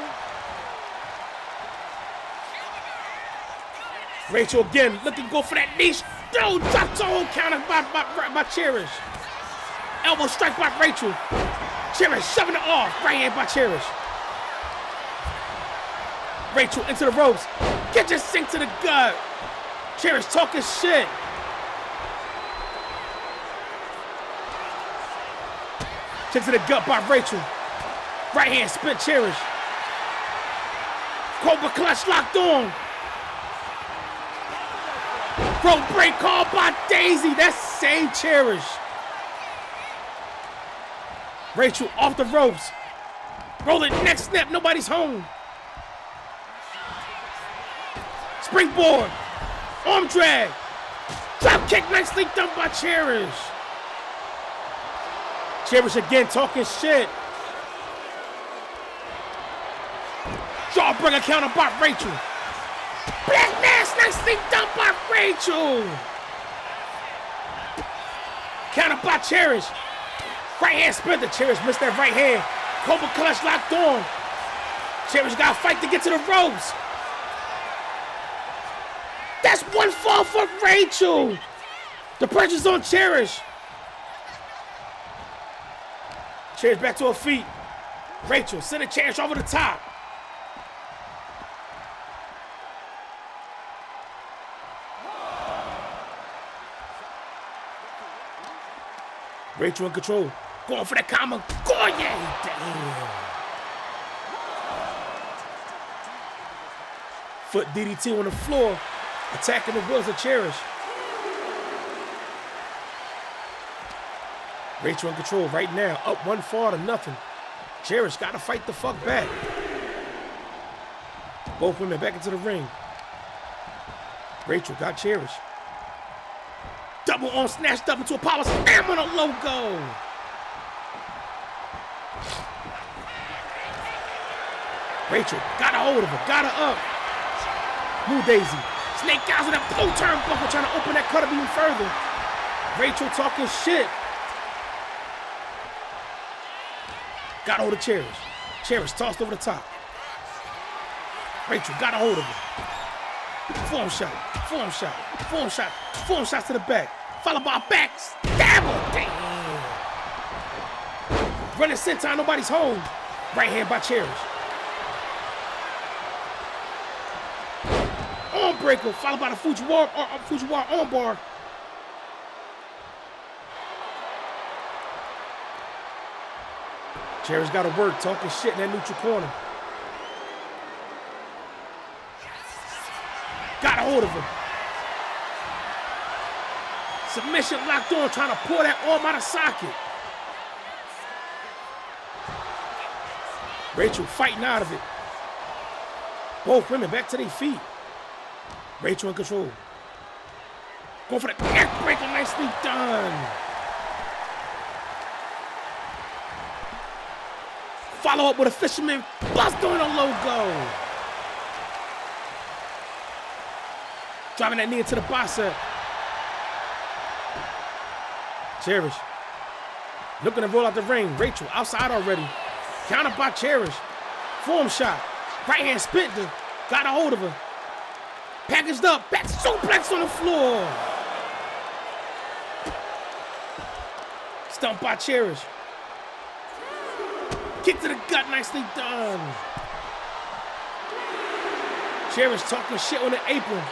Rachel again, looking to go for that niche. No, drop toe counter by Cherish. Elbow strike by Rachel. Cherish shoving it off. Right hand by Cherish. Rachel into the ropes. Get your sink to the gut. Cherish talking shit. Kick to the gut by Rachel. Right hand spin Cherish. Cobra clutch locked on. Rope break called by Daisy. That's save Cherish. Rachel off the ropes. Rolling neck snap. Nobody's home. Springboard. Arm drag. Drop kick nicely done by Cherish. Cherish again talking shit. Jawbreaker counter by Rachel. Black mass nicely done by Rachel. Counter by Cherish. Right hand spin to Cherish, missed that right hand. Cobra clutch locked on. Cherish got to fight to get to the ropes. That's one fall for Rachel. The pressure's on Cherish. Cherish back to her feet. Rachel, send a Cherish over the top. Rachel in control. Going for that comma. Going, yeah, damn. Foot DDT on the floor. Attacking the wheels of Cherish. Rachel in control right now. Up 1-4 to nothing. Cherish got to fight the fuck back. Both women back into the ring. Rachel got Cherish. Double arm snatched up into a power slam on a logo. Rachel got a hold of her, got her up. Move Daisy. Snake guys with that blow turnbuckle trying to open that cut up even further. Rachel talking shit. Got a hold of Cherish. Cherish tossed over the top. Rachel got a hold of her. Form shot, form shot, form shot, form shots to the back. Followed by a back stabber. Damn. Running senton, nobody's home. Right hand by Cherish. Arm breaker, followed by the Fujiwara armbar. Cherish got to work, talking shit in that neutral corner. Got a hold of her. Submission locked on, trying to pull that arm out of socket. Rachel fighting out of it. Both women back to their feet. Rachel in control. Going for the neck breaker, nicely done. Follow up with a fisherman bust on a logo. Driving that knee into the bicep. Cherish looking to roll out the ring. Rachel outside already. Counter by Cherish. Form shot. Right hand spit. Got a hold of her. Packaged up, back suplex on the floor. Stump by Cherish. Kick to the gut, nicely done. Cherish talking shit on the apron.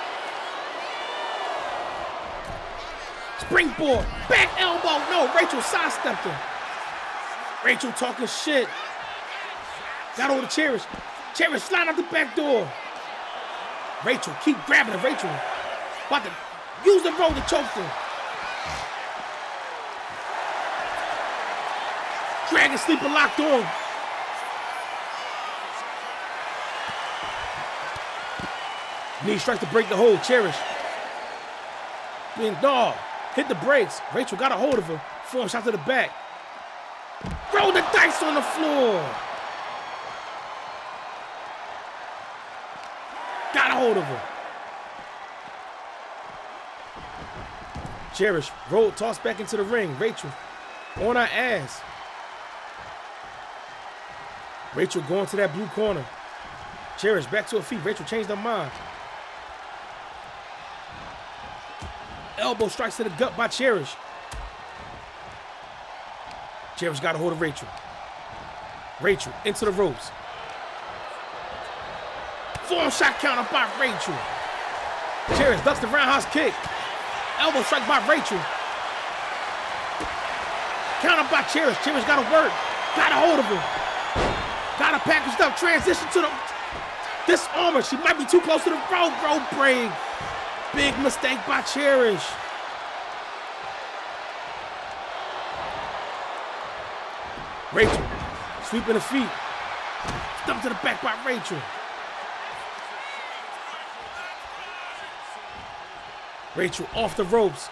Springboard, back elbow. No, Rachel sidestepped her. Rachel talking shit. Got over to Cherish. Cherish sliding out the back door. Rachel, keep grabbing her. Rachel, about to use the roll to choke her. Dragon sleeper locked on. Knee strike to break the hold. Cherish. No, hit the brakes. Rachel got a hold of her. Form shot to the back. Roll the dice on the floor. Got a hold of her. Cherish, roll, toss back into the ring. Rachel, on her ass. Rachel going to that blue corner. Cherish back to her feet. Rachel changed her mind. Elbow strikes to the gut by Cherish. Cherish got a hold of Rachel. Rachel into the ropes. Form shot counter by Rachel. Cherish ducks the roundhouse kick. Elbow strike by Rachel. Counter by Cherish. Cherish got to work. Got a hold of her. Got her packaged up. Transition to the disarmer. She might be too close to the rope break. Big mistake by Cherish. Rachel sweeping the feet. Stump to the back by Rachel. Rachel off the ropes.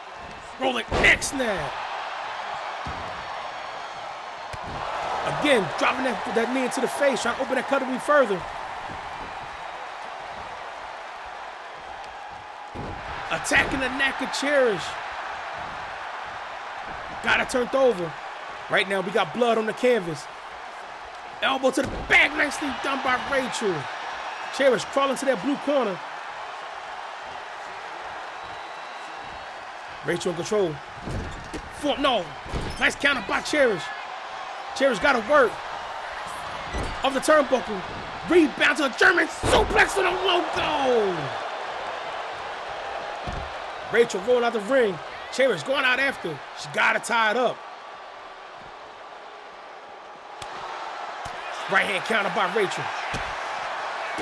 Rolling neck snap. Again, dropping that knee into the face, trying to open that cutaway further. Attacking the neck of Cherish. Got her turned over. Right now, we got blood on the canvas. Elbow to the back, nicely done by Rachel. Cherish crawling to that blue corner. Rachel in control. No. Nice counter by Cherish. Cherish got to work. Off the turnbuckle. Rebound to a German suplex on the logo. Rachel rolling out the ring. Cherish going out after. She got to tie it up. Right hand counter by Rachel.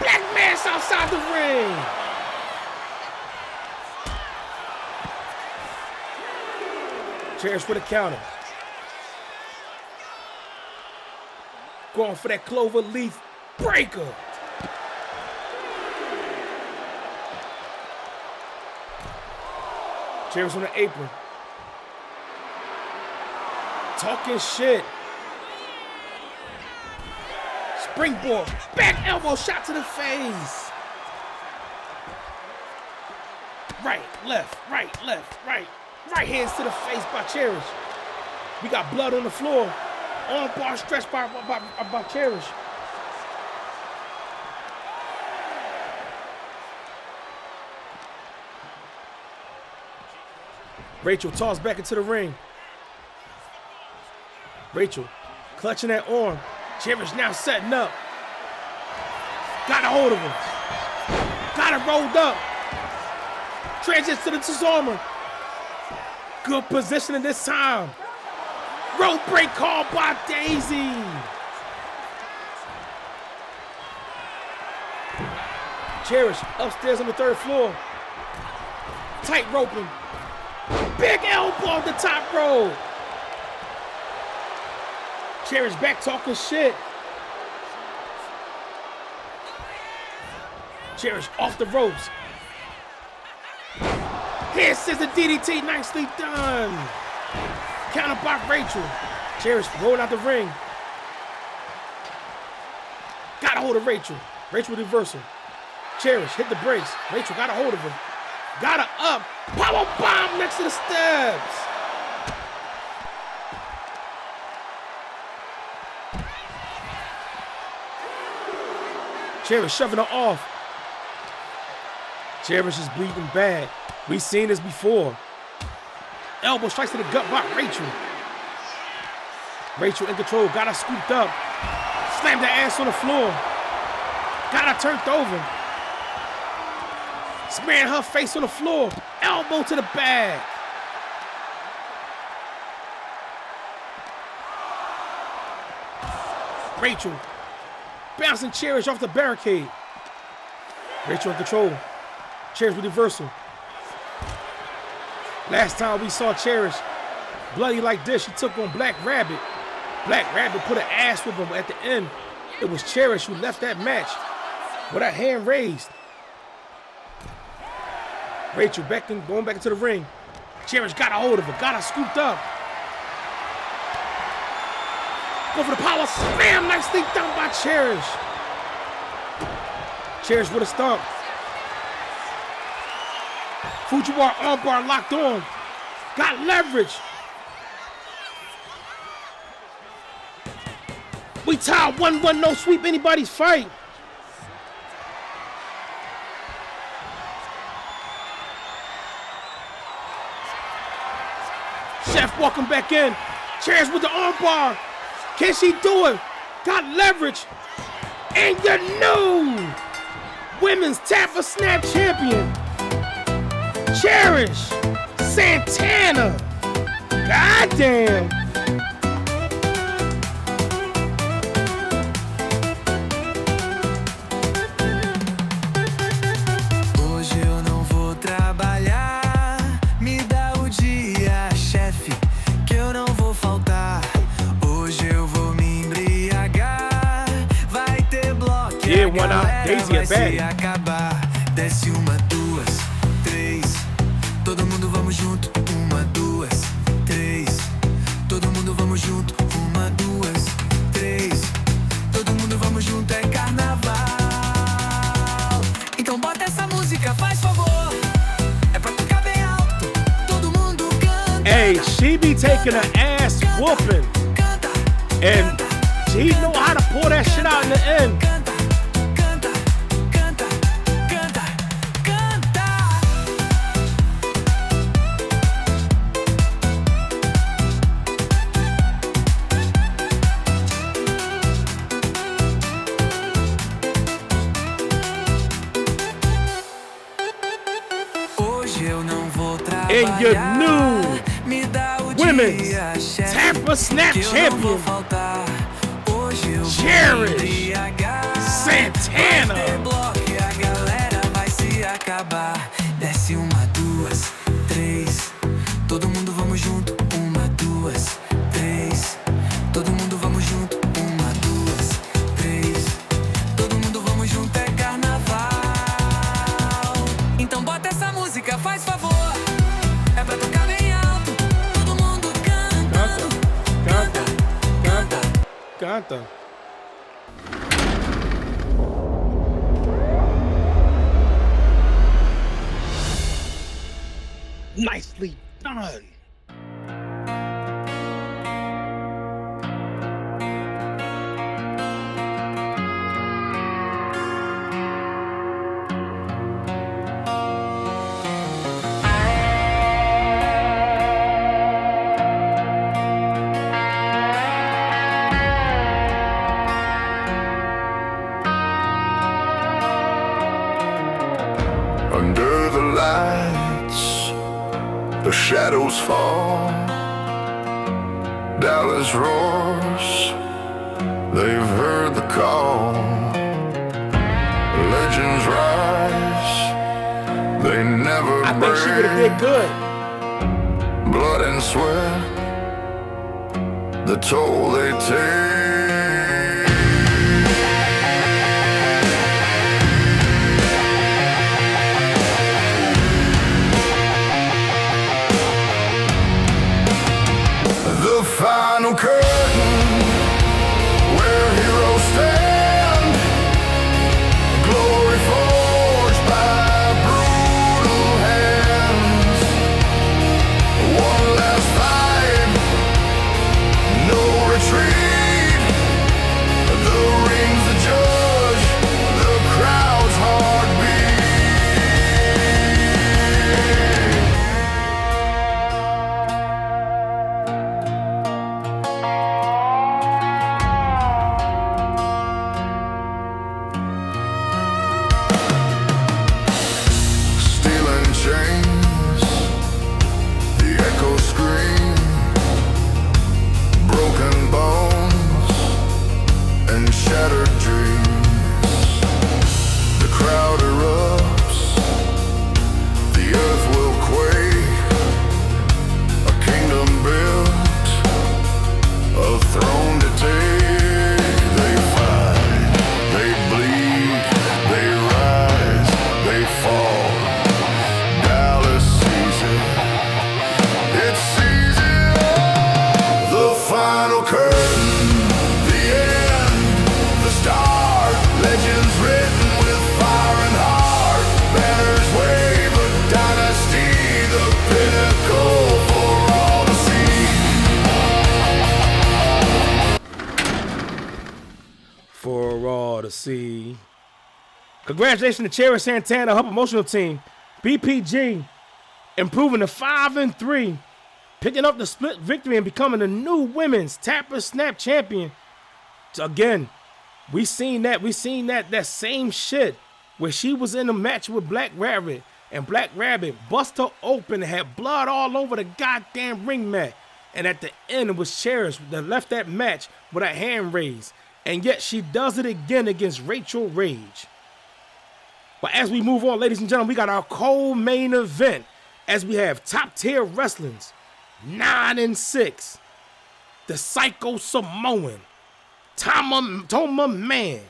Black mass outside the ring. Cherish with a counter. Going for that clover leaf breaker. Cherish on the apron. Talking shit. Springboard. Back elbow shot to the face. Right, left, right, left, right. Right hands to the face by Cherish. We got blood on the floor. Arm bar stretched by Cherish. Rachel tossed back into the ring. Rachel clutching that arm. Cherish now setting up. Got a hold of him. Got it rolled up. Transition to the disarmer. Good positioning this time. Rope break called by Daisy. Cherish upstairs on the third floor. Tight roping. Big elbow on the top rope. Cherish back talking shit. Cherish off the ropes. Here says the DDT, nicely done. Counter by Rachel. Cherish rolling out the ring. Got a hold of Rachel. Rachel reversal. Cherish hit the brakes. Rachel got a hold of her. Got her up. Power bomb next to the steps. Cherish shoving her off. Cherish is bleeding bad. We've seen this before. Elbow strikes to the gut by Rachel. Rachel in control, got her scooped up. Slammed her ass on the floor. Got her turned over. Smearing her face on the floor. Elbow to the bag. Rachel bouncing Cherish off the barricade. Rachel in control. Cherish with reversal. Last time we saw Cherish bloody like this, she took on Black Rabbit. Black Rabbit put an ass with him at the end. It was Cherish who left that match with her hand raised. Rachel going back into the ring. Cherish got a hold of her, got her scooped up. Go for the power slam, nicely done by Cherish. Cherish with a stomp. Fujiwara armbar locked on. Got leverage. We tied 1-1, no sweep anybody's fight. Chef walking back in. Cherish with the armbar. Can she do it? Got leverage. And your new women's tap or snap champion, Cherish Santana. Goddamn. Hoje eu não vou trabalhar. Me dá o dia, chefe, que eu não vou faltar. Hoje eu vou me embriagar. Vai ter bloco. Yeah, one out. Daisy é bad. Acabar. Desce uma, duas, três. Todo mundo vamos junto. Uma, duas, três. Todo mundo vamos junto. Uma, duas, três. Todo mundo vamos junto. É carnaval. Então bota essa música, faz favor. É pra tocar bem alto. Todo mundo canta. Hey, she be taking an ass whooping. And she know how to pull that shit out in the end. And your new women's Tampa Snap champion, Cherish Santana. Desce uma, duas, três. Todo mundo vamos junto. Uma, duas, três. Todo mundo vamos junto. Uma, duas, três. Todo mundo vamos junto. É carnaval. Então bota essa música, faz favor. É pra tocar bem alto. Todo mundo canta. Canta. Nicely done. Under the lights, the shadows fall. Dallas roars, they've heard the call. Legends rise, they never I think she would have did good. Blood and sweat, the toll they take. The final curtain, where heroes stand, glory forged by brutal hands. One last fight, no retreat. The ring's the judge, the crowd's heartbeat. It sees it all. The final curtain, the end, the start. Legends written with fire and heart. Banners wave a dynasty, the pinnacle for all to see. For all to see. Congratulations to Cherry Santana, her promotional team. BPG improving to 5-3, picking up the split victory and becoming the new women's Tapper Snap champion. So again, we seen that same shit where she was in a match with Black Rabbit and Black Rabbit bust her open and had blood all over the goddamn ring mat. And at the end, it was Cherish that left that match with a hand raised. And yet she does it again against Rachel Rage. But as we move on, ladies and gentlemen, we got our co-main event as we have top tier wrestlers, 9-6, the Psycho Samoan, Toma Man,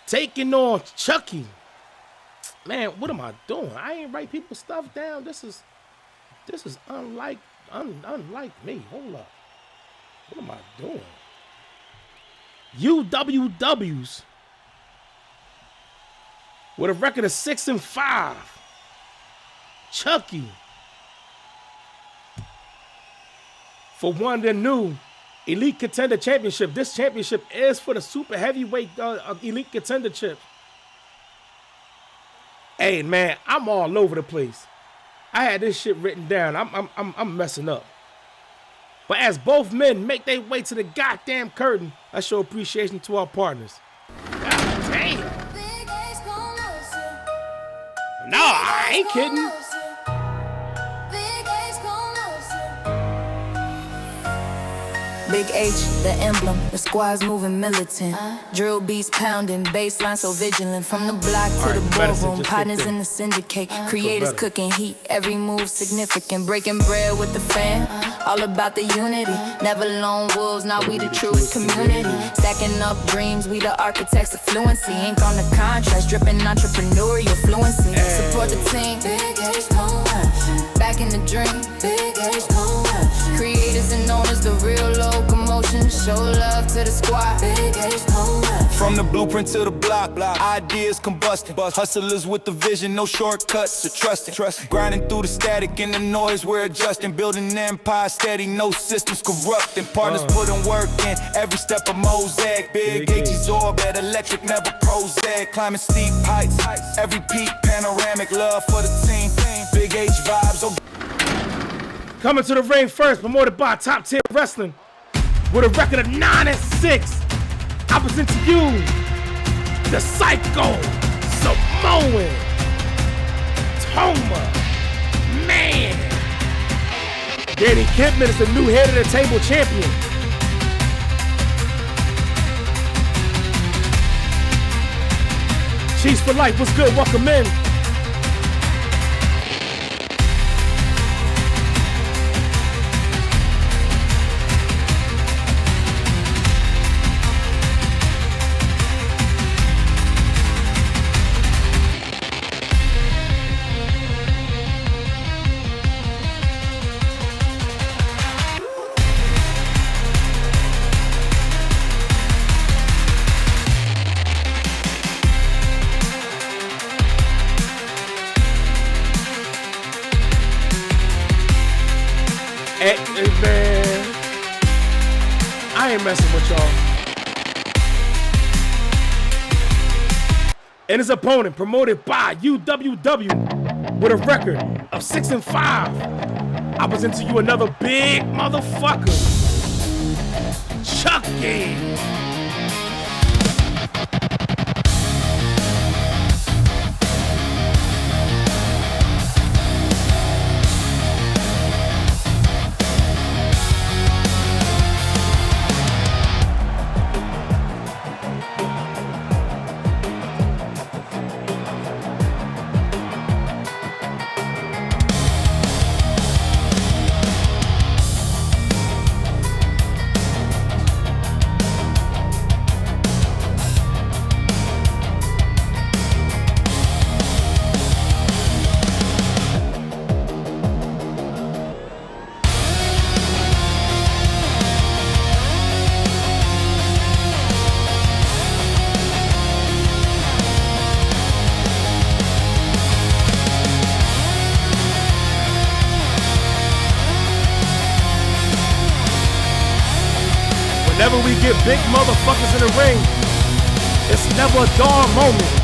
taking on Chucky. Man, what am I doing? I ain't write people's stuff down. This is unlike me. Hold up. What am I doing? UWWs with a record of 6-5. Chucky for one of the new Elite Contender Championship. This championship is for the super heavyweight Elite Contender chip. Hey man, I'm all over the place. I had this shit written down. I'm messing up. But as both men make their way to the goddamn curtain, I show appreciation to our partners. God damn. No, I ain't kidding. Big H, the emblem, the squad's moving militant. Drill beats pounding, baseline so vigilant. From the block to the ballroom, partners in the syndicate. Creators cooking heat, every move significant. Breaking bread with the fam, all about the unity. Never lone wolves, now we the truest community. Stacking up dreams, we the architects of fluency. Ink on the contracts, dripping entrepreneurial fluency. Support the team, Big H, back in the dream, Big H, creators and owners, the real locomotion. Show love to the squad. Big H, from the blueprint to the block, ideas combusting. Hustlers with the vision, no shortcuts or trusting. Grinding through the static and the noise, we're adjusting. Building an empire steady, no systems corrupting. Partners putting work in every step of mosaic. Big H's orbit, electric, never Prozac. Climbing steep heights, every peak panoramic. Love for the team, Big H vibes. Coming to the ring first, promoted by Top Tier Wrestling, with a record of 9-6. I present to you the Psycho Samoan, Toma Man. Danny Kempman is the new head of the table champion. Cheese for life, what's good? Welcome in. Hey man, I ain't messing with y'all. And his opponent, promoted by UWW, with a record of 6-5. I present to you another big motherfucker, Chucky. Whenever we get big motherfuckers in the ring, it's never a dull moment.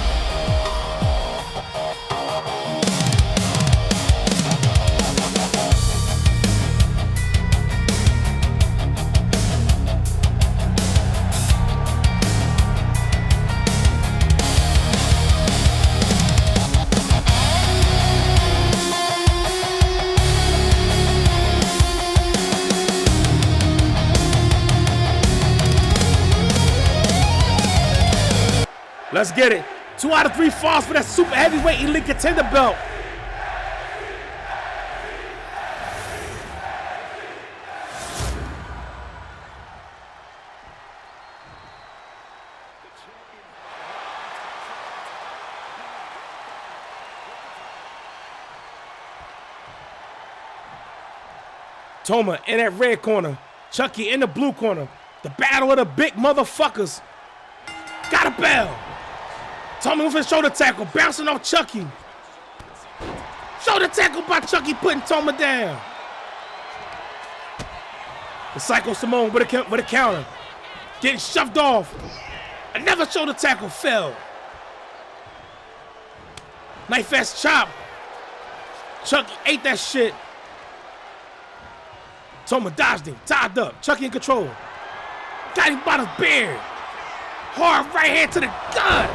Let's get it. 2 out of 3 falls for that super heavyweight elite contender belt. Toma in that red corner. Chucky in the blue corner. The battle of the big motherfuckers. Got a bell. Toma with his shoulder tackle, bouncing off Chucky. Shoulder tackle by Chucky, putting Toma down. The Psycho Simone with a counter. Getting shoved off. Another shoulder tackle fell. Knife ass chop. Chucky ate that shit. Toma dodged him, tied up. Chucky in control. Got him by the beard. Hard right hand to the gut.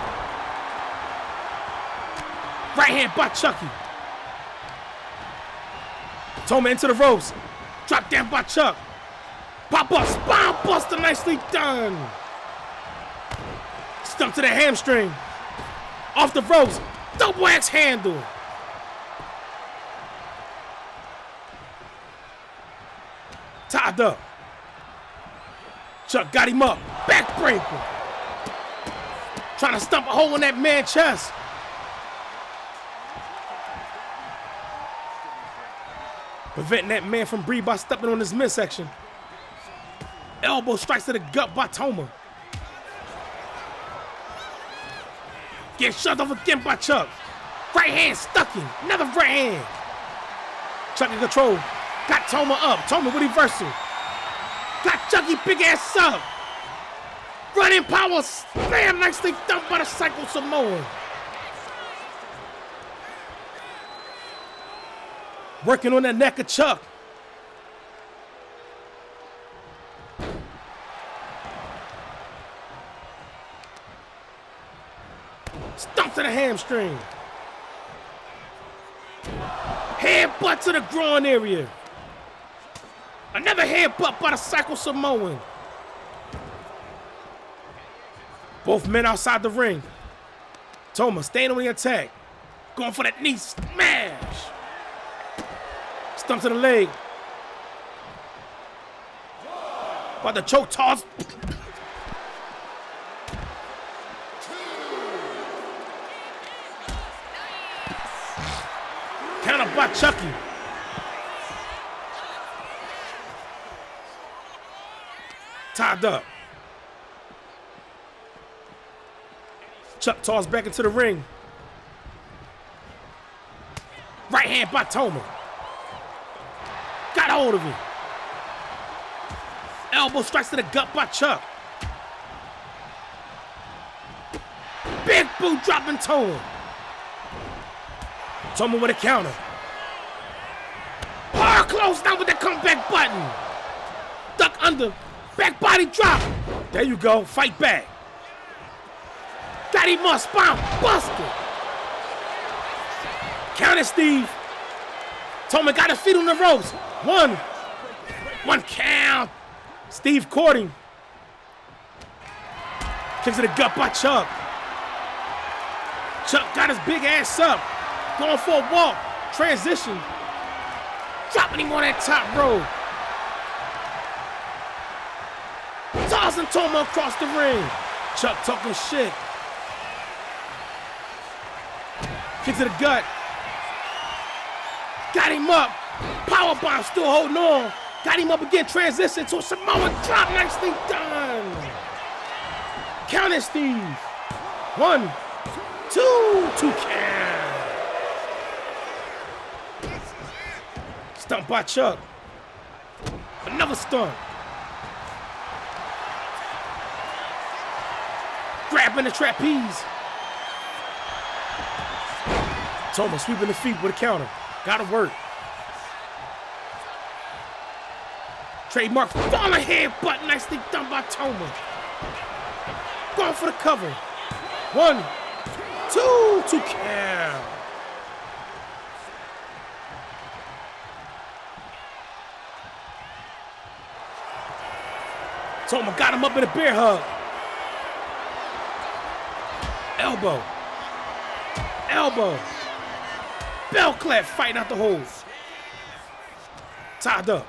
Right hand by Chucky. Toma into the ropes. Drop down by Chuck. Pop up, spine buster, nicely done. Stump to the hamstring. Off the ropes. Double axe handle. Tied up. Chuck got him up. Backbreaker. Trying to stump a hole in that man's chest. Preventing that man from breathing by stepping on his midsection. Elbow strikes to the gut by Toma. Getting shoved off again by Chuck. Right hand stuck him. Another right hand. Chuck in control. Got Toma up. Toma with reversal. Got Chucky big ass up. Running power slam nicely done by the Psycho Samoan. Working on the neck of Chuck. Stump to the hamstring. Headbutt to the groin area. Another headbutt by the Psycho Samoan. Both men outside the ring. Toma staying on the attack. Going for that knee smash. Stump to the leg. About the choke toss. Counter by Chucky. Tied up. Chuck tossed back into the ring. Right hand by Toma. Got hold of him. Elbow strikes to the gut by Chuck. Big boot dropping Toma. Toma with a counter. Hard close down with the comeback button. Duck under. Back body drop. There you go. Fight back. Got him up. Spine busted. Count it, Steve. Toma got his feet on the ropes. One count. Steve caught him. Kicks to the gut by Chuck. Chuck got his big ass up. Going for a walk. Transition. Dropping him on that top rope. Tossing Toma across the ring. Chuck talking shit. Kick to the gut. Got him up. Powerbomb still holding on. Got him up again. Transition to a Samoan drop. Nicely done. Count it, Steve. 1, 2, 2 count. Stump by Chuck. Another stump. Grabbing the trapeze. Toma sweeping the feet with a counter. Gotta work. Trademark falling headbutt. Nicely done by Toma. Going for the cover. 1, 2, 2 count. Toma got him up in a bear hug. Elbow. Elbow. Bell clap fighting out the holes. Tied up.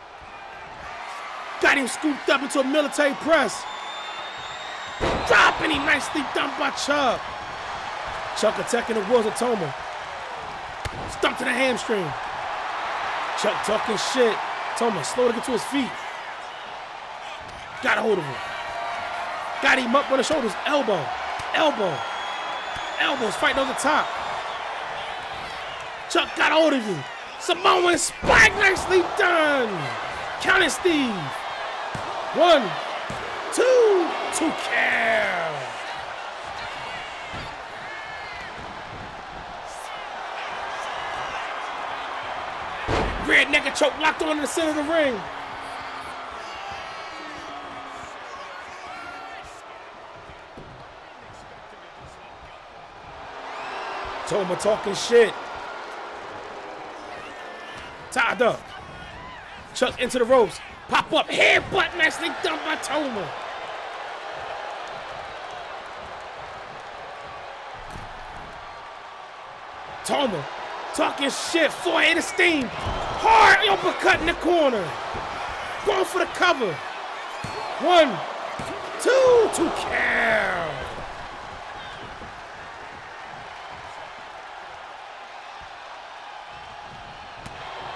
Got him scooped up into a military press. Dropping him, nicely done by Chuck. Chuck attacking the wheels of Toma. Stump to the hamstring. Chuck talking shit. Toma slow to get to his feet. Got a hold of him. Got him up on the shoulders. Elbow. Elbow. Elbows fighting on the top. Chuck got a hold of him. Samoan spike, nicely done. Counting Steve. 1, 2, 2 count. Red neck choke locked on in the center of the ring. Toma talking shit. Tied up. Chuck into the ropes. Pop up. Headbutt nicely done by Toma. Toma talking shit. Forehead of steam. Hard uppercut in the corner. Going for the cover. 1, 2, 2 count.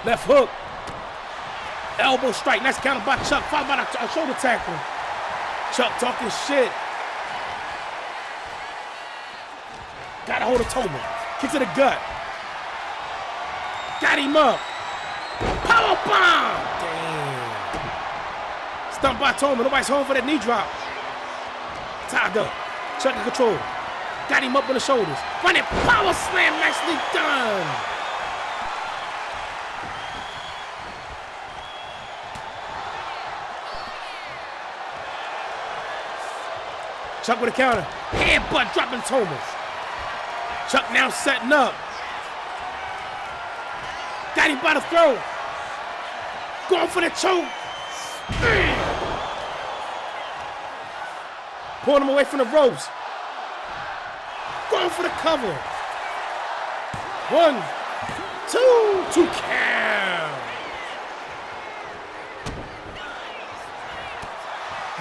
Left hook. Elbow strike. Nice counter by Chuck. Followed by a shoulder tackle. Chuck talking shit. Got a hold of Toma. Kick to the gut. Got him up. Power bomb. Damn. Stumped by Toma. Nobody's home for that knee drop. Tied up. Chuck in control. Got him up on the shoulders. Running power slam. Nicely done. Chuck with a counter. Headbutt dropping Toma. Chuck now setting up. Got him by the throat. Going for the choke. Pulling him away from the ropes. Going for the cover. 1, 2, 2 count.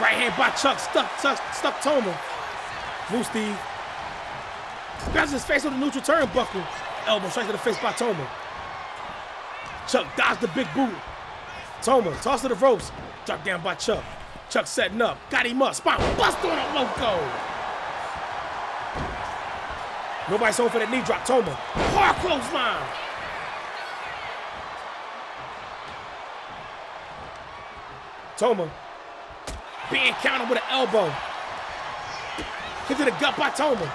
Right hand by Chuck, stuck Toma. Move Steve. Bounces his face on the neutral turnbuckle. Elbow straight to the face by Toma. Chuck dodged the big boot. Toma tossed to the ropes. Dropped down by Chuck. Chuck setting up. Got him up. Spot bust on a loco. Nobody's home for that knee drop. Toma. Hard clothesline. Toma. Being countered with an elbow. Kick to the gut by Toma.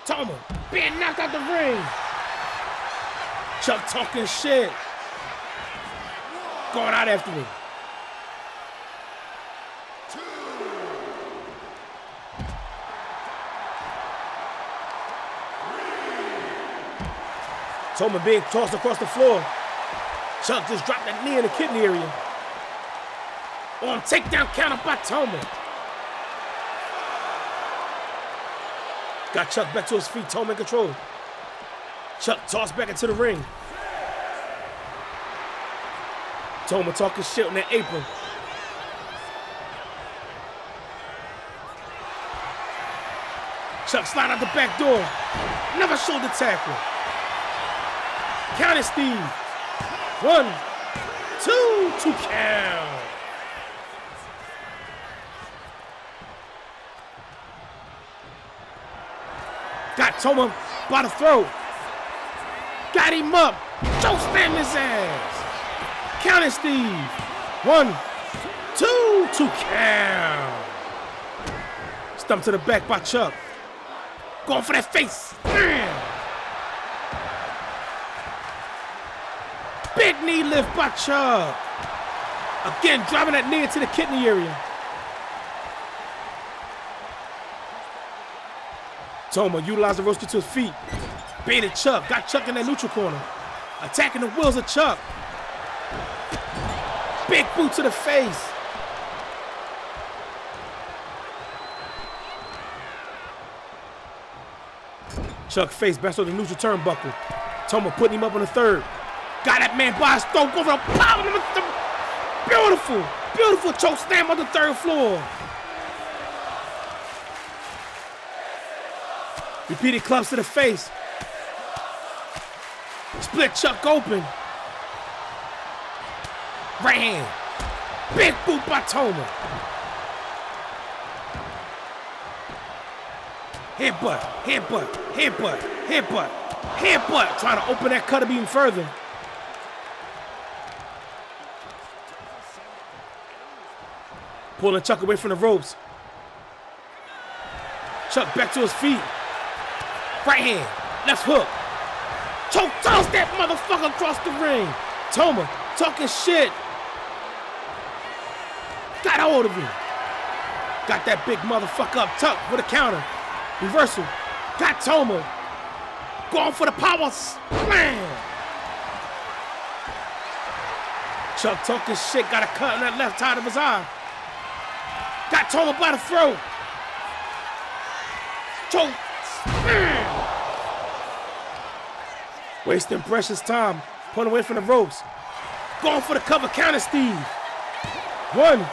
Toma being knocked out the ring. Chuck talking shit. Going out after him. Toma being tossed across the floor. Chuck just dropped that knee in the kidney area. On takedown counter by Toma. Got Chuck back to his feet. Toma in control. Chuck tossed back into the ring. Toma talking shit on that apron. Chuck slide out the back door. Another shoulder tackle. Counting Steve. 1, 2, 2 count. Got Toma by the throat. Got him up. Choke slam his ass. Counting Steve. 1, 2, 2 count. Stump to the back by Chuck. Going for that face. Big knee lift by Chuck. Again, driving that knee into the kidney area. Toma utilized the roaster to his feet. Baited Chuck. Got Chuck in that neutral corner. Attacking the wheels of Chuck. Big boot to the face. Chuck face best on the neutral turnbuckle. Toma putting him up on the third. Got that man by his throat. Go for the power. Beautiful. Beautiful choke slam on the third floor. Repeated clubs to the face. Split Chuck open. Right hand. Big boot by Toma. Headbutt, headbutt, headbutt, headbutt, headbutt. Trying to open that cutter even further. Pulling Chuck away from the ropes. Chuck back to his feet. Right hand, left hook. Choke toss that motherfucker across the ring. Toma talking shit. Got hold of him. Got that big motherfucker up tuck with a counter. Reversal. Got Toma. Going for the power slam. Chuck talking shit. Got a cut on that left side of his eye. Got Toma by the throat. Choke slam. Wasting precious time. Pulling away from the ropes. Going for the cover counter, Steve. 1,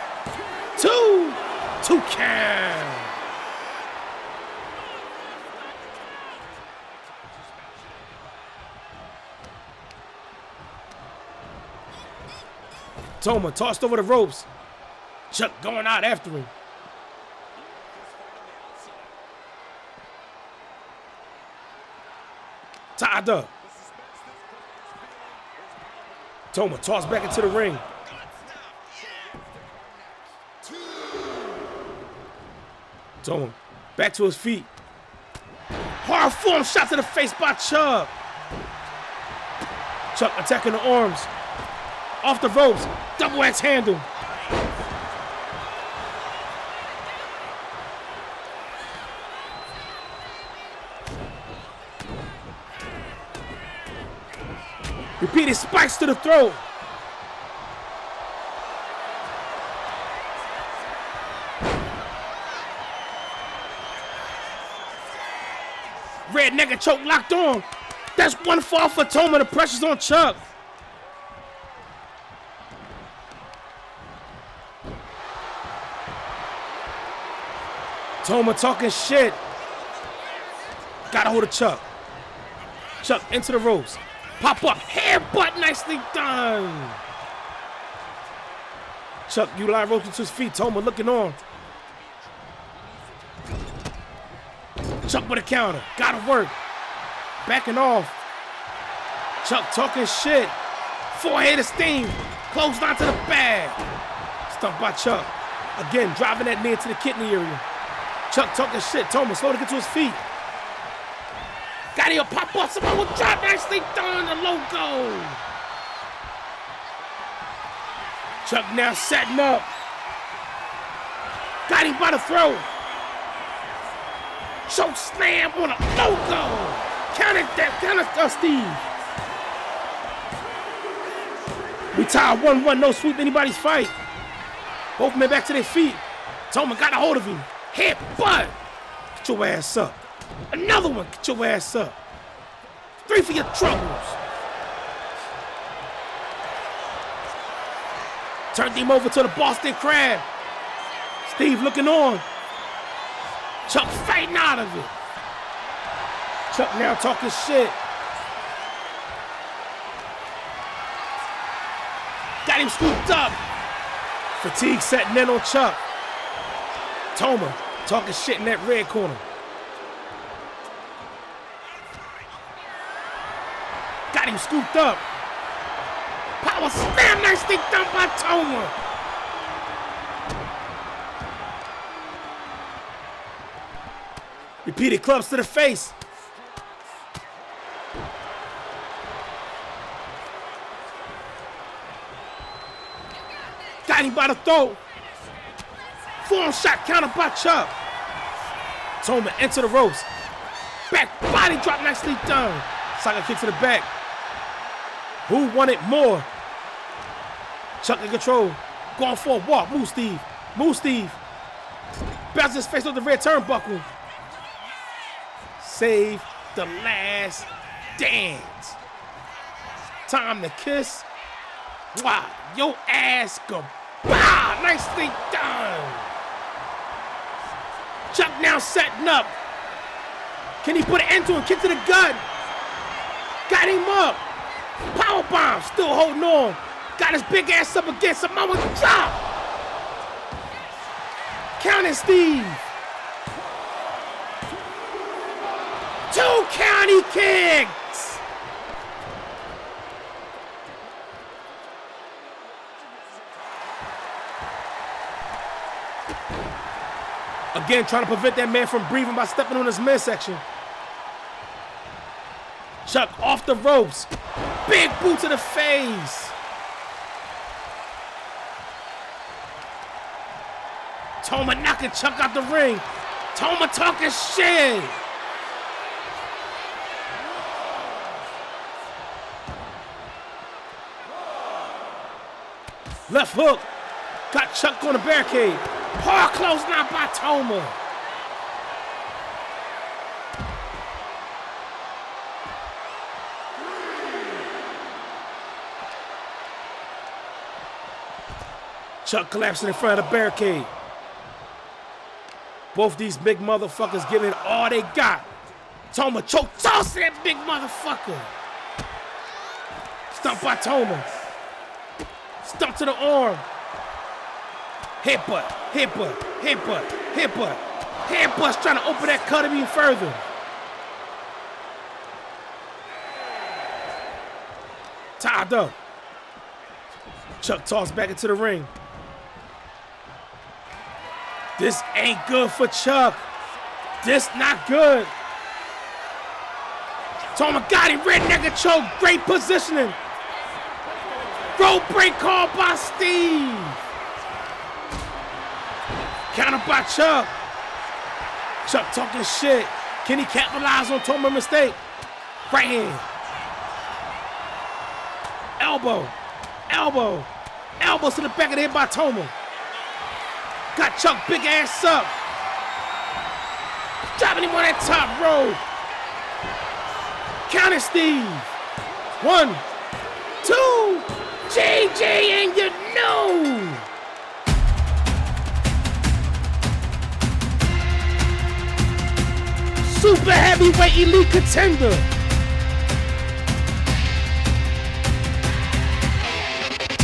2, 2 count. Toma tossed over the ropes. Chuck going out after him. Tied up. Toma tossed back into the ring. Toma back to his feet. Hard form shot to the face by Chuck. Chuck attacking the arms. Off the ropes. Double axe handle. Repeated spikes to the throat. Red neck and choke locked on. That's one fall for Toma. The pressure's on Chuck. Toma talking shit. Got a hold of Chuck. Chuck into the ropes. Pop up. Headbutt. Nicely done. Chuck utilized ropes to his feet. Toma looking on. Chuck with a counter. Gotta work. Backing off. Chuck talking shit. Forehead of steam. Closed onto the bag. Stumped by Chuck. Again, driving that knee into the kidney area. Chuck talking shit. Toma slow to get to his feet. Got him pop off. Someone will drop. Nicely done. The logo. Chuck now setting up. Got him by the throat. Choke slam on a logo. Counted that. Counter Steve. We tied 1-1. No sweep anybody's fight. Both men back to their feet. Toma got a hold of him. Headbutt. Get your ass up. Another one. Get your ass up. 3 for your troubles. Turned him over to the Boston Crab. Steve looking on. Chuck fighting out of it. Chuck now talking shit. Got him scooped up. Fatigue setting in on Chuck. Toma talking shit in that red corner. Got him scooped up. Power slam, nicely done by Toma. Repeated clubs to the face. Got him by the throat. Forearm shot countered by Chuck. Toma into the ropes. Back body drop nicely done. Saka kick to the back. Who wanted more? Chuck in control. Going for a walk. Move, Steve. Move, Steve. Bounces his face off the red turnbuckle. Save the last dance. Time to kiss. Wow, your ass go. Wow, nicely done. Chuck now setting up. Can he put an end to him? Kick to the gut. Got him up. Powerbomb, still holding on. Got his big ass up against Samoa drop. Counting Steve. 2 county kicks. Again, trying to prevent that man from breathing by stepping on his midsection. Chuck off the ropes. Big boot to the face. Toma knocking Chuck out the ring. Toma talking shit. Left hook. Got Chuck on the barricade. Hard close now by Toma. Chuck collapsing in front of the barricade. Both these big motherfuckers giving it all they got. Toma choke tossing that big motherfucker. Stump by Toma. Stump to the arm. Headbutt, headbutt, headbutt, headbutt. Headbutt's trying to open that cut even further. Tied up. Chuck tossed back into the ring. This ain't good for Chuck. This not good. Toma got him, red naked choke, great positioning. Rope break called by Steve. Counter by Chuck. Chuck talking shit. Can he capitalize on Toma's mistake? Right hand. Elbow. Elbow. Elbows to the back of the head by Toma. Got Chuck big ass up. Dropping him on that top rope. Counter Steve. 1, 2. GG and you know. Super heavyweight elite contender.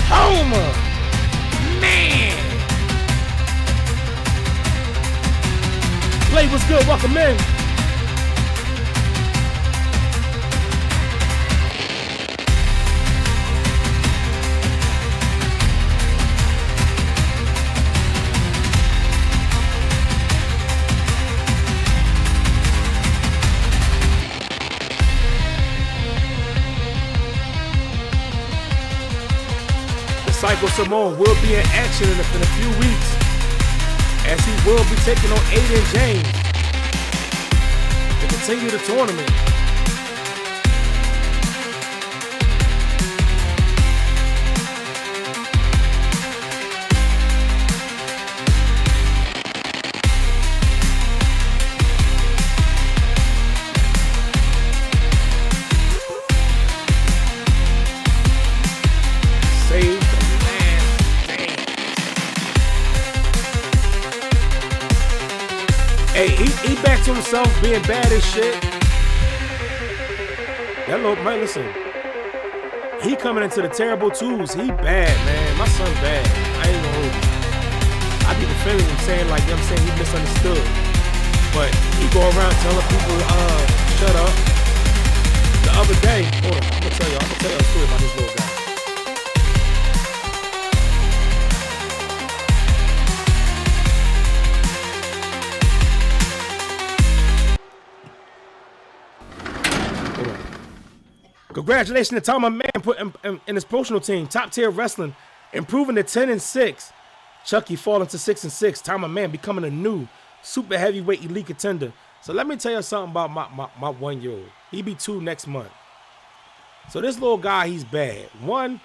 Toma. Man. Play was good, welcome in. Psycho Simone will be in action in a few weeks, as he will be taking on Aiden James to continue the tournament. Hey, he back to himself being bad as shit. That little man, listen. He coming into the terrible twos. He bad, man. My son bad. I ain't gonna hold you. I be defending him saying like them saying he misunderstood. But he go around telling people, shut up. The other day, hold on, I'm gonna tell you a story about this little guy. Congratulations to Tom, my man, put in his promotional team, Top Tier Wrestling, improving to 10-6. Chucky falling to 6-6. Tom, my man, becoming a new super heavyweight elite contender. So let me tell you something about my 1-year-old. He be 2 next month. So this little guy, he's bad. One,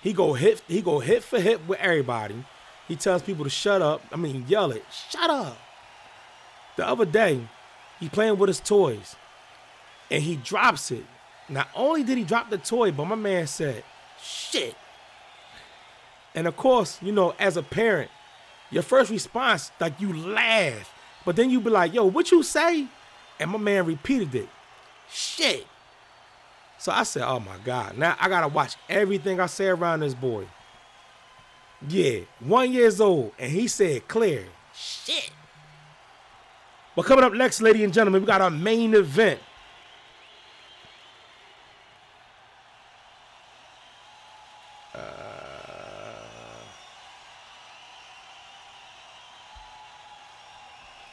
he go hit for hit with everybody. He tells people to shut up. I mean, yell it, shut up. The other day, he playing with his toys, and he drops it. Not only did he drop the toy, but my man said, shit. And of course, you know, as a parent, your first response, like, you laugh. But then you be like, yo, what you say? And my man repeated it. Shit. So I said, oh my God. Now I gotta watch everything I say around this boy. Yeah, 1 year old. And he said clear. Shit. But coming up next, ladies and gentlemen, we got our main event.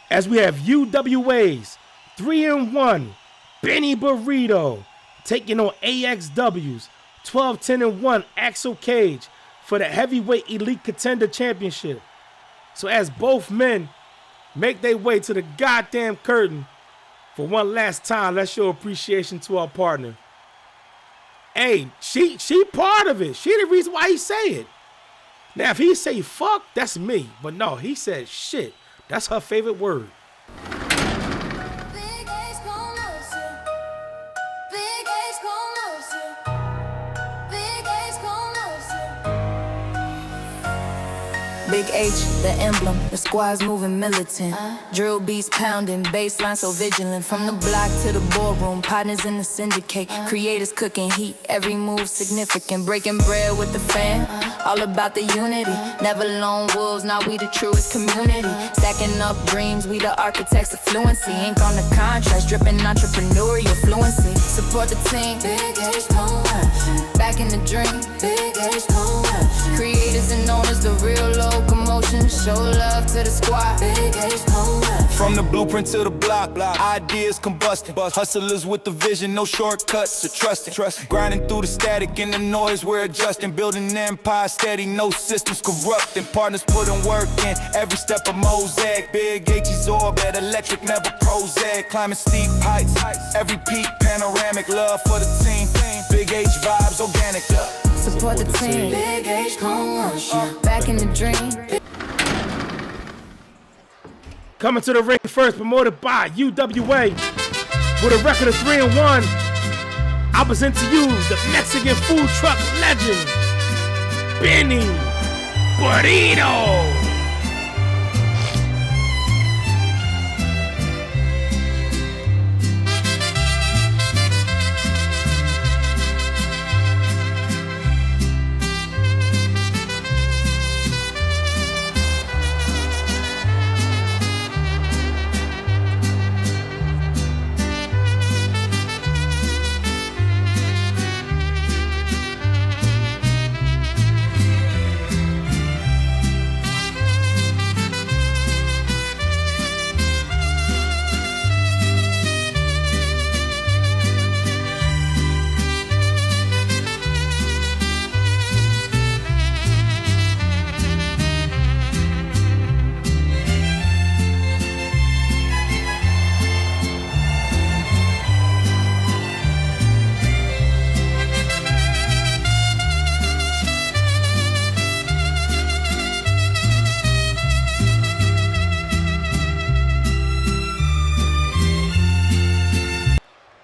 As we have UWA's 3-1 Benny Burrito taking on AXW's 12-10-1 Axel Cage for the Heavyweight Elite Contender Championship. So as both men make their way to the goddamn curtain for one last time, let's show appreciation to our partner. Hey, she part of it. She the reason why he say it. Now, if he say fuck, that's me. But no, he said shit. That's her favorite word. Big H, the emblem, the squad's moving militant. Drill beats pounding, baseline so vigilant. From the block to the boardroom, partners in the syndicate. Creators cooking heat, every move significant. Breaking bread with the fam, all about the unity. Never lone wolves, now we the truest community. Stacking up dreams, we the architects of fluency. Ink on the contracts, dripping entrepreneurial fluency. Support the team, Big H, no action. Back in the dream, Big H, no action. Creators and owners, the real locomotion. Show love to the squad. Big H, no action. From the blueprint to the block, ideas combusting. Hustlers with the vision, no shortcuts or trusting. Grinding through the static and the noise, we're adjusting. Building an empire steady, no systems corrupting. Partners putting work in, every step of mosaic. Big H's orbit, electric, never Prozac. Climbing steep heights, every peak panoramic. Love for the team, Big H vibes, organic. Support the team, Big H, commotion. Back in the dream. Coming to the ring first, promoted by UWA with a record of 3-1. I present to you the Mexican food truck legend, Benny Burrito.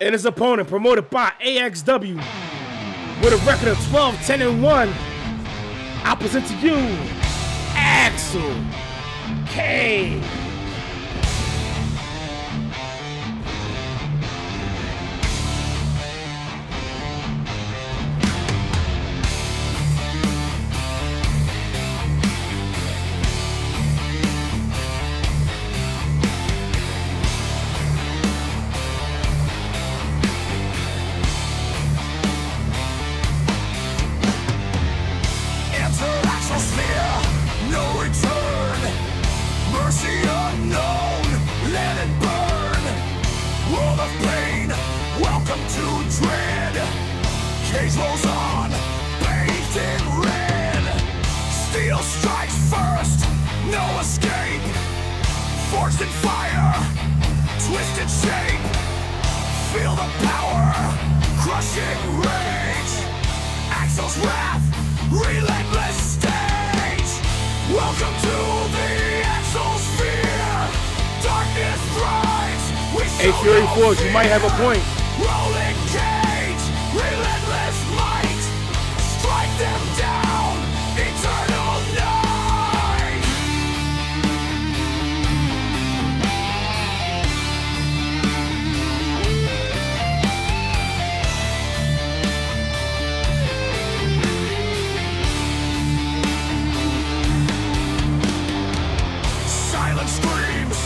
And his opponent, promoted by AXW, with a record of 12-10-1, I present to you Axel Cage. Cage rolls on, bathed in red. Steel strikes first, no escape. Forged in fire, twisted shape. Feel the power, crushing rage. Axel's wrath, relentless stage. Welcome to the Axel sphere. Darkness thrives. Hey, Fury Forge, you might have a point. Rolling cage, relentless might. Strike them down, eternal night. Silent screams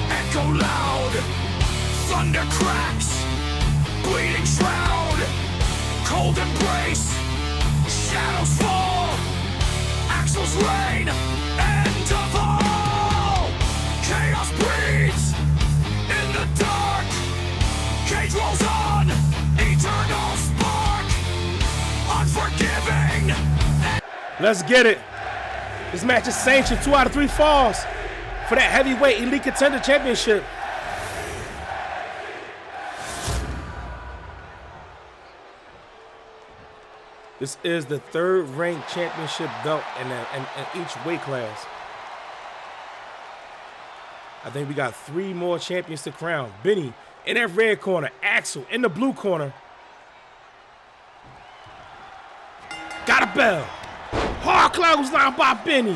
echo loud. Thunder cracks, bleeding shroud. Cold embrace, shadows fall. Axel's reign, end of all. Chaos breathes in the dark. Cage rolls on, eternal spark. Unforgiving. Let's get it. This match is sanctioned 2 out of 3 falls for that heavyweight elite contender championship. This is the 3rd ranked championship belt in each weight class. I think we got 3 more champions to crown. Benny in that red corner, Axel in the blue corner. Got a bell. Hard clothesline by Benny.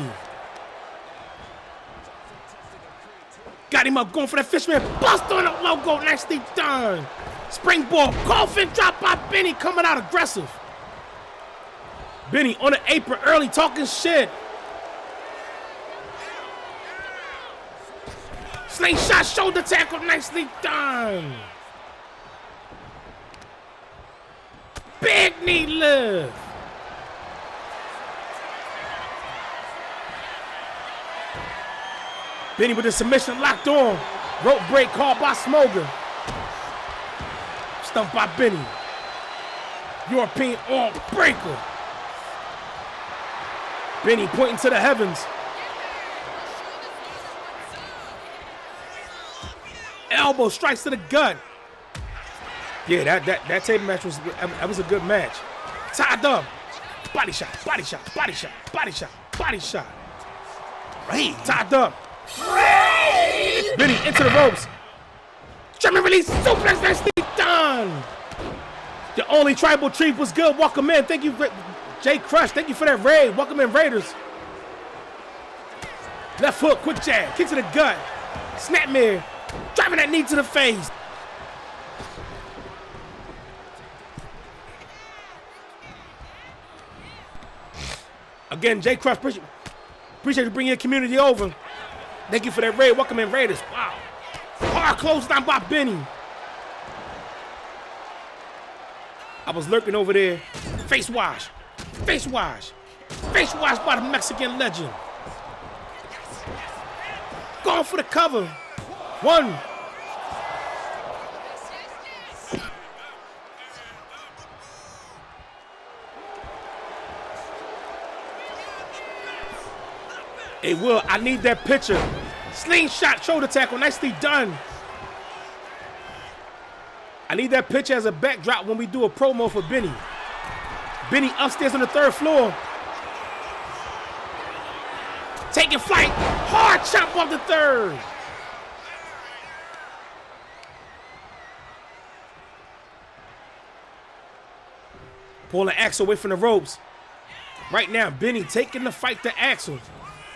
Got him up going for that fisherman. Bust on the logo. Nicely done. Springboard. Coffin drop by Benny coming out aggressive. Benny on the apron early talking shit. Slingshot shoulder tackle. Nicely done. Big knee lift. Benny with the submission locked on. Rope break called by Smoger. Stumped by Benny. European arm breaker. Benny pointing to the heavens. Elbow strikes to the gut. Yeah, that table match was a good match. Tied up. Body shot, body shot, body shot, body shot, body shot. Right. Tied up. Benny into the ropes. German release suplex, nicely done. The only tribal chief was good. Welcome in. Thank you, Jay Crush. Thank you for that raid. Welcome in, Raiders. Left hook, quick jab, kick to the gut. Snapmare, driving that knee to the face. Again, Jay Crush, appreciate you bringing your community over. Thank you for that raid. Welcome in, Raiders. Wow. Hard close down by Benny. I was lurking over there. Face wash. Face wash. Face wash by the Mexican legend. Going for the cover. 1. Hey, Will, I need that picture. Slingshot shoulder tackle, nicely done. I need that picture as a backdrop when we do a promo for Benny. Benny upstairs on the 3rd floor. Taking flight. Hard chop off the 3rd. Pulling Axel away from the ropes. Right now, Benny taking the fight to Axel.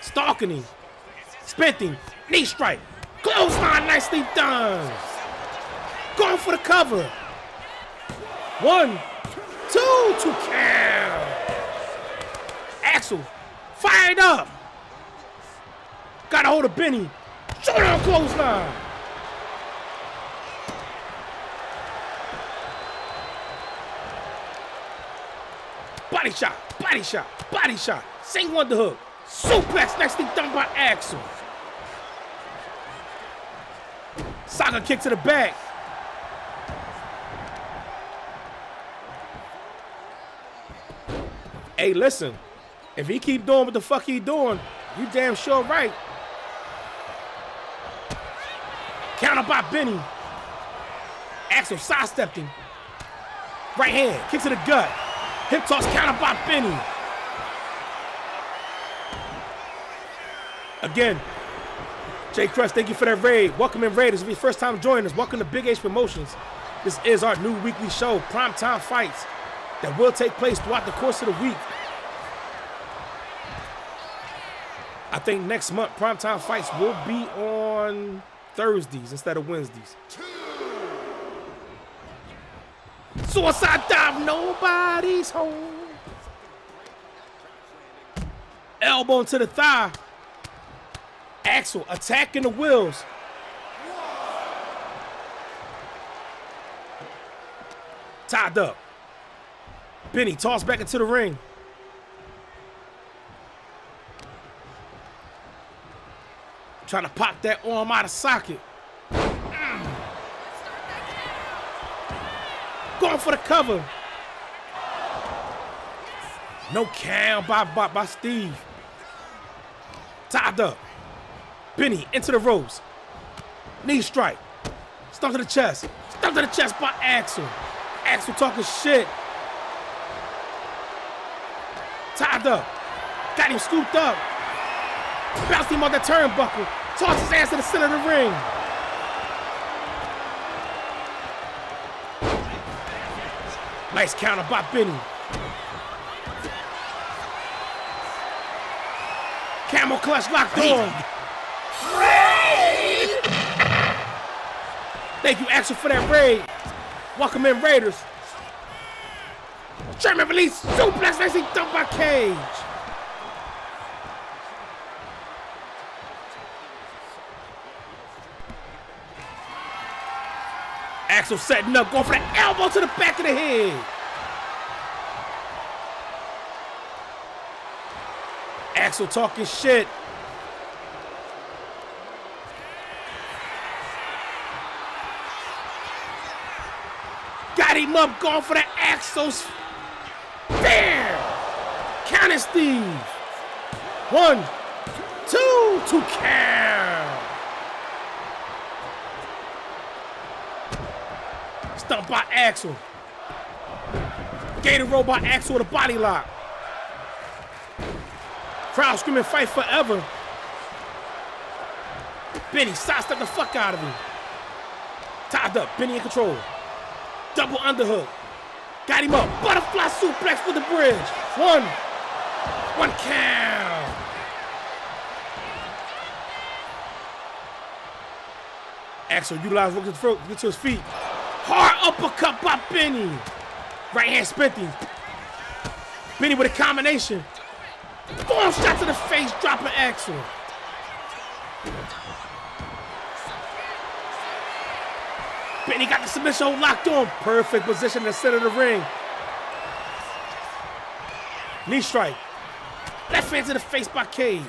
Stalking him. Spent him. Knee strike. Clothesline, nicely done. Going for the cover. 1, 2 to count. Axel fired up. Got a hold of Benny. Showdown clothesline. Body shot, body shot, body shot. Sing one to hook. Suplex nicely done by Axel. Saga kick to the back. Hey, listen. If he keep doing what the fuck he doing, you damn sure right. Counter by Benny. Axel sidestepped him. Right hand, kick to the gut. Hip toss, counter by Benny. Again, Jay Crush, thank you for that raid. Welcome in, Raiders. If it's your first time joining us, welcome to Big H Promotions. This is our new weekly show, Primetime Fights, that will take place throughout the course of the week. I think next month, Primetime Fights will be on Thursdays instead of Wednesdays. Suicide dive, nobody's home. Elbow into the thigh. Axel attacking the wheels. Tied up. Benny tossed back into the ring. Trying to pop that arm out of socket. Going for the cover. No count by Steve. Tied up. Benny into the ropes. Knee strike. Stomp to the chest. Stomp to the chest by Axel. Axel talking shit. Tied up. Got him scooped up. Bounced him on that turnbuckle. Tossed his ass to the center of the ring. Nice counter by Benny. Camel clutch locked on. Thank you, Axel, for that raid. Welcome in, Raiders. German release, suplex, nicely dumped by Cage. Axel setting up, going for the elbow to the back of the head. Axel talking shit. Got him up, going for the Axel spear. Counter Steve. 1, 2, 2 count. Stumped by Axel. Gator roll by Axel with a body lock. Crowd screaming, fight forever. Benny sidestepped the fuck out of him. Tied up, Benny in control. Double underhook. Got him up. Butterfly suplex for the bridge. 1 count. Axel utilized work to the throat, get to his feet. Hard uppercut by Benny. Right hand spinning. Benny with a combination. Bomb shot to the face, dropping Axel. Benny got the submission hold locked on. Perfect position in the center of the ring. Knee strike. Left hand to the face by Cage.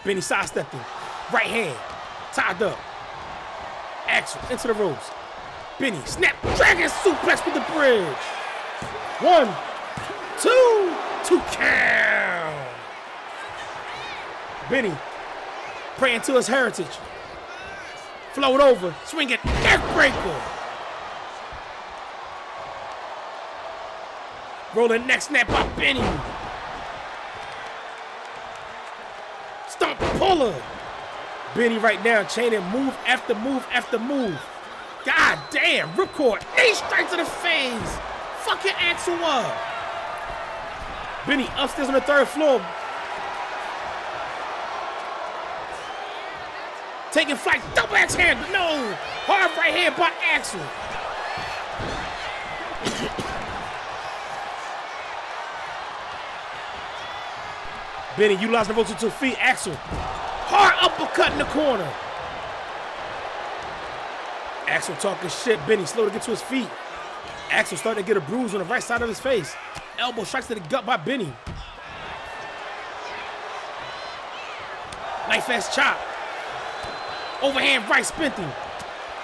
Benny sidestepping. Right hand. Tied up. Axel into the ropes. Benny snap. Dragon suplex with the bridge. 1, 2 count. Benny praying to his heritage. Float over, swinging neck breaker. Rolling neck snap by Benny. Stomp puller. Benny right now chaining move after move after move. God damn, ripcord, knee straight to the face. Fucking Axel up. Benny upstairs on the 3rd floor. Taking flight, double axe hand, no! Hard right hand by Axel. Benny utilizing the ropes to 2 feet, Axel. Hard uppercut in the corner. Axel talking shit, Benny slow to get to his feet. Axel starting to get a bruise on the right side of his face. Elbow strikes to the gut by Benny. Knife ass chop. Overhand right spinning.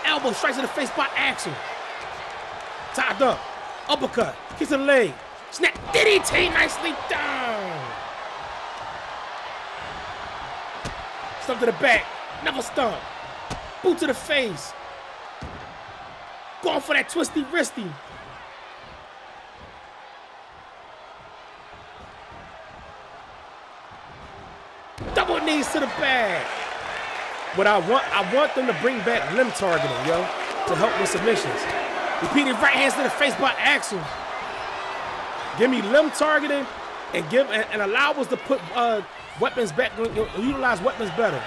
Elbow strikes to the face by Axel. Tied up. Uppercut. Kicks to the leg. Snap. DDT. Nicely done. Stomp to the back. Another stomp. Boot to the face. Going for that twisty wristy. Double knees to the back. What I want them to bring back limb targeting, yo, to help with submissions. Repeating right hands to the face by Axel. Give me limb targeting and allow us to put weapons back, utilize weapons better.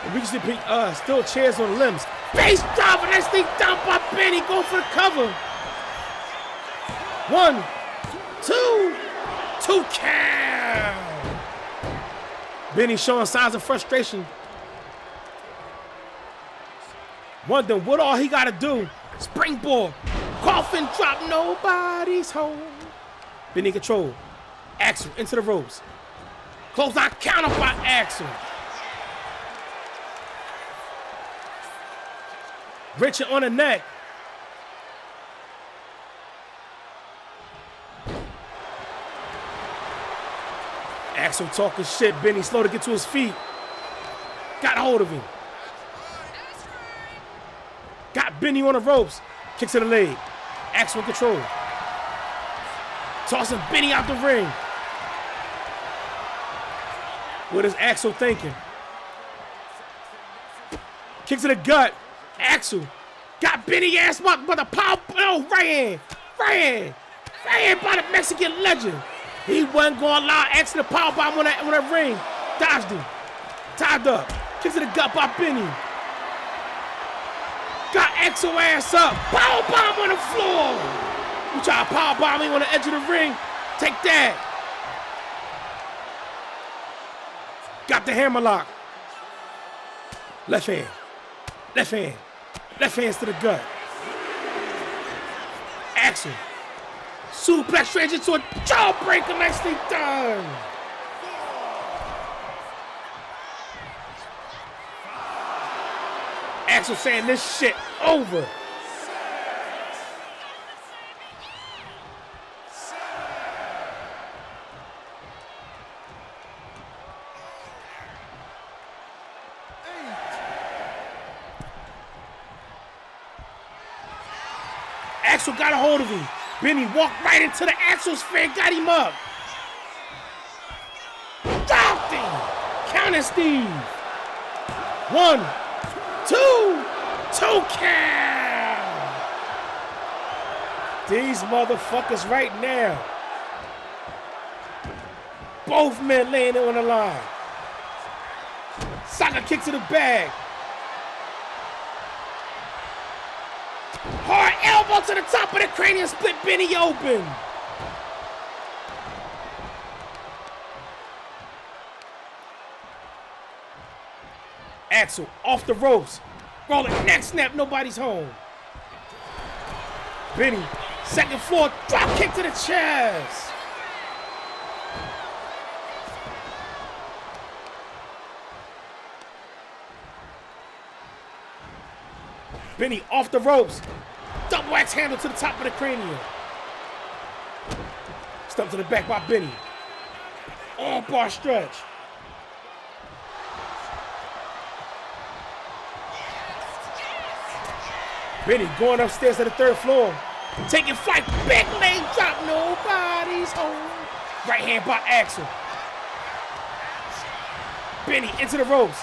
And we can still chairs on limbs. Face driver, nicely done by Benny. Go for the cover. 1, 2, 2 count. Benny showing signs of frustration. Wondering what all he got to do. Springboard. Coffin drop. Nobody's home. Benny control. Axel into the ropes. Close out counter by Axel. Richard on the neck. Axel talking shit. Benny slow to get to his feet. Got hold of him. Got Benny on the ropes. Kicks to the leg. Axel in control. Tossing Benny out the ring. What is Axel thinking? Kick to the gut. Axel got Benny ass by the power. Oh, right hand. Right hand. Right hand by the Mexican legend. He wasn't going to allow Axel to power bomb on that ring. Dodged him. Tied up. Kick to the gut by Benny. Got Axel ass up. Power bomb on the floor. You try to power bomb me on the edge of the ring. Take that. Got the hammer lock. Left hand. Left hand. Left hands to the gut. Axel. Suplex straight into a jawbreaker. Nicely done. Axel saying this shit over. Axel got a hold of him. Benny walked right into the Axel's face, got him up. Dropped him. Counter Steve. 1, 2, 2 count. These motherfuckers right now. Both men laying it on the line. Saka kick to the bag. Hard elbow to the top of the cranium, split Benny open. Axel off the ropes. Rolling neck snap, nobody's home. Benny, second floor, drop kick to the chest. Benny off the ropes. Double axe handle to the top of the cranium. Stump to the back by Benny. Arm bar stretch. Benny going upstairs to the third floor. Taking flight. Big leg drop. Nobody's home. Right hand by Axel. Benny into the ropes.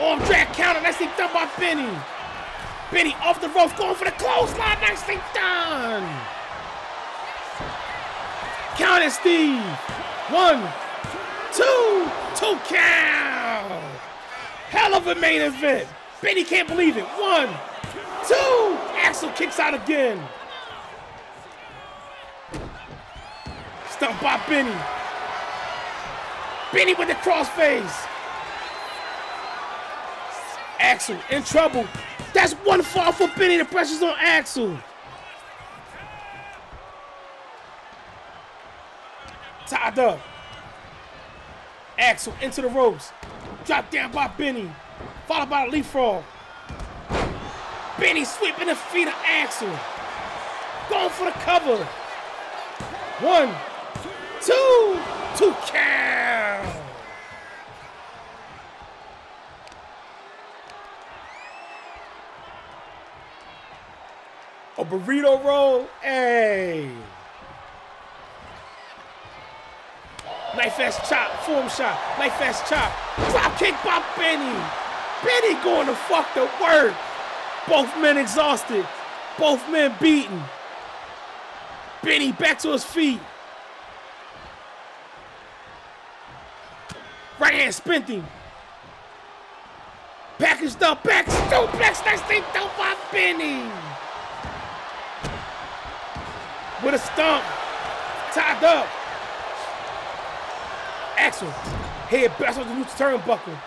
Arm drag counter. Nicely done by Benny. Benny off the ropes, going for the clothesline. Nicely done. Counter Steve. 1, 2, 2 count. Hell of a main event. Benny can't believe it. 1, 2. Axel kicks out again. Stump by Benny. Benny with the crossface. Axel in trouble. That's one fall for Benny. The pressure's on Axel. Tied up. Axel into the ropes. Dropped down by Benny. Followed by a leapfrog. Benny sweeping the feet of Axel. Going for the cover. 1, 2, 2 count. A burrito roll, hey. Knife ass chop, form shot, knife ass chop. Drop kick by Benny. Benny going to fuck the work. Both men exhausted. Both men beaten. Benny back to his feet. Right hand spinning. Packaged up, back suplex, nice thing done by Benny. With a stump, tied up. Axel, head best on the loose turnbuckle.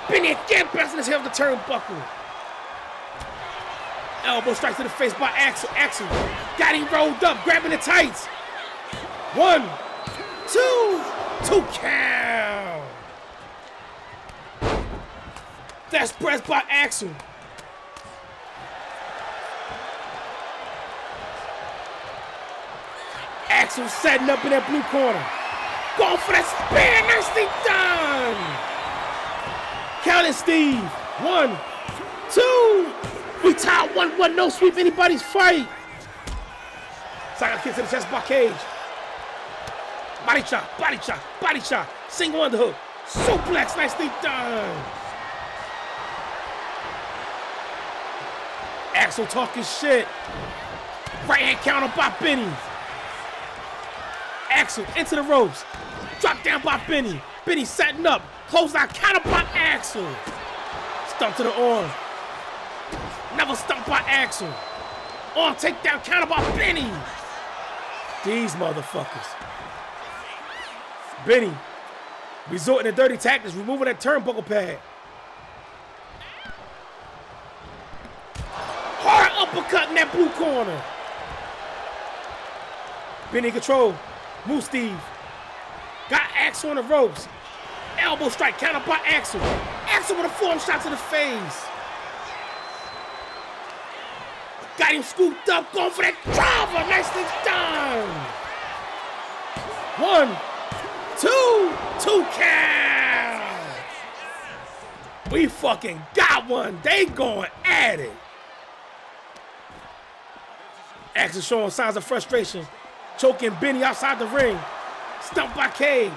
Benny again bouncing his head on the turnbuckle. Elbow strike to the face by Axel. Axel got him rolled up, grabbing the tights. 1, 2, 2 count. That's pressed by Axel. Axel setting up in that blue corner. Going for that spear, nicely done. Count it, Steve. 1, 2. We tied 1-1, no sweep anybody's fight. Side kick to the chest by Cage. Body chop, body chop, body chop. Single underhook. Suplex, nicely done. Axel talking shit. Right hand counter by Benny. Axel into the ropes. Drop down by Benny. Benny setting up. Close out counter by Axel. Stump to the arm. Never stumped by Axel. Arm takedown counter by Benny. These motherfuckers. Benny resorting to dirty tactics, removing that turnbuckle pad. Hard uppercut in that blue corner. Benny control. Move Steve. Got Axel on the ropes. Elbow strike counter by Axel. Axel with a form shot to the face. Got him scooped up, going for that driver. Nicely done. 1, 2, 2 count. We fucking got one. They going at it. Axel showing signs of frustration. Choking Benny outside the ring. Stumped by Cage.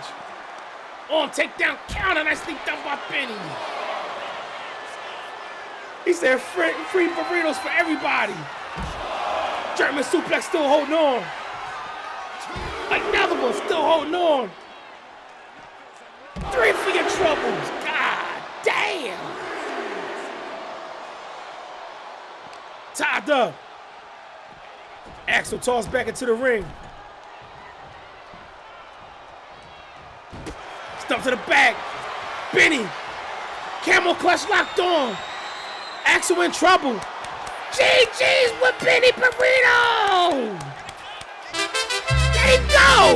On takedown counter. Nicely done by Benny. He said free burritos for everybody. German suplex still holding on. Another one still holding on. 3 for your troubles. God damn. Tied up. Axel tossed back into the ring. Stump to the back. Benny. Camel clutch locked on. Axel in trouble. GG's with Benny Burrito. Let him go.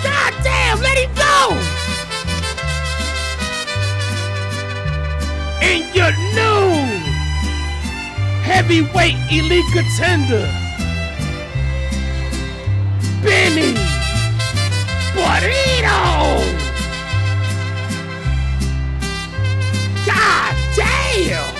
God damn, let him go. And your new heavyweight elite contender, Benny Burrito. God damn.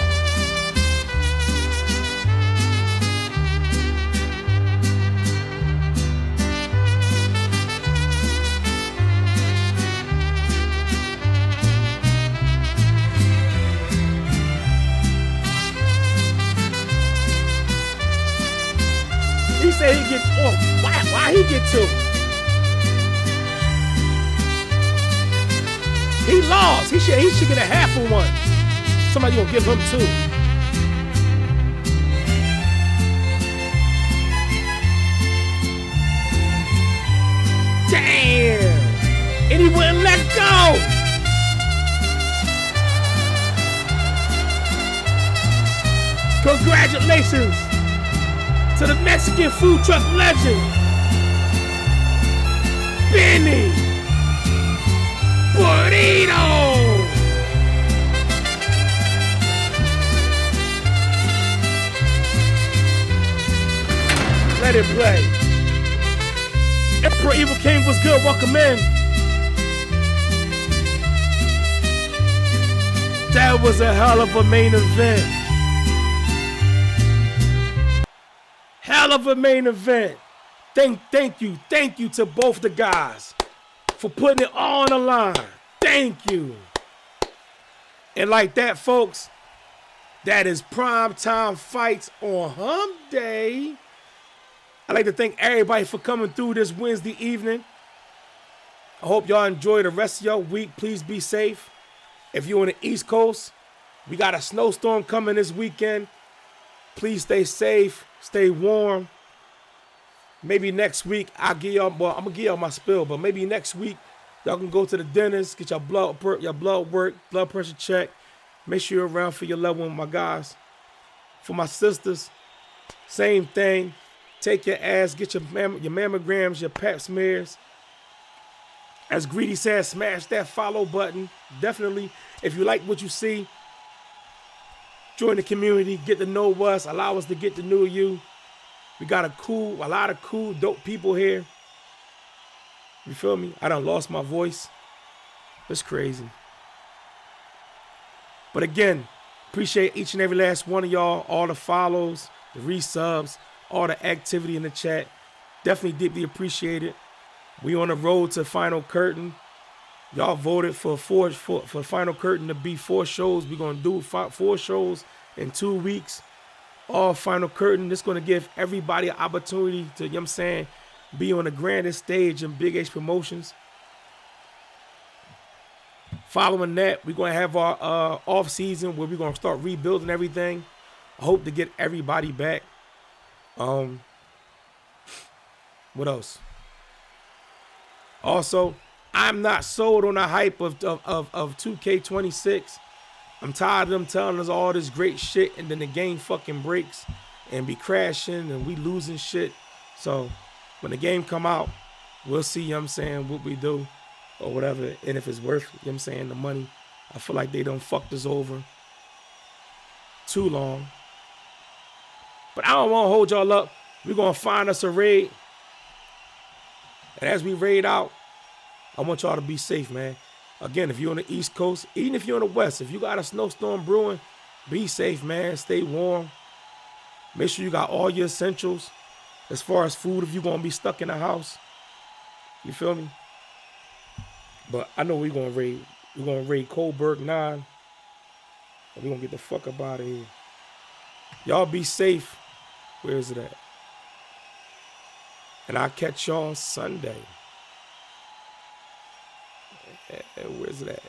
He said he gets off. Why he get 2? He lost. He should get a half of 1. Somebody gonna give him 2. Damn. And he wouldn't let go. Congratulations to the Mexican food truck legend, Benny Burrito. let it play. Emperor Evil King was good, welcome in. That was a hell of a main event. Hell of a main event. Thank you to both the guys for putting it all on the line. Thank you. And like that, folks, that is Primetime Fights on Hump Day. I'd like to thank everybody for coming through this Wednesday evening. I hope y'all enjoy the rest of your week. Please be safe. If you're on the East Coast, we got a snowstorm coming this weekend. Please stay safe, stay warm. Maybe next week I'll give y'all, well, I'm gonna give y'all my spill, but maybe next week y'all can go to the dentist, get your blood work, blood pressure check. Make sure you're around for your loved one, my guys. For my sisters, same thing. Take your ass, get your mammograms, your pap smears. As Greedy said, smash that follow button. Definitely, if you like what you see, join the community, get to know us, allow us to get to know you. We got a lot of cool, dope people here. You feel me? I done lost my voice. It's crazy. But again, appreciate each and every last one of y'all, all the follows, the resubs, all the activity in the chat. Definitely deeply appreciate it. We on the road to Final Curtain. Y'all voted for Final Curtain to be 4 shows. We're going to do 4 shows in 2 weeks. All Final Curtain. This going to give everybody an opportunity to, you know what I'm saying, be on the grandest stage in Big H Promotions. Following that, we're going to have our off season where we're going to start rebuilding everything. I hope to get everybody back. What else? Also, I'm not sold on the hype of 2K26. I'm tired of them telling us all this great shit and then the game fucking breaks and be crashing and we losing shit. So when the game come out, we'll see, you know what I'm saying, what we do or whatever. And if it's worth, you know what I'm saying, the money. I feel like they done fucked us over too long. But I don't want to hold y'all up. We're going to find us a raid. And as we raid out, I want y'all to be safe, man. Again, if you're on the East Coast, even if you're on the West, if you got a snowstorm brewing, be safe, man. Stay warm. Make sure you got all your essentials. As far as food, if you're going to be stuck in the house. You feel me? But I know we're going to raid. We're going to raid Coldberg 9. And we're going to get the fuck up out of here. Y'all be safe. Where is it at? And I'll catch y'all Sunday. Where's it at?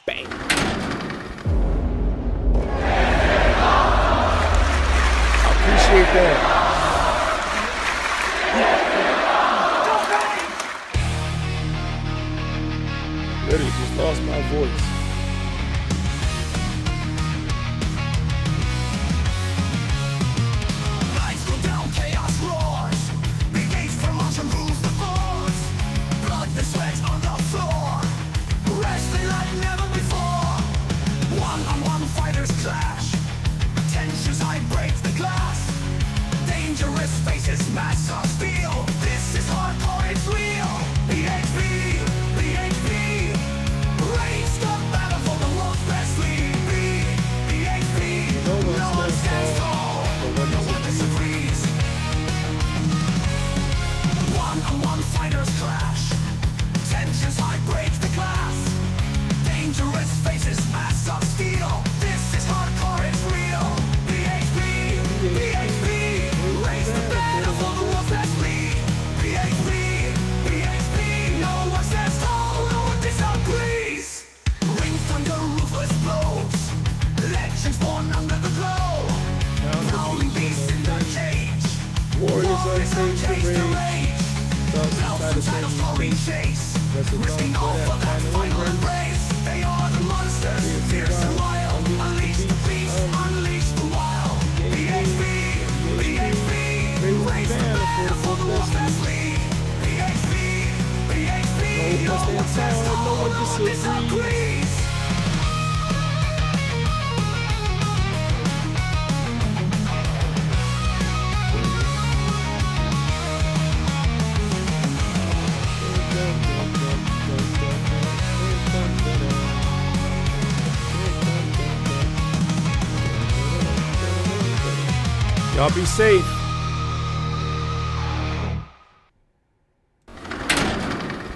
Bang. I appreciate that. Literally just lost my voice. Mass of steel, this is hardcore, it's real. BHP, raise the battle for the world's best league. BHP, no one stands tall, no one disagrees. One-on-one fighters clash, tensions high, break the glass. Dangerous faces, mass of steel, this is hardcore, it's real. BHP, raise the battle for the world's best league. BHP, no one stands tall, no one disagrees. Ring thunder, ruthless blows, legends born under the glow. Prowling beasts in the cage, warriors uncaged to rage. Thousands shadows flowing chase, risking all for that final embrace. They are the monsters, fierce and wild. Unleash the beast, unleash the wild. BHP, raise the banner for the world's best league. BHP, no one stands tall, no one disagrees. Y'all be safe.